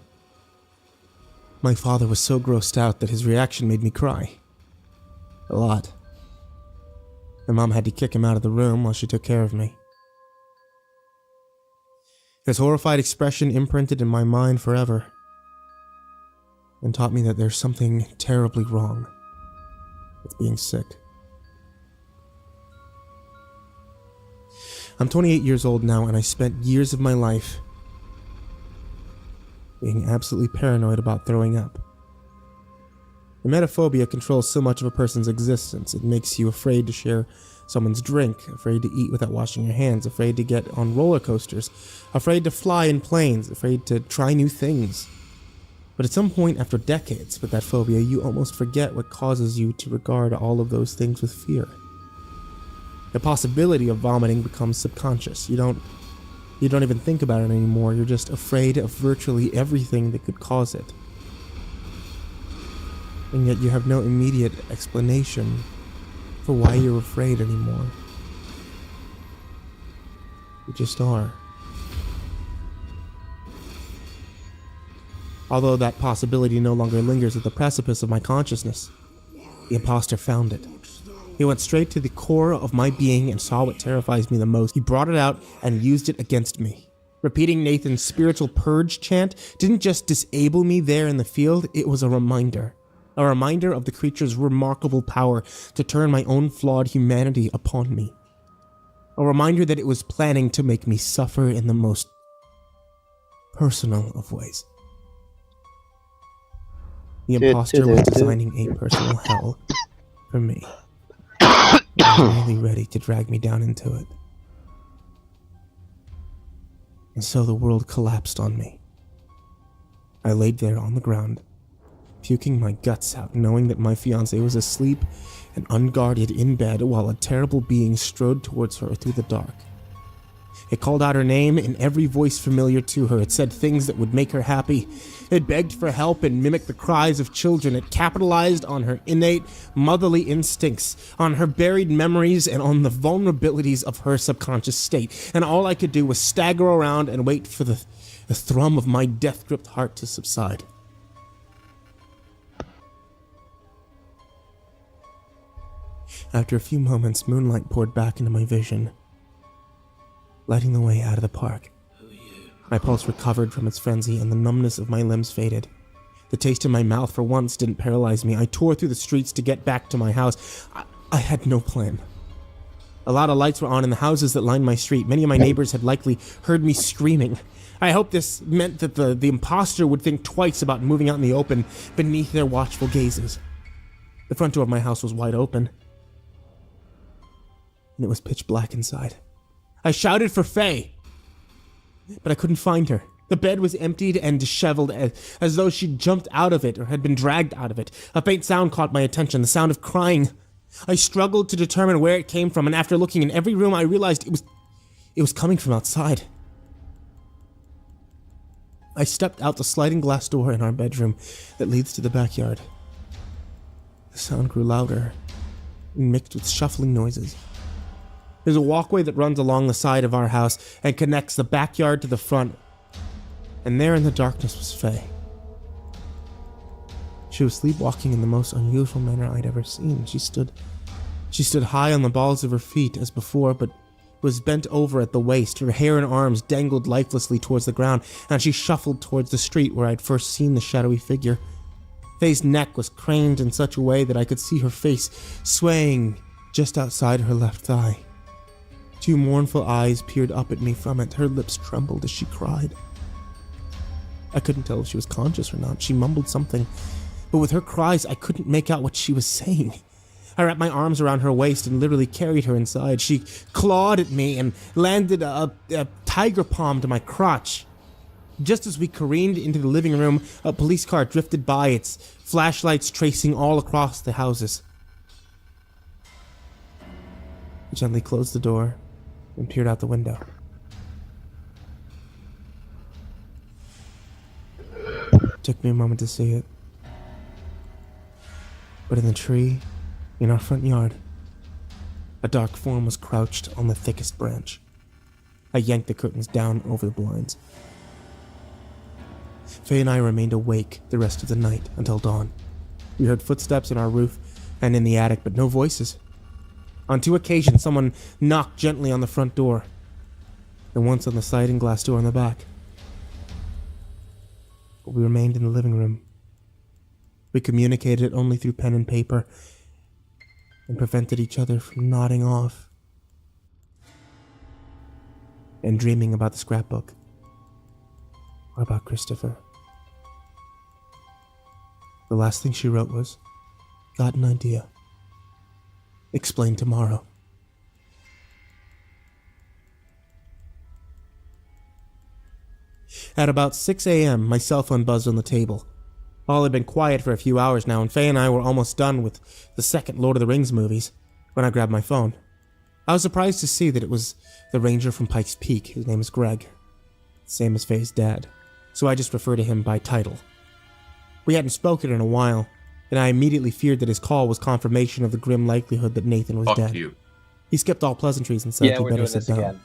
Speaker 3: My father was so grossed out that his reaction made me cry. A lot. My mom had to kick him out of the room while she took care of me. His horrified expression imprinted in my mind forever, and taught me that there's something terribly wrong with being sick. I'm 28 years old now, and I spent years of my life being absolutely paranoid about throwing up. Emetophobia controls so much of a person's existence. It makes you afraid to share someone's drink, afraid to eat without washing your hands, afraid to get on roller coasters, afraid to fly in planes, afraid to try new things. But at some point after decades with that phobia, you almost forget what causes you to regard all of those things with fear. The possibility of vomiting becomes subconscious. You don't even think about it anymore. You're just afraid of virtually everything that could cause it. And yet you have no immediate explanation for why you're afraid anymore. You just are. Although that possibility no longer lingers at the precipice of my consciousness, the imposter found it. He went straight to the core of my being and saw what terrifies me the most. He brought it out and used it against me. Repeating Nathan's spiritual purge chant didn't just disable me there in the field, it was a reminder of the creature's remarkable power to turn my own flawed humanity upon me. A reminder that it was planning to make me suffer in the most personal of ways. The imposter was designing a personal hell for me. He was really ready to drag me down into it. And so the world collapsed on me. I laid there on the ground, puking my guts out, knowing that my fiancée was asleep and unguarded in bed while a terrible being strode towards her through the dark. It called out her name in every voice familiar to her. It said things that would make her happy. It begged for help and mimicked the cries of children. It capitalized on her innate motherly instincts, on her buried memories, and on the vulnerabilities of her subconscious state. And all I could do was stagger around and wait for the thrum of my death-gripped heart to subside. After a few moments, moonlight poured back into my vision, lighting the way out of the park. My pulse recovered from its frenzy and the numbness of my limbs faded. The taste in my mouth for once didn't paralyze me. I tore through the streets to get back to my house. I had no plan. A lot of lights were on in the houses that lined my street. Many of my neighbors had likely heard me screaming. I hoped this meant that the imposter would think twice about moving out in the open beneath their watchful gazes. The front door of my house was wide open, and it was pitch black inside. I shouted for Faye, but I couldn't find her. The bed was emptied and disheveled, as though she'd jumped out of it or had been dragged out of it. A faint sound caught my attention, the sound of crying. I struggled to determine where it came from, and after looking in every room, I realized it was coming from outside. I stepped out the sliding glass door in our bedroom that leads to the backyard. The sound grew louder and mixed with shuffling noises. There's a walkway that runs along the side of our house and connects the backyard to the front. And there in the darkness was Faye. She was sleepwalking in the most unusual manner I'd ever seen. She stood high on the balls of her feet as before, but was bent over at the waist. Her hair and arms dangled lifelessly towards the ground, and she shuffled towards the street where I'd first seen the shadowy figure. Faye's neck was craned in such a way that I could see her face swaying just outside her left thigh. Two mournful eyes peered up at me from it. Her lips trembled as she cried. I couldn't tell if she was conscious or not. She mumbled something, but with her cries, I couldn't make out what she was saying. I wrapped my arms around her waist and literally carried her inside. She clawed at me and landed a tiger palm to my crotch. Just as we careened into the living room, a police car drifted by, its flashlights tracing all across the houses. I gently closed the door and peered out the window. It took me a moment to see it. But in the tree, in our front yard, a dark form was crouched on the thickest branch. I yanked the curtains down over the blinds. Faye and I remained awake the rest of the night until dawn. We heard footsteps in our roof and in the attic, but no voices. On 2 occasions, someone knocked gently on the front door, and once on the sliding glass door in the back. But we remained in the living room. We communicated only through pen and paper, and prevented each other from nodding off and dreaming about the scrapbook or about Christopher. The last thing she wrote was, "Got an idea. Explain tomorrow." At about 6 a.m., my cell phone buzzed on the table. All had been quiet for a few hours now, and Faye and I were almost done with the second Lord of the Rings movies when I grabbed my phone. I was surprised to see that it was the ranger from Pikes Peak. His name is Greg, same as Faye's dad, so I just refer to him by title. We hadn't spoken in a while, and I immediately feared that his call was confirmation of the grim likelihood that Nathan was dead.
Speaker 9: You.
Speaker 3: He skipped all pleasantries and said he'd better sit down.
Speaker 1: Again.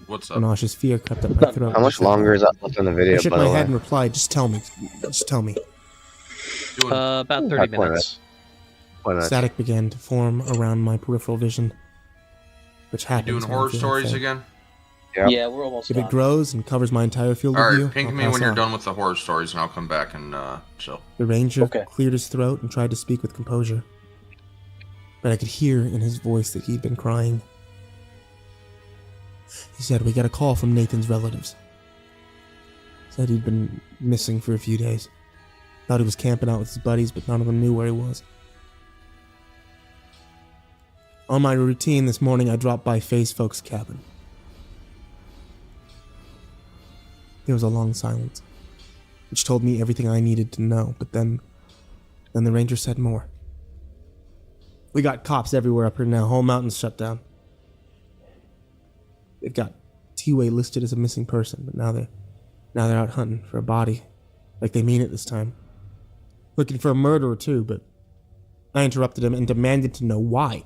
Speaker 9: What's up?
Speaker 3: A nauseous fear crept up my throat.
Speaker 2: How much longer is that left in the video,
Speaker 3: I shook
Speaker 2: by
Speaker 3: my
Speaker 2: the way?
Speaker 3: head and replied, "Just tell me. Just tell me."
Speaker 1: About 30 minutes.
Speaker 3: Static began to form around my peripheral vision, which happens.
Speaker 9: You doing horror stories
Speaker 3: Faye.
Speaker 9: again?
Speaker 2: Yep.
Speaker 1: Yeah, we're almost
Speaker 3: If
Speaker 1: done.
Speaker 3: it grows and covers my entire field of view,
Speaker 9: Alright, ping
Speaker 3: I'll
Speaker 9: me
Speaker 3: pass
Speaker 9: when you're
Speaker 3: on.
Speaker 9: done with the horror stories and I'll come back and chill.
Speaker 3: The ranger
Speaker 1: Okay.
Speaker 3: cleared his throat and tried to speak with composure, but I could hear in his voice that he'd been crying. He said, "We got a call from Nathan's relatives. Said he'd been missing for a few days. Thought he was camping out with his buddies, but none of them knew where he was." On my routine this morning, I dropped by Faye's folks' cabin. There was a long silence, which told me everything I needed to know, but then the ranger said more. "We got cops everywhere up here now. Whole mountain's shut down. They've got T-Way listed as a missing person, but now they're out hunting for a body. Like they mean it this time. Looking for a murderer too, but..." I interrupted him and demanded to know why.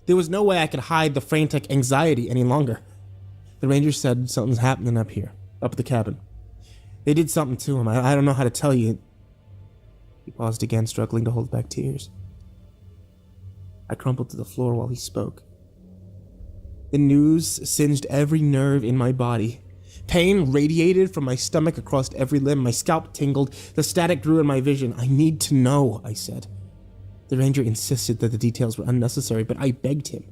Speaker 3: There was no way I could hide the frantic anxiety any longer. The ranger said something's happening up here, up at the cabin. They did something to him. I don't know how to tell you. He paused again, struggling to hold back tears. I crumpled to the floor while he spoke. The news singed every nerve in my body. Pain radiated from my stomach across every limb. My scalp tingled. The static grew in my vision. "I need to know," I said. The ranger insisted that the details were unnecessary, but I begged him.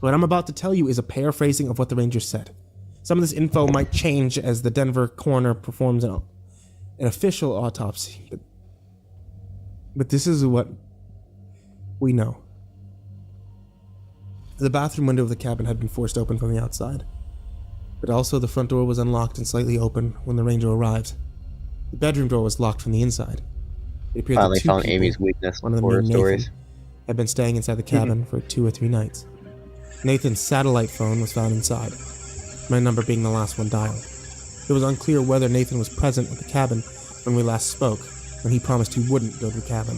Speaker 3: What I'm about to tell you is a paraphrasing of what the Rangers said. Some of this info might change as the Denver coroner performs an official autopsy, but this is what we know. The bathroom window of the cabin had been forced open from the outside, but also the front door was unlocked and slightly open when the Ranger arrived. The bedroom door was locked from the inside. It appeared
Speaker 2: Finally
Speaker 3: that two
Speaker 2: found
Speaker 3: people,
Speaker 2: Amy's weakness.
Speaker 3: one of them
Speaker 2: Horror
Speaker 3: named
Speaker 2: stories.
Speaker 3: Nathan, had been staying inside the cabin for 2 or 3 nights. Nathan's satellite phone was found inside, my number being the last one dialed. It was unclear whether Nathan was present at the cabin when we last spoke, when he promised he wouldn't go to the cabin.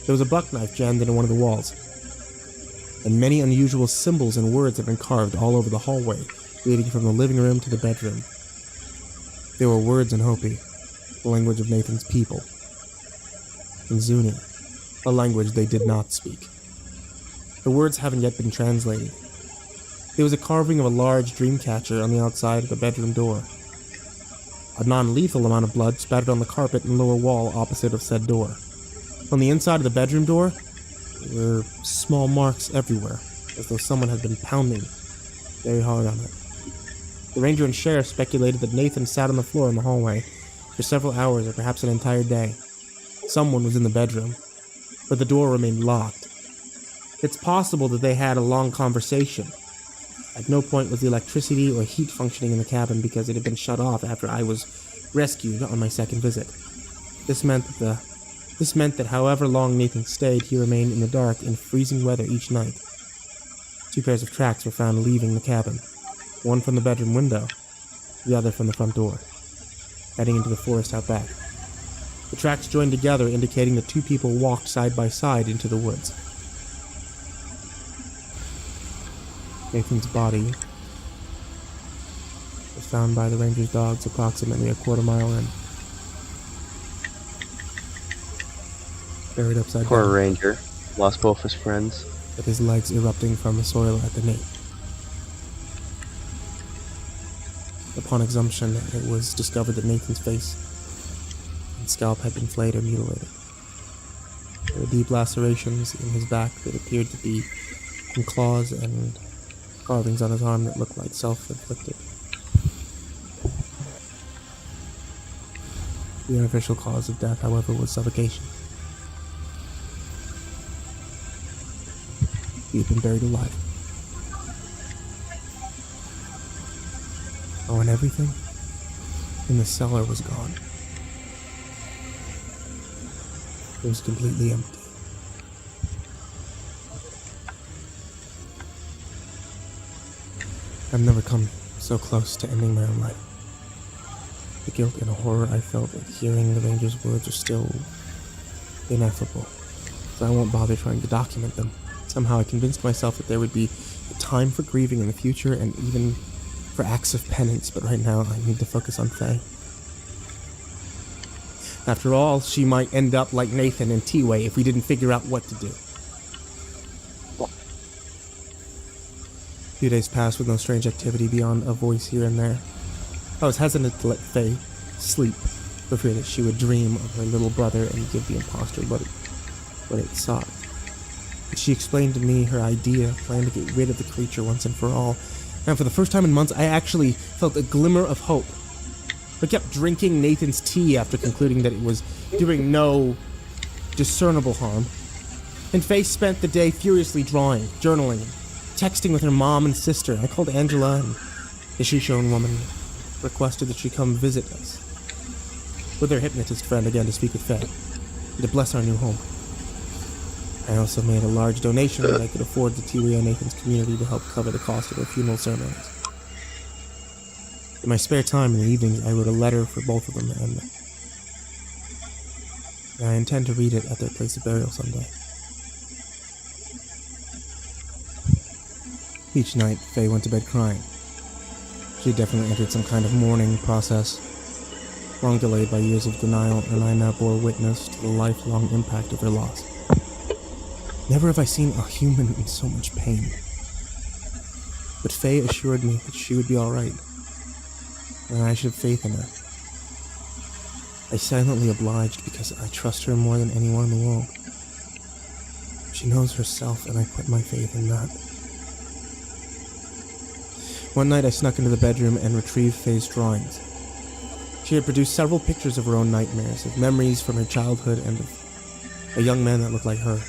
Speaker 3: There was a buck knife jammed into one of the walls, and many unusual symbols and words had been carved all over the hallway, leading from the living room to the bedroom. There were words in Hopi, the language of Nathan's people, in Zuni, a language they did not speak. The words haven't yet been translated. There was a carving of a large dream catcher on the outside of the bedroom door. A non-lethal amount of blood spattered on the carpet and lower wall opposite of said door. On the inside of the bedroom door, there were small marks everywhere, as though someone had been pounding very hard on it. The ranger and sheriff speculated that Nathan sat on the floor in the hallway for several hours or perhaps an entire day. Someone was in the bedroom, but the door remained locked. It's possible that they had a long conversation. At no point was the electricity or heat functioning in the cabin because it had been shut off after I was rescued on my second visit. This meant that however long Nathan stayed, he remained in the dark in freezing weather each night. 2 pairs of tracks were found leaving the cabin, one from the bedroom window, the other from the front door, heading into the forest out back. The tracks joined together, indicating that 2 people walked side by side into the woods. Nathan's body was found by the ranger's dogs approximately a quarter mile in. Buried upside
Speaker 2: Poor
Speaker 3: down,
Speaker 2: Ranger. Lost both his friends.
Speaker 3: with his legs erupting from the soil at the nape. Upon exhumption, it was discovered that Nathan's face and scalp had been flayed or mutilated. There were deep lacerations in his back that appeared to be from claws and carvings on his arm that looked like self-inflicted. The unofficial cause of death, however, was suffocation. He had been buried alive. Oh, and everything in the cellar was gone. It was completely empty. I've never come so close to ending my own life. The guilt and horror I felt at hearing the ranger's words are still ineffable, so I won't bother trying to document them. Somehow I convinced myself that there would be a time for grieving in the future and even for acts of penance, but right now I need to focus on Faye. After all, she might end up like Nathan and T-Way if we didn't figure out what to do. A few days passed with no strange activity beyond a voice here and there. I was hesitant to let Faye sleep, for fear that she would dream of her little brother and give the imposter what it sought. But she explained to me her idea, plan to get rid of the creature once and for all. And for the first time in months, I actually felt a glimmer of hope. I kept drinking Nathan's tea after concluding that it was doing no discernible harm. And Faye spent the day furiously drawing, journaling, texting with her mom and sister. I called Angela, and the Shoshone woman requested that she come visit us with her hypnotist friend again to speak with Faye and to bless our new home. I also made a large donation that I could afford to T-Way and Nathan's community to help cover the cost of their funeral ceremonies. In my spare time in the evenings, I wrote a letter for both of them, and I intend to read it at their place of burial someday. Each night, Faye went to bed crying. She definitely entered some kind of mourning process, long delayed by years of denial, and I now bore witness to the lifelong impact of her loss. Never have I seen a human in so much pain. But Faye assured me that she would be alright, and I should have faith in her. I silently obliged because I trust her more than anyone in the world. She knows herself, and I put my faith in that. One night I snuck into the bedroom and retrieved Faye's drawings. She had produced several pictures of her own nightmares, of memories from her childhood, and of a young man that looked like her.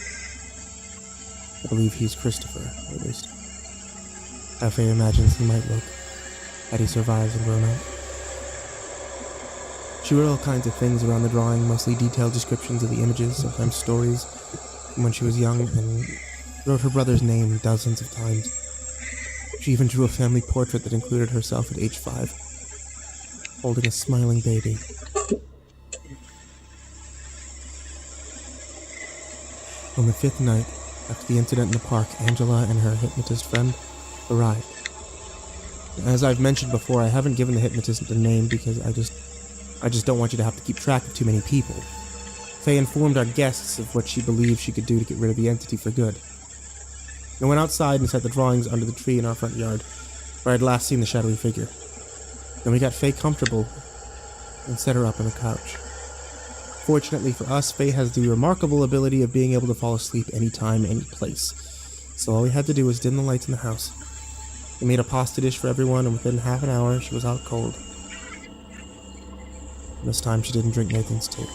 Speaker 3: I believe he's Christopher, at least. How Faye imagines he might look, had he survived and grown up. She wrote all kinds of things around the drawing, mostly detailed descriptions of the images, sometimes stories from when she was young, and wrote her brother's name dozens of times. She even drew a family portrait that included herself at age 5, holding a smiling baby. On the 5th night, after the incident in the park, Angela and her hypnotist friend arrived. As I've mentioned before, I haven't given the hypnotist a name because I just don't want you to have to keep track of too many people. Faye informed our guests of what she believed she could do to get rid of the entity for good. I went outside and set the drawings under the tree in our front yard, where I'd last seen the shadowy figure. Then we got Faye comfortable and set her up on the couch. Fortunately for us, Faye has the remarkable ability of being able to fall asleep anytime, any place. So all we had to do was dim the lights in the house. We made a pasta dish for everyone, and within half an hour, she was out cold. This time she didn't drink Nathan's tea.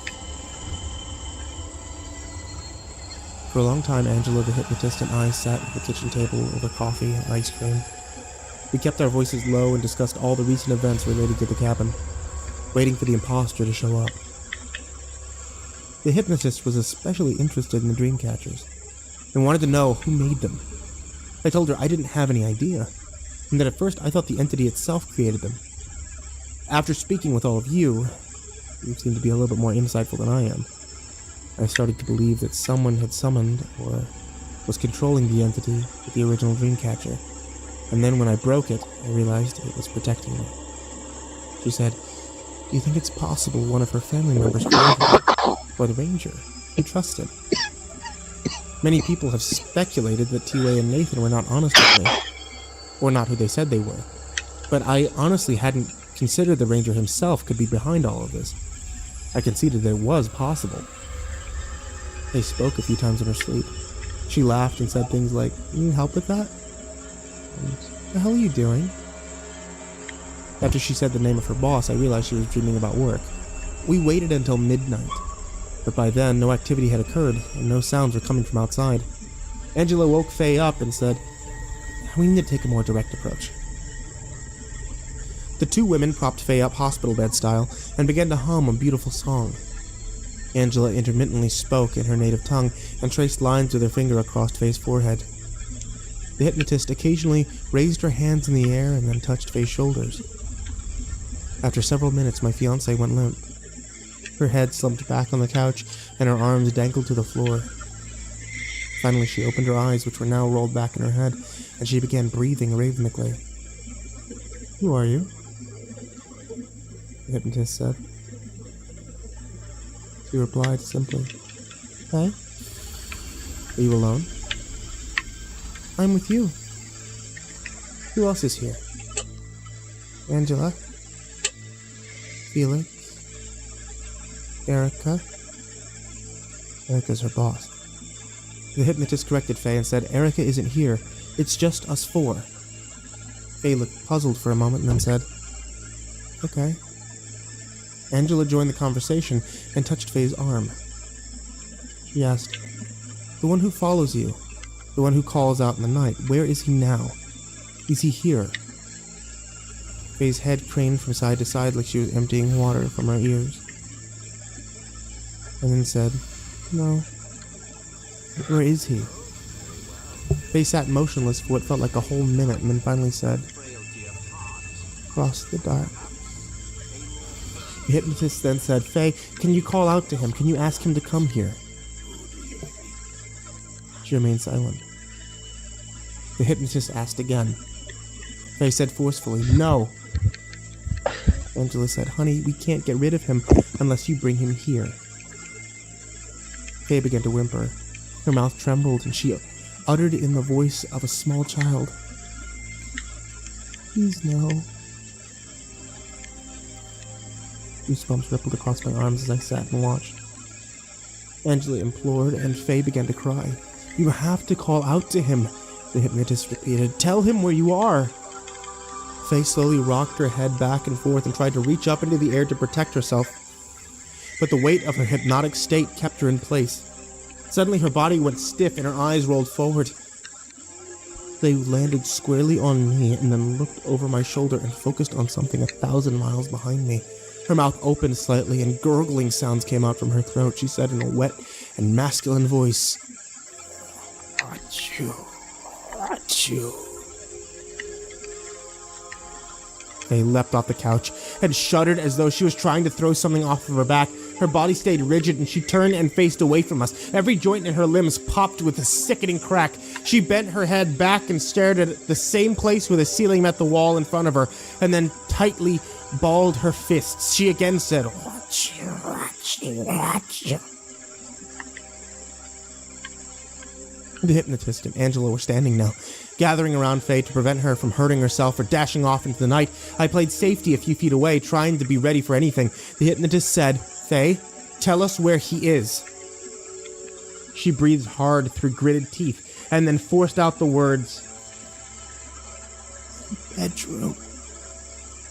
Speaker 3: For a long time, Angela the hypnotist and I sat at the kitchen table over coffee and ice cream. We kept our voices low and discussed all the recent events related to the cabin, waiting for the imposter to show up. The hypnotist was especially interested in the dream catchers, and wanted to know who made them. I told her I didn't have any idea, and that at first I thought the entity itself created them. After speaking with all of you seem to be a little bit more insightful than I am, I started to believe that someone had summoned or was controlling the entity with the original Dreamcatcher, and then when I broke it, I realized it was protecting me. She said, "Do you think it's possible one of her family members created it? Or the Ranger? Who trusted? Many people have speculated that T-Way and Nathan were not honest with me, or not who they said they were, but I honestly hadn't considered the Ranger himself could be behind all of this. I conceded that it was possible." They spoke a few times in her sleep. She laughed and said things like, "You need help with that? And, what the hell are you doing?" After she said the name of her boss, I realized she was dreaming about work. We waited until midnight, but by then no activity had occurred and no sounds were coming from outside. Angela woke Faye up and said, "We need to take a more direct approach." The two women propped Faye up hospital bed style and began to hum a beautiful song. Angela intermittently spoke in her native tongue and traced lines with her finger across Faye's forehead. The hypnotist occasionally raised her hands in the air and then touched Faye's shoulders. After several minutes, my fiancée went limp. Her head slumped back on the couch and her arms dangled to the floor. Finally, she opened her eyes, which were now rolled back in her head, and she began breathing rhythmically. "Who are you?" the hypnotist said. She replied simply, "Hey? Are you alone?" "I'm with you. Who else is here?" "Angela, Felix, Erica." Erica's her boss. The hypnotist corrected Faye and said, "Erica isn't here. It's just us four." Faye looked puzzled for a moment and then said, "Okay." Angela joined the conversation and touched Faye's arm. She asked, "The one who follows you, the one who calls out in the night, where is he now? Is he here?" Faye's head craned from side to side like she was emptying water from her ears, and then said, "No. Where is he?" Faye sat motionless for what felt like a whole minute and then finally said, "Across the dark." The hypnotist then said, "Faye, can you call out to him? Can you ask him to come here?" She remained silent. The hypnotist asked again. Faye said forcefully, "No." Angela said, "Honey, we can't get rid of him unless you bring him here." Faye began to whimper. Her mouth trembled, and she uttered in the voice of a small child, "Please no." Goosebumps rippled across my arms as I sat and watched. Angela implored, and Faye began to cry. "You have to call out to him," the hypnotist repeated. "Tell him where you are." Faye slowly rocked her head back and forth and tried to reach up into the air to protect herself, but the weight of her hypnotic state kept her in place. Suddenly her body went stiff and her eyes rolled forward. They landed squarely on me and then looked over my shoulder and focused on something 1,000 miles behind me. Her mouth opened slightly and gurgling sounds came out from her throat. She said in a wet and masculine voice, "Achoo, achoo." Faye leapt off the couch and shuddered as though she was trying to throw something off of her back. Her body stayed rigid and she turned and faced away from us. Every joint in her limbs popped with a sickening crack. She bent her head back and stared at the same place where the ceiling met the wall in front of her, and then tightly balled her fists. She again said, "Achoo, achoo, achoo." The hypnotist and Angela were standing now, gathering around Faye to prevent her from hurting herself or dashing off into the night. I played safety a few feet away, trying to be ready for anything. The hypnotist said, "Faye, tell us where he is." She breathed hard through gritted teeth and then forced out the words, "Bedroom."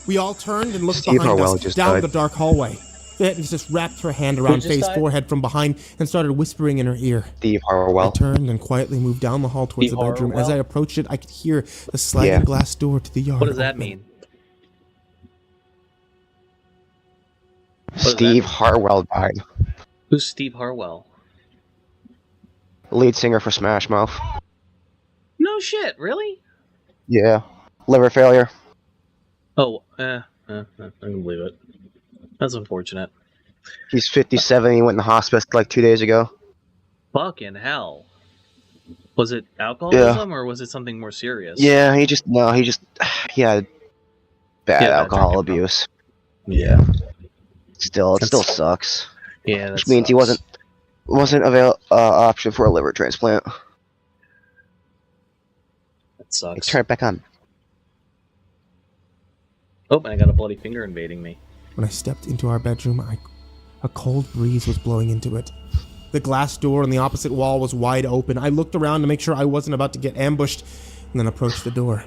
Speaker 3: We all turned and looked
Speaker 2: Steve
Speaker 3: behind
Speaker 2: Harwell
Speaker 3: us
Speaker 2: just
Speaker 3: down
Speaker 2: died.
Speaker 3: the dark hallway. The hypnotist wrapped her hand around
Speaker 1: just
Speaker 3: Faye's
Speaker 1: died?
Speaker 3: forehead from behind and started whispering in her ear.
Speaker 2: Steve
Speaker 3: I
Speaker 2: Harwell.
Speaker 3: turned and quietly moved down the hall towards
Speaker 1: Steve
Speaker 3: the bedroom. As
Speaker 1: Harwell?
Speaker 3: I approached it, I could hear the sliding
Speaker 2: Yeah.
Speaker 3: glass door to the yard.
Speaker 1: What does that
Speaker 3: open.
Speaker 1: mean?
Speaker 2: Steve Harwell died.
Speaker 1: Who's Steve Harwell?
Speaker 2: Lead singer for Smash Mouth.
Speaker 1: No shit, really?
Speaker 2: Yeah. Liver failure.
Speaker 1: Oh, I can believe it. That's unfortunate.
Speaker 2: He's 57. He went in the hospice like 2 days ago.
Speaker 1: Fucking hell. Was it alcoholism or was it something more serious?
Speaker 2: Yeah, he had bad
Speaker 1: Yeah,
Speaker 2: alcohol
Speaker 1: drinking
Speaker 2: abuse.
Speaker 1: Yeah.
Speaker 2: It still
Speaker 1: That's-
Speaker 2: sucks.
Speaker 1: Yeah, that
Speaker 2: Which means he
Speaker 1: sucks.
Speaker 2: wasn't option for a liver transplant.
Speaker 1: That sucks.
Speaker 2: Turn it back on.
Speaker 1: Oh, and I got a bloody finger invading me.
Speaker 3: When I stepped into our bedroom, a cold breeze was blowing into it. The glass door on the opposite wall was wide open. I looked around to make sure I wasn't about to get ambushed, and then approached the door.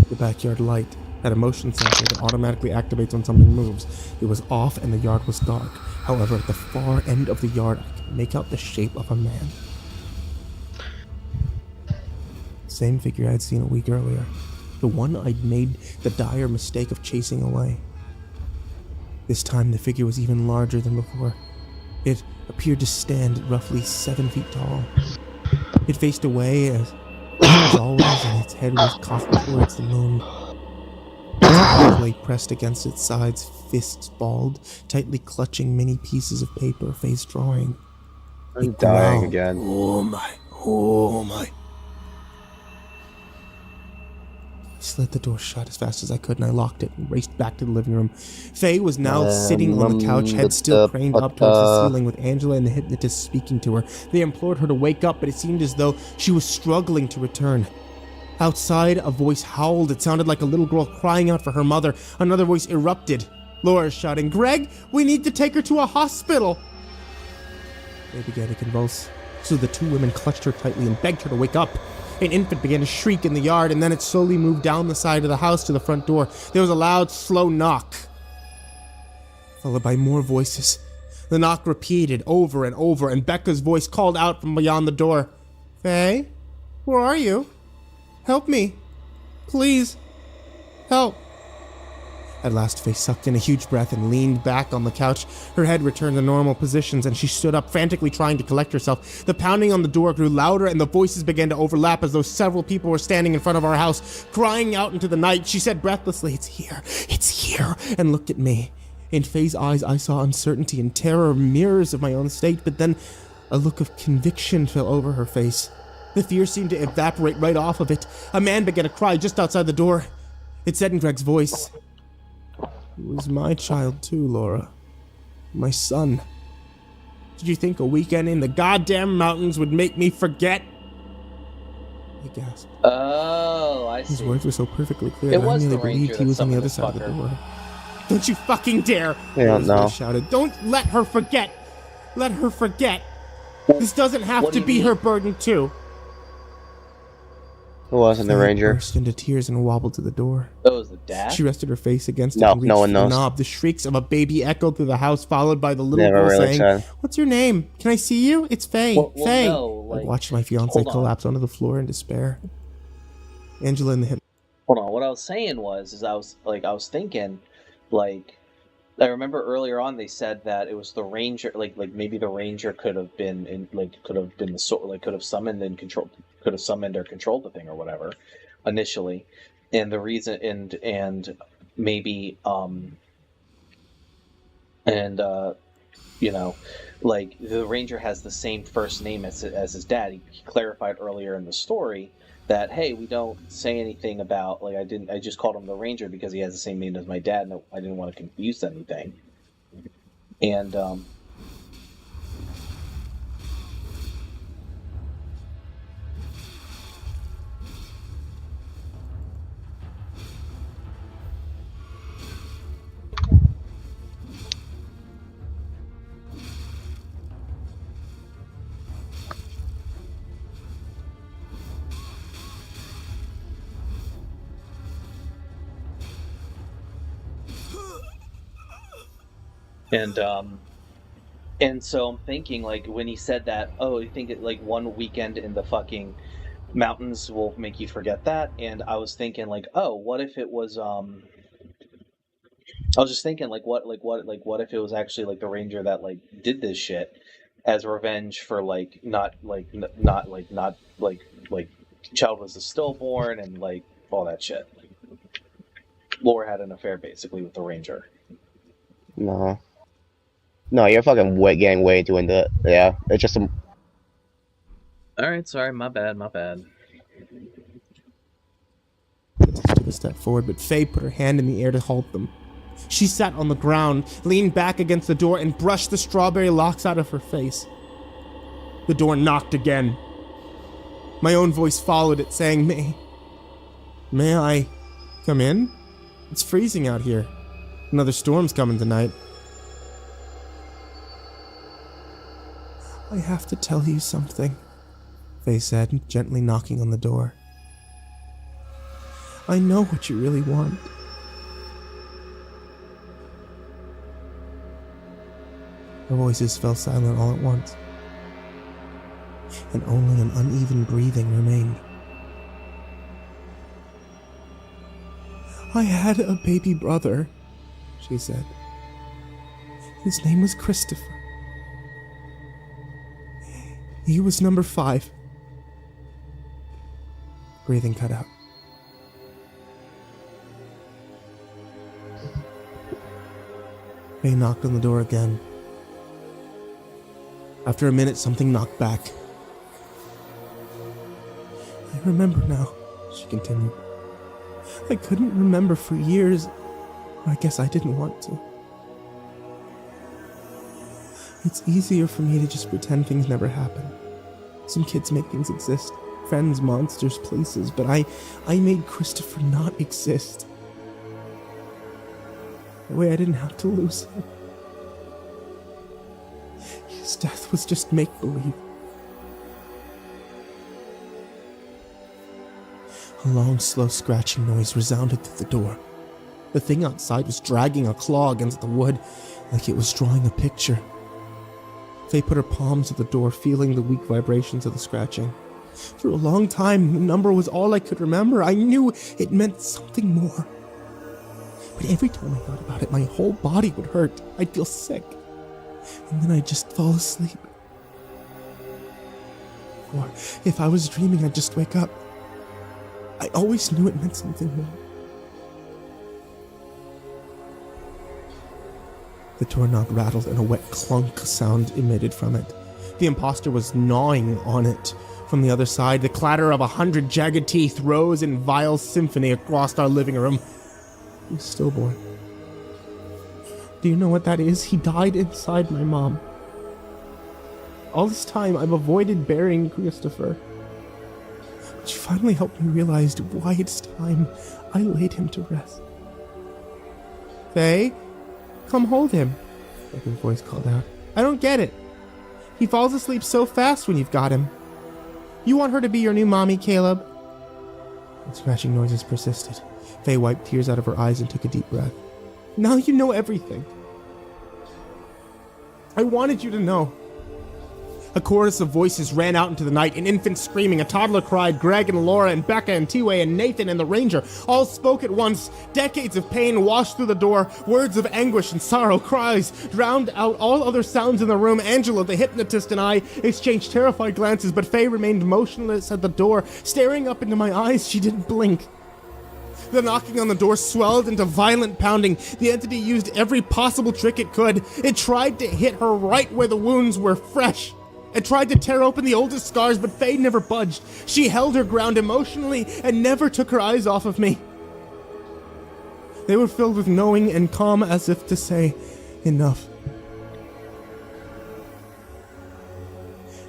Speaker 3: The backyard light had a motion sensor that automatically activates when something moves. It was off and the yard was dark. However, at the far end of the yard, I could make out the shape of a man. Same figure I'd seen a week earlier. The one I'd made the dire mistake of chasing away. This time the figure was even larger than before. It appeared to stand at roughly 7 feet tall. It faced away as always, and its head was cocked towards the moon. Its hands lay pressed against its sides, fists balled, tightly clutching many pieces of paper, face drawing.
Speaker 2: I'm
Speaker 3: It
Speaker 2: dying
Speaker 3: growled.
Speaker 2: again.
Speaker 3: Oh my. I slid the door shut as fast as I could and I locked it and raced back to the living room. Faye was now sitting on the couch, head still craned up towards the ceiling with Angela and the hypnotist speaking to her. They implored her to wake up, but it seemed as though she was struggling to return. Outside, a voice howled. It sounded like a little girl crying out for her mother. Another voice erupted. Laura shouting, "Greg, we need to take her to a hospital!" They began to convulse, so the two women clutched her tightly and begged her to wake up. An infant began to shriek in the yard, and then it slowly moved down the side of the house to the front door. There was a loud, slow knock, followed by more voices. The knock repeated over and over, and Becca's voice called out from beyond the door. "Faye, where are you? Help me. Please. Help." At last, Faye sucked in a huge breath and leaned back on the couch. Her head returned to normal positions, and she stood up, frantically trying to collect herself. The pounding on the door grew louder, and the voices began to overlap as though several people were standing in front of our house, crying out into the night. She said breathlessly, "It's here," and looked at me. In Faye's eyes, I saw uncertainty and terror, mirrors of my own state, but then a look of conviction fell over her face. The fear seemed to evaporate right off of it. A man began to cry just outside the door. It said in Greg's voice, "He was my child too, Laura. My son. Did you think a weekend in the goddamn mountains would make me forget?" I gasped.
Speaker 1: Oh, I
Speaker 3: His
Speaker 1: see.
Speaker 3: words were so perfectly clear
Speaker 1: It
Speaker 3: that I
Speaker 1: was
Speaker 3: nearly
Speaker 1: the ranger
Speaker 3: believed he
Speaker 1: that
Speaker 3: was on the
Speaker 1: summoned
Speaker 3: other
Speaker 1: this
Speaker 3: side of the
Speaker 1: fucker.
Speaker 3: door. "Don't you fucking dare!"
Speaker 2: I don't know.
Speaker 3: I shouted. "Don't let her forget! Let her forget! This doesn't have
Speaker 1: What do
Speaker 3: to
Speaker 1: you
Speaker 3: be
Speaker 1: mean?
Speaker 3: her burden too."
Speaker 2: Who wasn't the
Speaker 3: Faye
Speaker 2: ranger?
Speaker 3: burst into tears and wobbled to the door.
Speaker 1: Oh, it was the dad?
Speaker 3: She rested her face against it
Speaker 2: No,
Speaker 3: and reached
Speaker 2: no one
Speaker 3: for the
Speaker 2: knows.
Speaker 3: knob. The shrieks of a baby echoed through the house, followed by the little
Speaker 2: Never
Speaker 3: girl
Speaker 2: really
Speaker 3: saying,
Speaker 2: said.
Speaker 3: "What's your name? Can I see you? It's Faye.
Speaker 1: Well,
Speaker 3: Faye."
Speaker 1: no,
Speaker 3: I
Speaker 1: like,
Speaker 3: watched my fiance
Speaker 1: hold on.
Speaker 3: collapse onto the floor in despair. Angela and the
Speaker 1: Hold on. What I was saying was I was thinking, like, I remember earlier on they said that it was the ranger, like maybe the ranger could have been could have summoned and controlled, could have summoned or controlled the thing or whatever, initially, and the reason and maybe you know, like the ranger has the same first name as his dad. He clarified earlier in the story that, hey, we don't say anything about, like, I just called him the ranger because he has the same name as my dad, and I didn't want to confuse anything. And so I'm thinking, like, when he said that, oh, you think it, like, one weekend in the fucking mountains will make you forget that, and I was thinking, like, oh, what if it was I was just thinking, like, what if it was actually, like, the ranger that, like, did this shit as revenge for, like, not child was stillborn and, like, all that shit. Laura had an affair basically with the ranger.
Speaker 2: No. No, you're fucking getting way too into it. Yeah, it's just some.
Speaker 1: Alright, sorry, my bad.
Speaker 3: took a step forward, but Faye put her hand in the air to halt them. She sat on the ground, leaned back against the door, and brushed the strawberry locks out of her face. The door knocked again. My own voice followed it, saying, May I come in? It's freezing out here. Another storm's coming tonight. I have to tell you something, Faye said, gently knocking on the door. I know what you really want. Our voices fell silent all at once, and only an uneven breathing remained. I had a baby brother, she said. His name was Christopher. He was number 5. Breathing cut out. Faye knocked on the door again. After a minute, something knocked back. I remember now, she continued. I couldn't remember for years. I guess I didn't want to. It's easier for me to just pretend things never happened. Some kids make things exist. Friends, monsters, places. But I made Christopher not exist. That way I didn't have to lose him. His death was just make-believe. A long, slow scratching noise resounded through the door. The thing outside was dragging a claw against the wood, like it was drawing a picture. Faye put her palms to the door, feeling the weak vibrations of the scratching. For a long time, the number was all I could remember. I knew it meant something more. But every time I thought about it, my whole body would hurt. I'd feel sick. And then I'd just fall asleep. Or if I was dreaming, I'd just wake up. I always knew it meant something more. The doorknob rattled and a wet clunk sound emitted from it. The imposter was gnawing on it. From the other side, the clatter of 100 jagged teeth rose in vile symphony across our living room. He was stillborn. Do you know what that is? He died inside my mom. All this time, I've avoided burying Christopher. But you finally helped me realize why it's time I laid him to rest. Faye? Come hold him, a second voice called out. I don't get it. He falls asleep so fast when you've got him. You want her to be your new mommy, Caleb? The scratching noises persisted. Faye wiped tears out of her eyes and took a deep breath. Now you know everything. I wanted you to know. A chorus of voices ran out into the night, an infant screaming, a toddler cried, Greg and Laura and Becca and T-Way and Nathan and the Ranger all spoke at once. Decades of pain washed through the door, words of anguish and sorrow, cries drowned out all other sounds in the room. Angela, the hypnotist, and I exchanged terrified glances, but Faye remained motionless at the door, staring up into my eyes. She didn't blink. The knocking on the door swelled into violent pounding. The entity used every possible trick it could. It tried to hit her right where the wounds were fresh. It tried to tear open the oldest scars, but Faye never budged. She held her ground emotionally and never took her eyes off of me. They were filled with knowing and calm, as if to say, enough.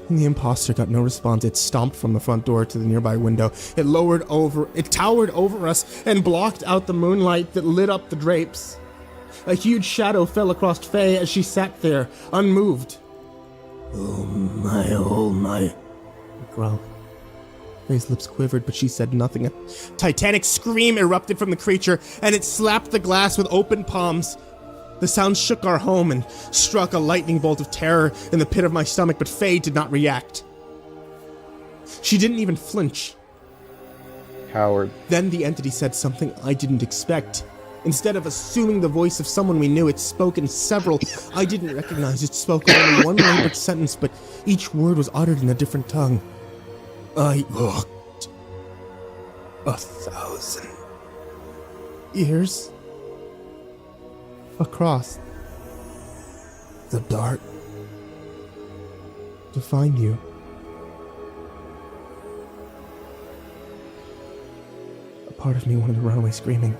Speaker 3: And the imposter got no response. It stomped from the front door to the nearby window. It towered over us and blocked out the moonlight that lit up the drapes. A huge shadow fell across Faye as she sat there, unmoved. Oh my, I growled. Faye's lips quivered, but she said nothing. A titanic scream erupted from the creature, and it slapped the glass with open palms. The sound shook our home and struck a lightning bolt of terror in the pit of my stomach, but Faye did not react. She didn't even flinch.
Speaker 2: Coward.
Speaker 3: Then the entity said something I didn't expect. Instead of assuming the voice of someone we knew, it spoke in several I didn't recognize. It spoke in only one labored sentence, but each word was uttered in a different tongue. I walked 1,000 years across the dark to find you. A part of me wanted to run away screaming.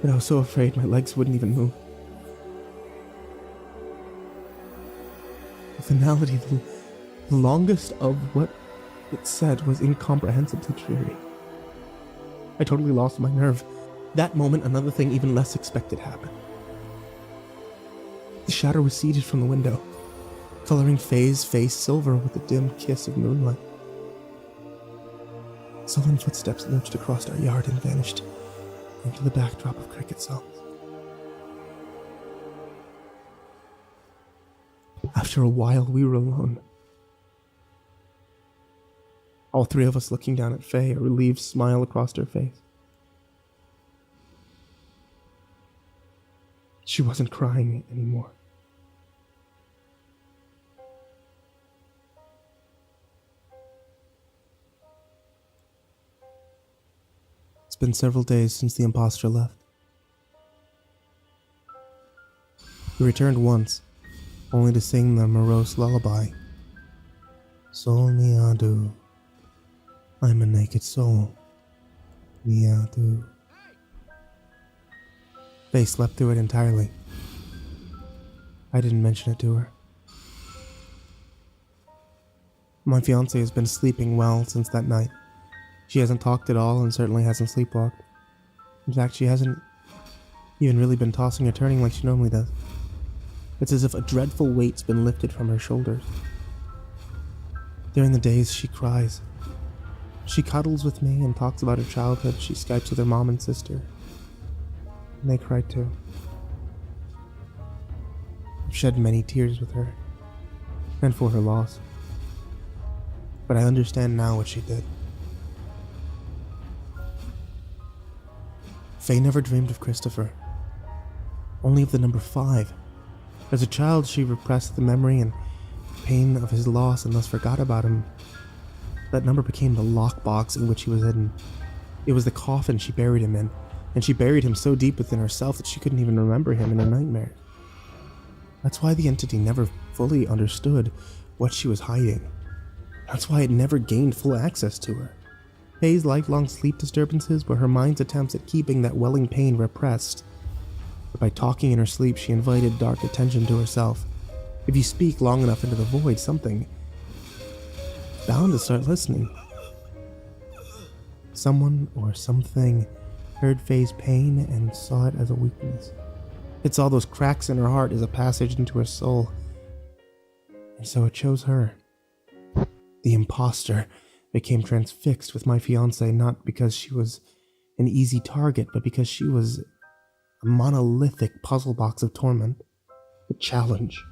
Speaker 3: But I was so afraid my legs wouldn't even move. The finality, the longest of what it said, was incomprehensibly dreary. I totally lost my nerve. That moment, another thing even less expected happened. The shadow receded from the window, coloring Faye's face silver with a dim kiss of moonlight. Sullen footsteps lurched across our yard and vanished into the backdrop of cricket songs. After a while, we were alone. All three of us looking down at Faye, a relieved smile across her face. She wasn't crying anymore. It's been several days since the imposter left. He returned once, only to sing the morose lullaby. Sol mi adu, I'm a naked soul. Mi adu. Faye slept through it entirely. I didn't mention it to her. My fiancée has been sleeping well since that night. She hasn't talked at all and certainly hasn't sleepwalked. In fact, she hasn't even really been tossing or turning like she normally does. It's as if a dreadful weight's been lifted from her shoulders. During the days, she cries. She cuddles with me and talks about her childhood. She Skypes with her mom and sister. And they cry too. I've shed many tears with her, and for her loss. But I understand now what she did. Faye never dreamed of Christopher, only of the number 5. As a child, she repressed the memory and pain of his loss and thus forgot about him. That number became the lockbox in which he was hidden. It was the coffin she buried him in, and she buried him so deep within herself that she couldn't even remember him in her nightmares. That's why the entity never fully understood what she was hiding. That's why it never gained full access to her. Faye's lifelong sleep disturbances were her mind's attempts at keeping that welling pain repressed. But by talking in her sleep, she invited dark attention to herself. If you speak long enough into the void, something is bound to start listening. Someone or something heard Faye's pain and saw it as a weakness. It saw those cracks in her heart as a passage into her soul. And so it chose her. The imposter became transfixed with my fiancée not because she was an easy target, but because she was a monolithic puzzle box of torment, a challenge,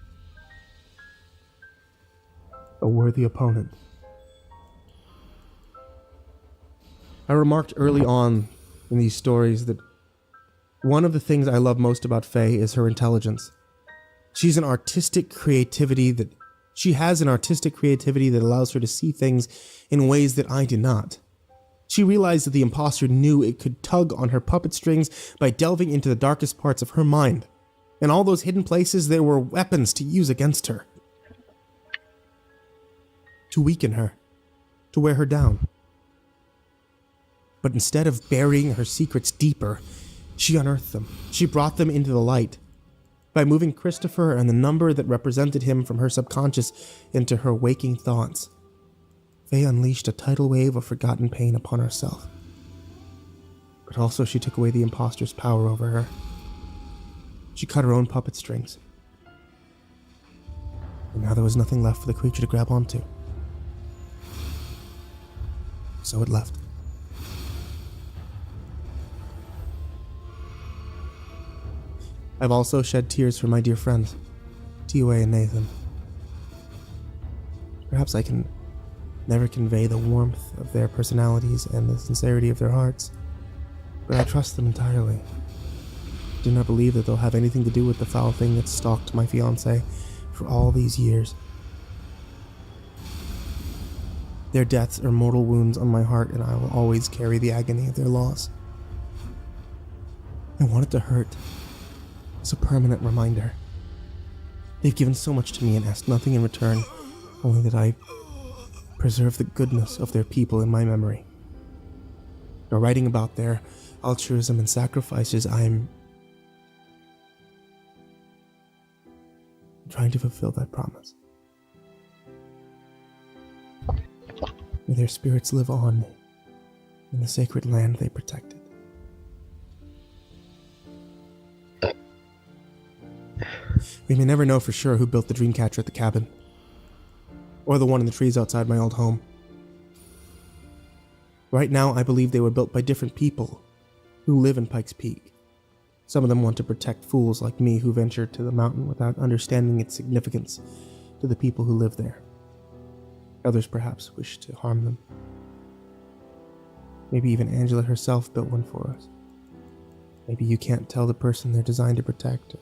Speaker 3: a worthy opponent. I remarked early on in these stories that one of the things I love most about Faye is her intelligence. She has an artistic creativity that allows her to see things in ways that I do not. She realized that the imposter knew it could tug on her puppet strings by delving into the darkest parts of her mind. In all those hidden places, there were weapons to use against her. To weaken her. To wear her down. But instead of burying her secrets deeper, she unearthed them. She brought them into the light. By moving Christopher and the number that represented him from her subconscious into her waking thoughts, Faye unleashed a tidal wave of forgotten pain upon herself. But also she took away the imposter's power over her. She cut her own puppet strings. And now there was nothing left for the creature to grab onto. So it left. I've also shed tears for my dear friends, T-Way and Nathan. Perhaps I can never convey the warmth of their personalities and the sincerity of their hearts, but I trust them entirely. I do not believe that they'll have anything to do with the foul thing that stalked my fiancée for all these years. Their deaths are mortal wounds on my heart, and I will always carry the agony of their loss. I want it to hurt. It's a permanent reminder. They've given so much to me and asked nothing in return, only that I preserve the goodness of their people in my memory. By writing about their altruism and sacrifices, I'm trying to fulfill that promise. May their spirits live on in the sacred land they protected. We may never know for sure who built the dreamcatcher at the cabin, or the one in the trees outside my old home. Right now, I believe they were built by different people who live in Pikes Peak. Some of them want to protect fools like me who venture to the mountain without understanding its significance to the people who live there. Others perhaps wish to harm them. Maybe even Angela herself built one for us. Maybe you can't tell the person they're designed to protect,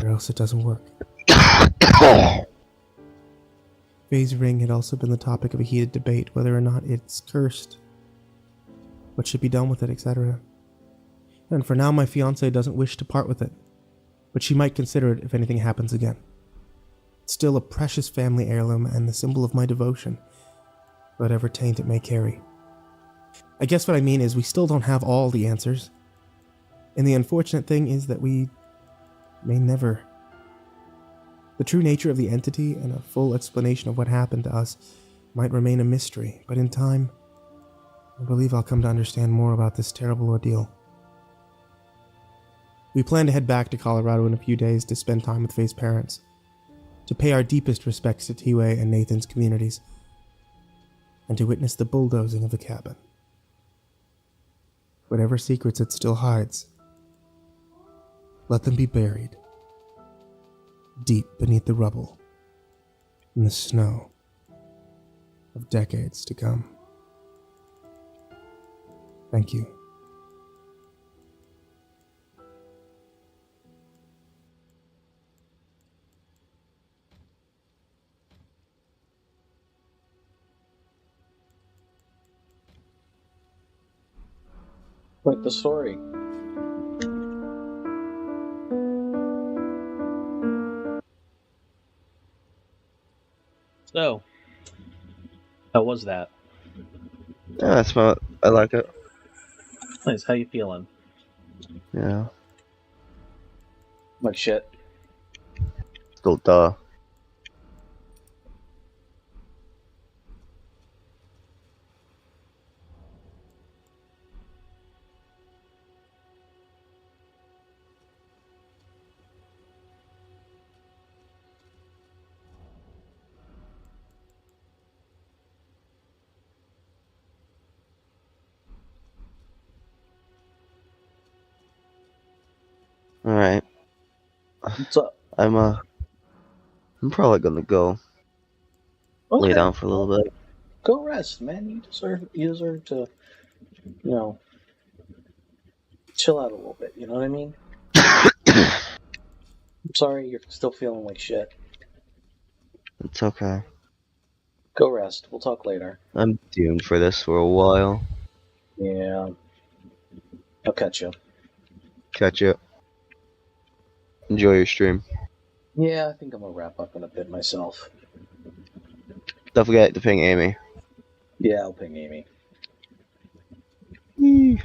Speaker 3: or else it doesn't work. Faye's ring had also been the topic of a heated debate whether or not it's cursed, what should be done with it, etc. And for now, my fiancée doesn't wish to part with it, but she might consider it if anything happens again. It's still a precious family heirloom and the symbol of my devotion, whatever taint it may carry. I guess what I mean is we still don't have all the answers, and the unfortunate thing is that we may never. The true nature of the entity and a full explanation of what happened to us might remain a mystery, but in time, I believe I'll come to understand more about this terrible ordeal. We plan to head back to Colorado in a few days to spend time with Faye's parents, to pay our deepest respects to T-Way and Nathan's communities, and to witness the bulldozing of the cabin. Whatever secrets it still hides, let them be buried deep beneath the rubble in the snow of decades to come. Thank you.
Speaker 1: Quite the story. So, how was that?
Speaker 2: Yeah, that's fun. I like it.
Speaker 1: Nice. How you feeling?
Speaker 2: Yeah.
Speaker 1: Like shit.
Speaker 2: Still duh. Alright.
Speaker 1: What's up?
Speaker 2: I'm probably gonna go lay
Speaker 1: Okay.
Speaker 2: down for a little bit.
Speaker 1: Go rest, man. You deserve to, you know, chill out a little bit. You know what I mean? I'm sorry you're still feeling like shit.
Speaker 2: It's okay.
Speaker 1: Go rest. We'll talk later.
Speaker 2: I'm doomed for this for a while.
Speaker 1: Yeah. I'll catch you.
Speaker 2: Catch you. Enjoy your stream.
Speaker 1: Yeah, I think I'm gonna wrap up in a bit myself.
Speaker 2: Don't forget to ping Amy.
Speaker 1: Yeah, I'll ping Amy.
Speaker 2: Yee.